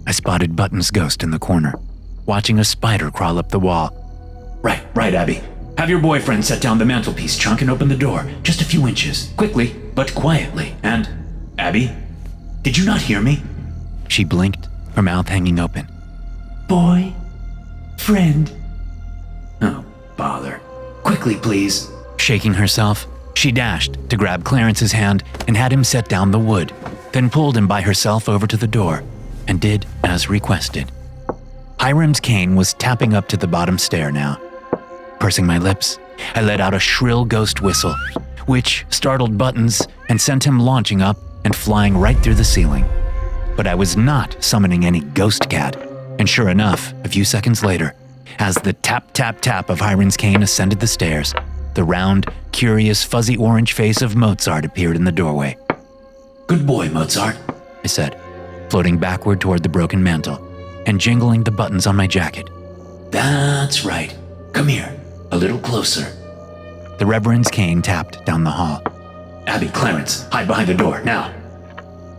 I spotted Button's ghost in the corner, watching a spider crawl up the wall. Right, Abby. Have your boyfriend set down the mantelpiece chunk and open the door, just a few inches, quickly, but quietly. And, Abby, did you not hear me? She blinked, her mouth hanging open. Boy, friend. Oh, bother. Quickly, please. Shaking herself, she dashed to grab Clarence's hand and had him set down the wood, then pulled him by herself over to the door, and did as requested. Hiram's cane was tapping up to the bottom stair now. Pursing my lips, I let out a shrill ghost whistle, which startled Buttons and sent him launching up and flying right through the ceiling. But I was not summoning any ghost cat, and sure enough, a few seconds later, as the tap-tap-tap of Hiram's cane ascended the stairs, the round, curious, fuzzy orange face of Mozart appeared in the doorway. Good boy, Mozart, I said, floating backward toward the broken mantel and jingling the buttons on my jacket. That's right. Come here, a little closer. The Reverend's cane tapped down the hall. Abby, Clarence, hide behind the door, now.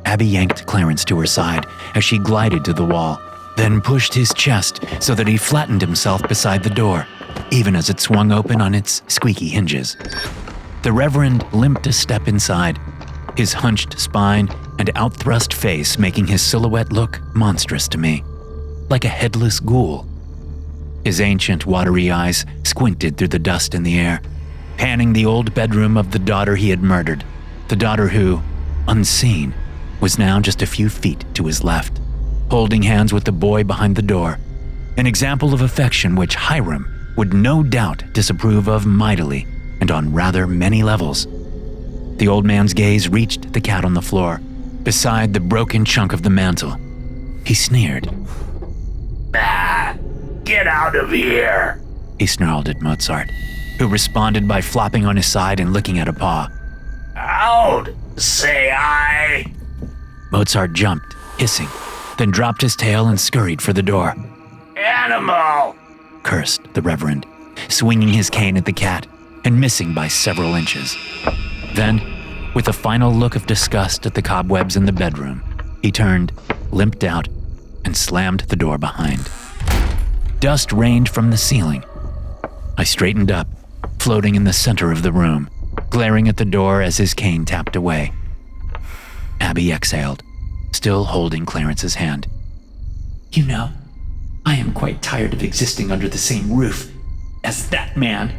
Abby yanked Clarence to her side as she glided to the wall, then pushed his chest so that he flattened himself beside the door, even as it swung open on its squeaky hinges. The Reverend limped a step inside, his hunched spine and outthrust face making his silhouette look monstrous to me, like a headless ghoul. His ancient, watery eyes squinted through the dust in the air, panning the old bedroom of the daughter he had murdered, the daughter who, unseen, was now just a few feet to his left, holding hands with the boy behind the door, an example of affection which Hiram would no doubt disapprove of mightily and on rather many levels. The old man's gaze reached the cat on the floor, beside the broken chunk of the mantel. He sneered. Get out of here! He snarled at Mozart, who responded by flopping on his side and licking at a paw. Out! Say I! Mozart jumped, hissing, then dropped his tail and scurried for the door. Animal! Cursed the Reverend, swinging his cane at the cat and missing by several inches. Then, with a final look of disgust at the cobwebs in the bedroom, he turned, limped out, and slammed the door behind. Dust rained from the ceiling. I straightened up, floating in the center of the room, glaring at the door as his cane tapped away. Abby exhaled, still holding Clarence's hand. You know, I am quite tired of existing under the same roof as that man.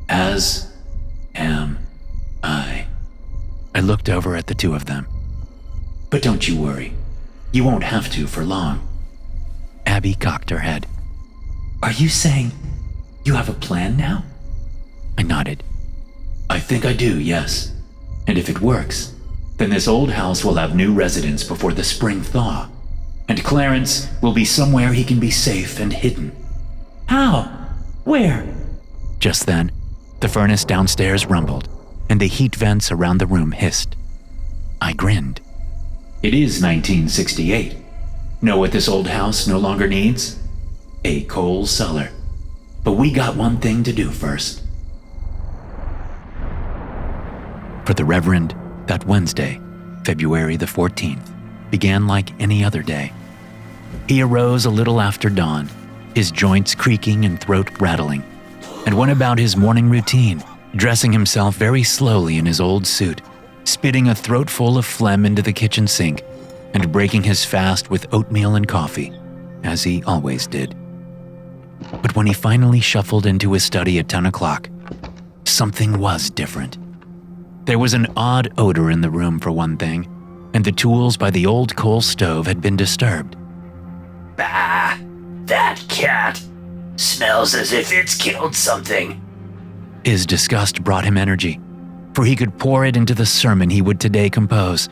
As am I. I looked over at the two of them. But don't you worry. You won't have to for long. Abby cocked her head. Are you saying you have a plan now? I nodded. I think I do, yes. And if it works, then this old house will have new residents before the spring thaw, and Clarence will be somewhere he can be safe and hidden. How? Where? Just then, the furnace downstairs rumbled, and the heat vents around the room hissed. I grinned. It is 1968. Know what this old house no longer needs? A coal cellar. But we got one thing to do first. For the Reverend, that Wednesday, February the 14th, began like any other day. He arose a little after dawn, his joints creaking and throat rattling, and went about his morning routine, dressing himself very slowly in his old suit, spitting a throatful of phlegm into the kitchen sink, and breaking his fast with oatmeal and coffee, as he always did. But when he finally shuffled into his study at 10 o'clock, something was different. There was an odd odor in the room for one thing, and the tools by the old coal stove had been disturbed. Bah! That cat smells as if it's killed something. His disgust brought him energy, for he could pour it into the sermon he would today compose,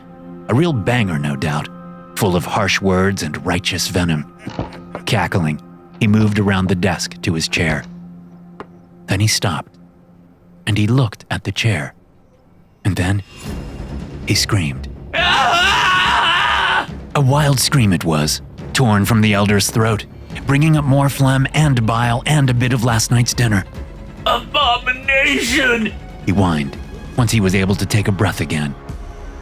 a real banger, no doubt, full of harsh words and righteous venom. Cackling, he moved around the desk to his chair. Then he stopped, and he looked at the chair. And then, he screamed. A wild scream it was, torn from the elder's throat, bringing up more phlegm and bile and a bit of last night's dinner. Abomination! He whined, once he was able to take a breath again.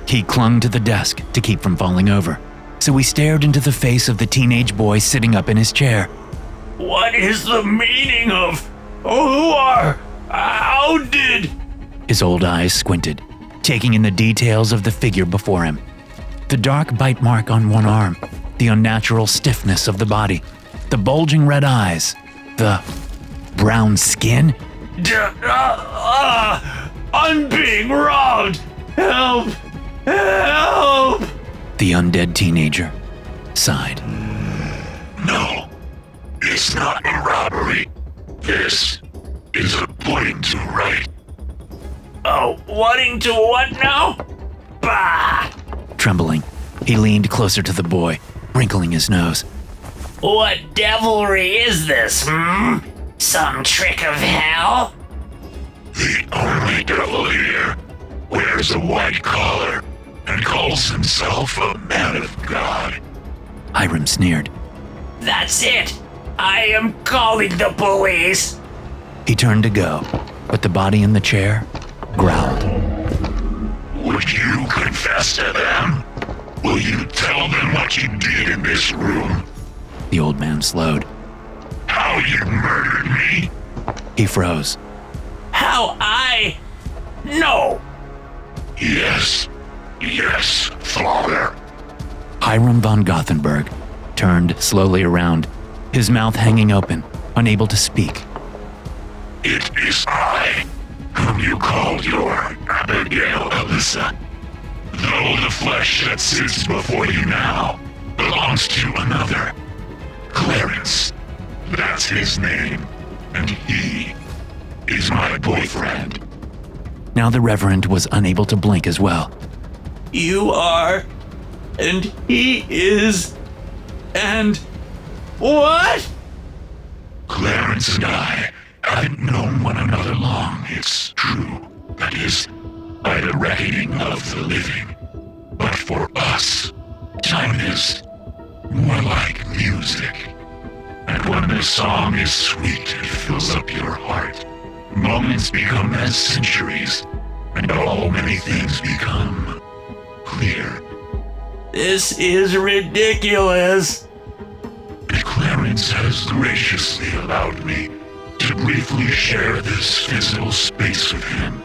He clung to the desk to keep from falling over, so he stared into the face of the teenage boy sitting up in his chair. What is the meaning of who are? How did? His old eyes squinted, taking in the details of the figure before him. The dark bite mark on one arm, the unnatural stiffness of the body, the bulging red eyes, the brown skin. I'm being robbed! Help! Help! The undead teenager sighed. No, it's not a robbery. This is a putting to right. Oh, wanting to what now? Bah! Trembling, he leaned closer to the boy, wrinkling his nose. What devilry is this, Some trick of hell? The only devil here wears a white collar and calls himself a man of God. Hiram sneered. That's it! I am calling the police! He turned to go, but the body in the chair growled. Would you confess to them? Will you tell them what you did in this room? The old man slowed. How you murdered me? He froze. How I? No! Yes, Father. Hiram von Goththingberg turned slowly around, his mouth hanging open, unable to speak. It is I, whom you called your Abigail Alyssa. Though the flesh that sits before you now belongs to another. Clarence, that's his name, and he is my boyfriend. Now the Reverend was unable to blink as well. You are, and he is, and what? Clarence and I haven't known one another long, it's true. That is, by the reckoning of the living. But for us, time is more like music. And when the song is sweet, it fills up your heart. Moments become as centuries, and all many things become clear. This is ridiculous. And Clarence has graciously allowed me to briefly share this physical space with him,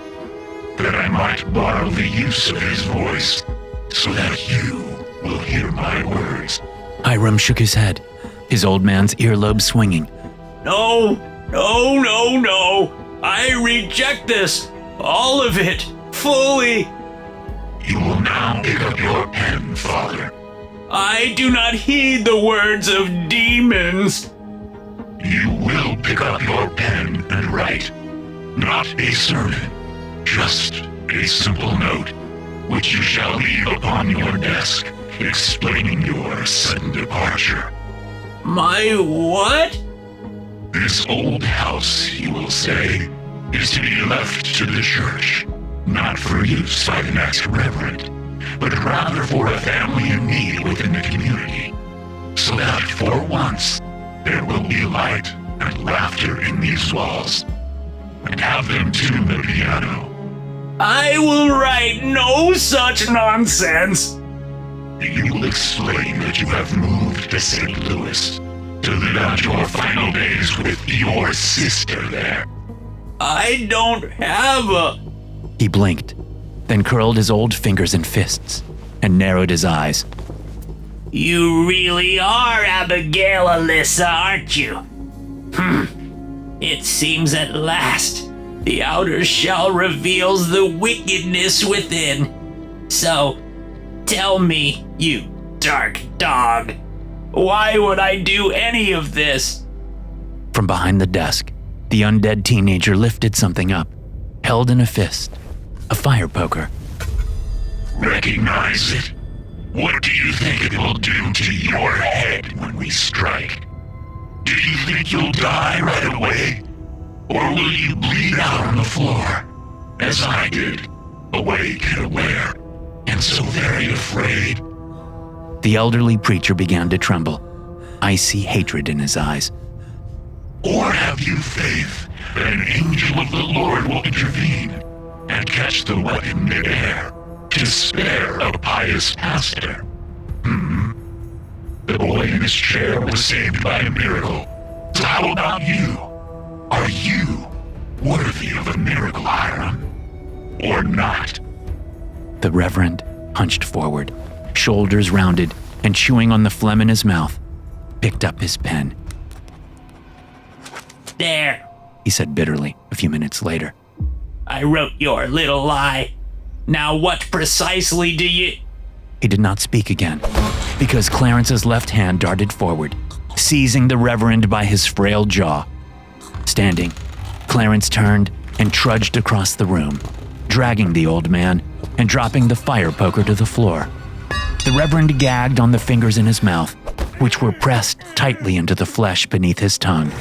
that I might borrow the use of his voice, so that you will hear my words. Hiram shook his head, his old man's earlobe swinging. No. I reject this. All of it. Fully. You will now pick up your pen, Father. I do not heed the words of demons. You will pick up your pen and write. Not a sermon, just a simple note. which you shall leave upon your desk, explaining your sudden departure. My what? This old house, you will say, is to be left to the church, not for use by the next reverend, but rather for a family in need within the community, so that for once there will be light and laughter in these walls, and have them tune the piano. I will write no such nonsense. You will explain that you have moved to St. Louis to live out your final days with your sister there. I don't have a... He blinked, then curled his old fingers in fists and narrowed his eyes. You really are Abigail Alyssa, aren't you? It seems at last the outer shell reveals the wickedness within. So, tell me, you dark dog, why would I do any of this? From behind the desk, the undead teenager lifted something up, held in a fist, a fire poker. Recognize it? What do you think it will do to your head when we strike? Do you think you'll die right away? Or will you bleed out on the floor, as I did, awake and aware, and so very afraid? The elderly preacher began to tremble, icy hatred in his eyes. Or have you faith that an angel of the Lord will intervene and catch the weapon midair to spare a pious pastor? The boy in his chair was saved by a miracle. So how about you? Are you worthy of a miracle, Hiram? Or not? The Reverend hunched forward, shoulders rounded, and chewing on the phlegm in his mouth, picked up his pen. There, He said bitterly a few minutes later. I wrote your little lie. Now what precisely do you... He did not speak again, because Clarence's left hand darted forward, seizing the Reverend by his frail jaw. Standing, Clarence turned and trudged across the room, dragging the old man and dropping the fire poker to the floor. The Reverend gagged on the fingers in his mouth, which were pressed tightly into the flesh beneath his tongue,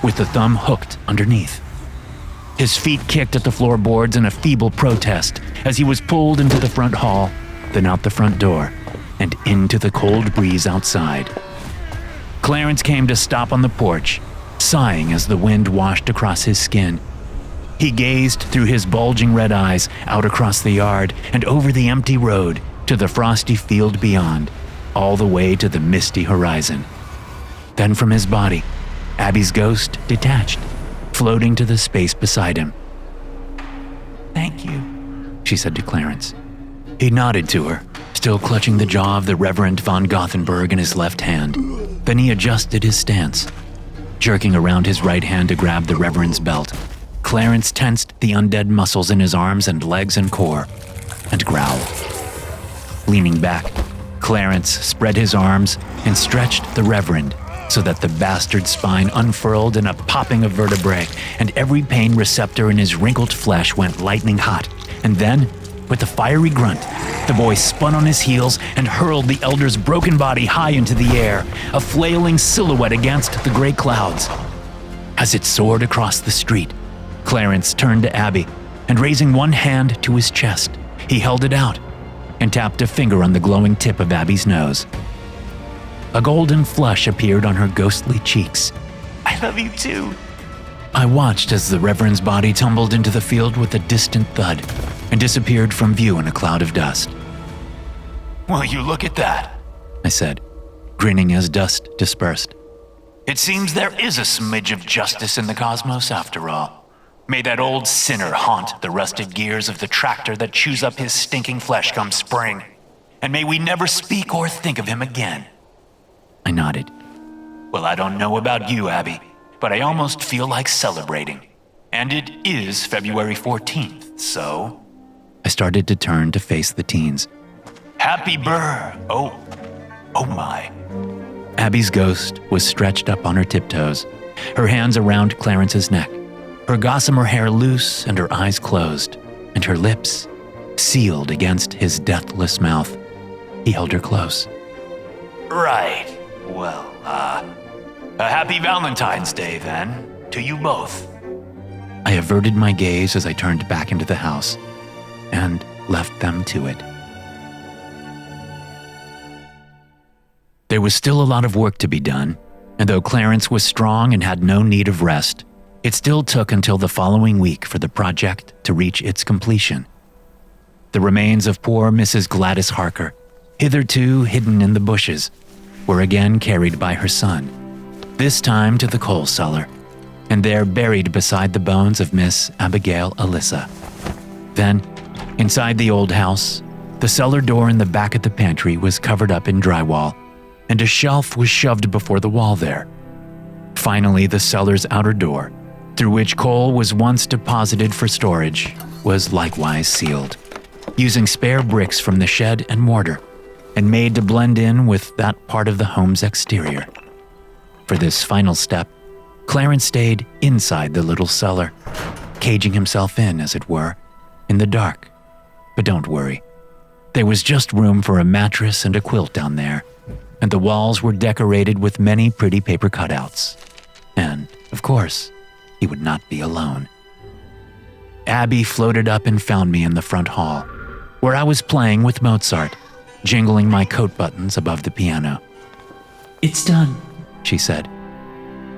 with the thumb hooked underneath. His feet kicked at the floorboards in a feeble protest as he was pulled into the front hall, then out the front door, and into the cold breeze outside. Clarence came to stop on the porch, sighing as the wind washed across his skin. He gazed through his bulging red eyes out across the yard and over the empty road to the frosty field beyond, all the way to the misty horizon. Then from his body, Abby's ghost detached, floating to the space beside him. Thank you, She said to Clarence. He nodded to her, still clutching the jaw of the Reverend von Goththingberg in his left hand. Then he adjusted his stance. Jerking around his right hand to grab the Reverend's belt, Clarence tensed the undead muscles in his arms and legs and core, and growled. Leaning back, Clarence spread his arms and stretched the Reverend so that the bastard's spine unfurled in a popping of vertebrae, and every pain receptor in his wrinkled flesh went lightning hot. And then, with a fiery grunt, the boy spun on his heels and hurled the elder's broken body high into the air, a flailing silhouette against the gray clouds. As it soared across the street, Clarence turned to Abby, and raising one hand to his chest, he held it out and tapped a finger on the glowing tip of Abby's nose. A golden flush appeared on her ghostly cheeks. I love you too. I watched as the Reverend's body tumbled into the field with a distant thud and disappeared from view in a cloud of dust. Will you look at that? I said, grinning as dust dispersed. It seems there is a smidge of justice in the cosmos after all. May that old sinner haunt the rusted gears of the tractor that chews up his stinking flesh come spring. And may we never speak or think of him again. I nodded. Well, I don't know about you, Abby, but I almost feel like celebrating. And it is February 14th, so... I started to turn to face the teens. Happy Oh my. Abby's ghost was stretched up on her tiptoes, her hands around Clarence's neck, her gossamer hair loose and her eyes closed, and her lips sealed against his deathless mouth. He held her close. Right. Well, a happy Valentine's Day, then, to you both. I averted my gaze as I turned back into the house and left them to it. There was still a lot of work to be done, and though Clarence was strong and had no need of rest, it still took until the following week for the project to reach its completion. The remains of poor Mrs. Gladys Harker, hitherto hidden in the bushes, were again carried by her son, this time to the coal cellar, and there buried beside the bones of Miss Abigail Alyssa. Then, inside the old house, the cellar door in the back of the pantry was covered up in drywall, and a shelf was shoved before the wall there. Finally, the cellar's outer door, through which coal was once deposited for storage, was likewise sealed, using spare bricks from the shed and mortar, and made to blend in with that part of the home's exterior. For this final step, Clarence stayed inside the little cellar, caging himself in, as it were, in the dark. But don't worry. There was just room for a mattress and a quilt down there, and the walls were decorated with many pretty paper cutouts. And, of course, he would not be alone. Abby floated up and found me in the front hall, where I was playing with Mozart, jingling my coat buttons above the piano. It's done, she said.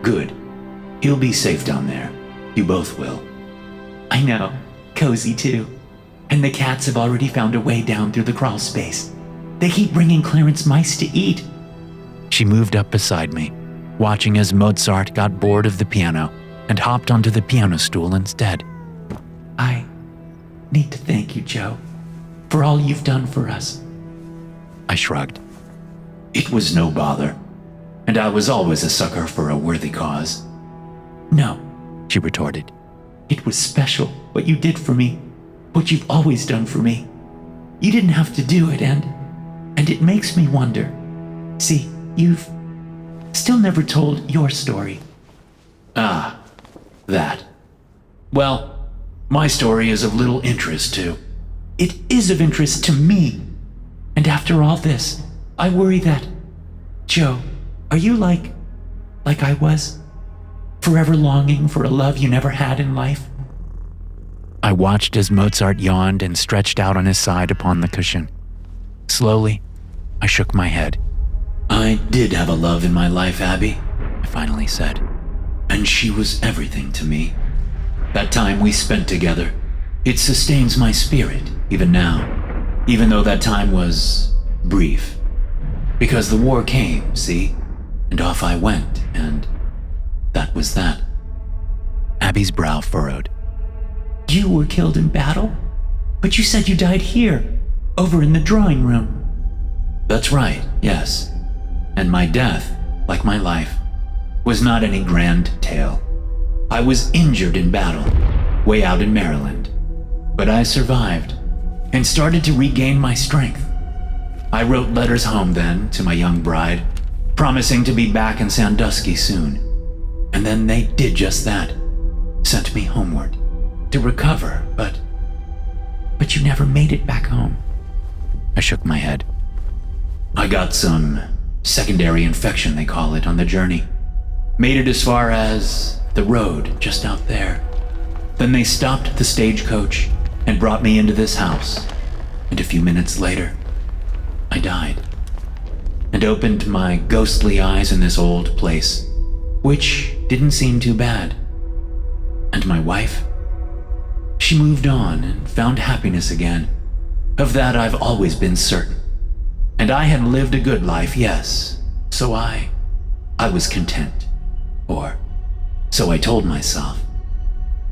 Good. He'll be safe down there. You both will. I know. Cozy, too. And the cats have already found a way down through the crawl space. They keep bringing Clarence mice to eat. She moved up beside me, watching as Mozart got bored of the piano and hopped onto the piano stool instead. I need to thank you, Joe, for all you've done for us. I shrugged. It was no bother, and I was always a sucker for a worthy cause. No, she retorted. It was special, what you did for me, what you've always done for me. You didn't have to do it, and it makes me wonder. See, you've still never told your story. Ah, that. Well, my story is of little interest to. It is of interest to me. And after all this, I worry that... Joe, are you like I was? Forever longing for a love you never had in life? I watched as Mozart yawned and stretched out on his side upon the cushion. Slowly, I shook my head. I did have a love in my life, Abby, I finally said. And she was everything to me. That time we spent together, it sustains my spirit, even now. Even though that time was brief. Because the war came, see? And off I went, and that was that. Abby's brow furrowed. You were killed in battle? But you said you died here, over in the drawing room. That's right, yes. And my death, like my life, was not any grand tale. I was injured in battle, way out in Maryland. But I survived, and started to regain my strength. I wrote letters home then to my young bride, promising to be back in Sandusky soon. And then they did just that, sent me homeward, to recover, but you never made it back home. I shook my head. I got some secondary infection, they call it, on the journey. Made it as far as the road just out there. Then they stopped the stagecoach and brought me into this house. And a few minutes later, I died. And opened my ghostly eyes in this old place, which didn't seem too bad. And my wife? She moved on and found happiness again. Of that I've always been certain. And I had lived a good life, yes. So I was content. Or so I told myself.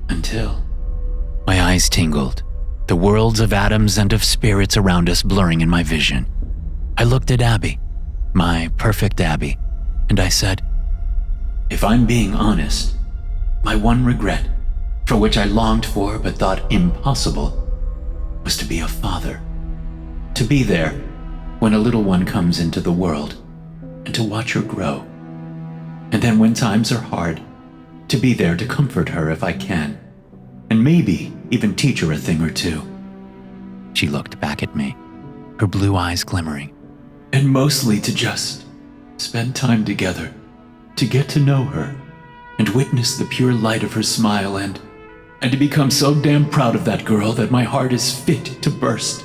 Until... My eyes tingled, the worlds of atoms and of spirits around us blurring in my vision. I looked at Abby, my perfect Abby, and I said, if I'm being honest, my one regret, for which I longed for but thought impossible, was to be a father. To be there when a little one comes into the world, and to watch her grow. And then when times are hard, to be there to comfort her if I can, and maybe even teach her a thing or two. She looked back at me, her blue eyes glimmering. And mostly to just spend time together, to get to know her, and witness the pure light of her smile and to become so damn proud of that girl that my heart is fit to burst.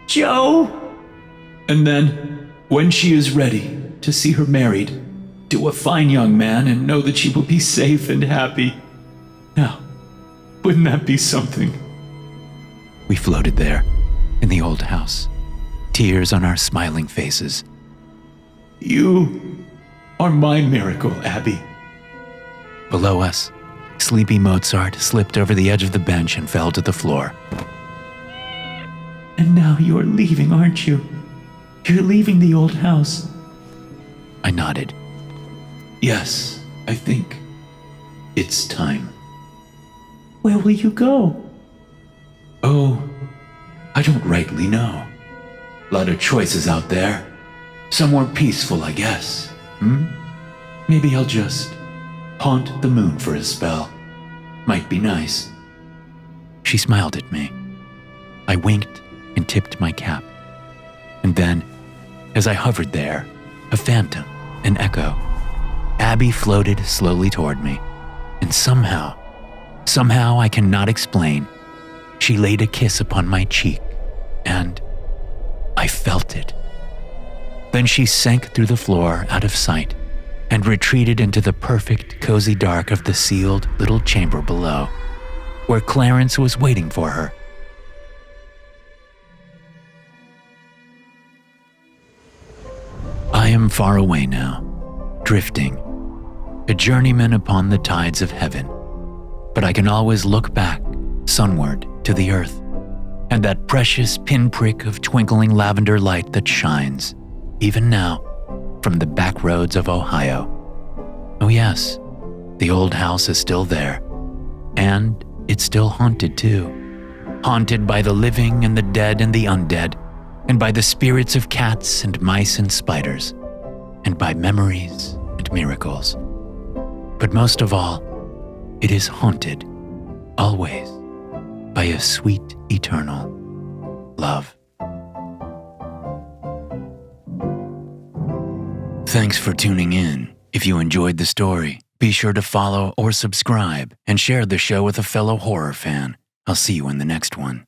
Joe! And then, when she is ready, to see her married to a fine young man and know that she will be safe and happy. Now, wouldn't that be something? We floated there, in the old house, tears on our smiling faces. You are my miracle, Abby. Below us, sleepy Mozart slipped over the edge of the bench and fell to the floor. And now you are leaving, aren't you? You're leaving the old house. I nodded. Yes, I think it's time. Where will you go? Oh, I don't rightly know. Lot of choices out there. Somewhere peaceful, I guess. Maybe I'll just haunt the moon for a spell. Might be nice. She smiled at me. I winked and tipped my cap. And then, as I hovered there, a phantom, an echo, Abby floated slowly toward me. And somehow I cannot explain, she laid a kiss upon my cheek, and I felt it. Then she sank through the floor out of sight and retreated into the perfect, cozy dark of the sealed little chamber below, where Clarence was waiting for her. I am far away now, drifting, a journeyman upon the tides of heaven, but I can always look back, sunward, to the earth, and that precious pinprick of twinkling lavender light that shines, even now, from the back roads of Ohio. Oh yes, the old house is still there, and it's still haunted too. Haunted by the living and the dead and the undead, and by the spirits of cats and mice and spiders, and by memories and miracles. But most of all, it is haunted, always, by a sweet, eternal love. Thanks for tuning in. If you enjoyed the story, be sure to follow or subscribe and share the show with a fellow horror fan. I'll see you in the next one.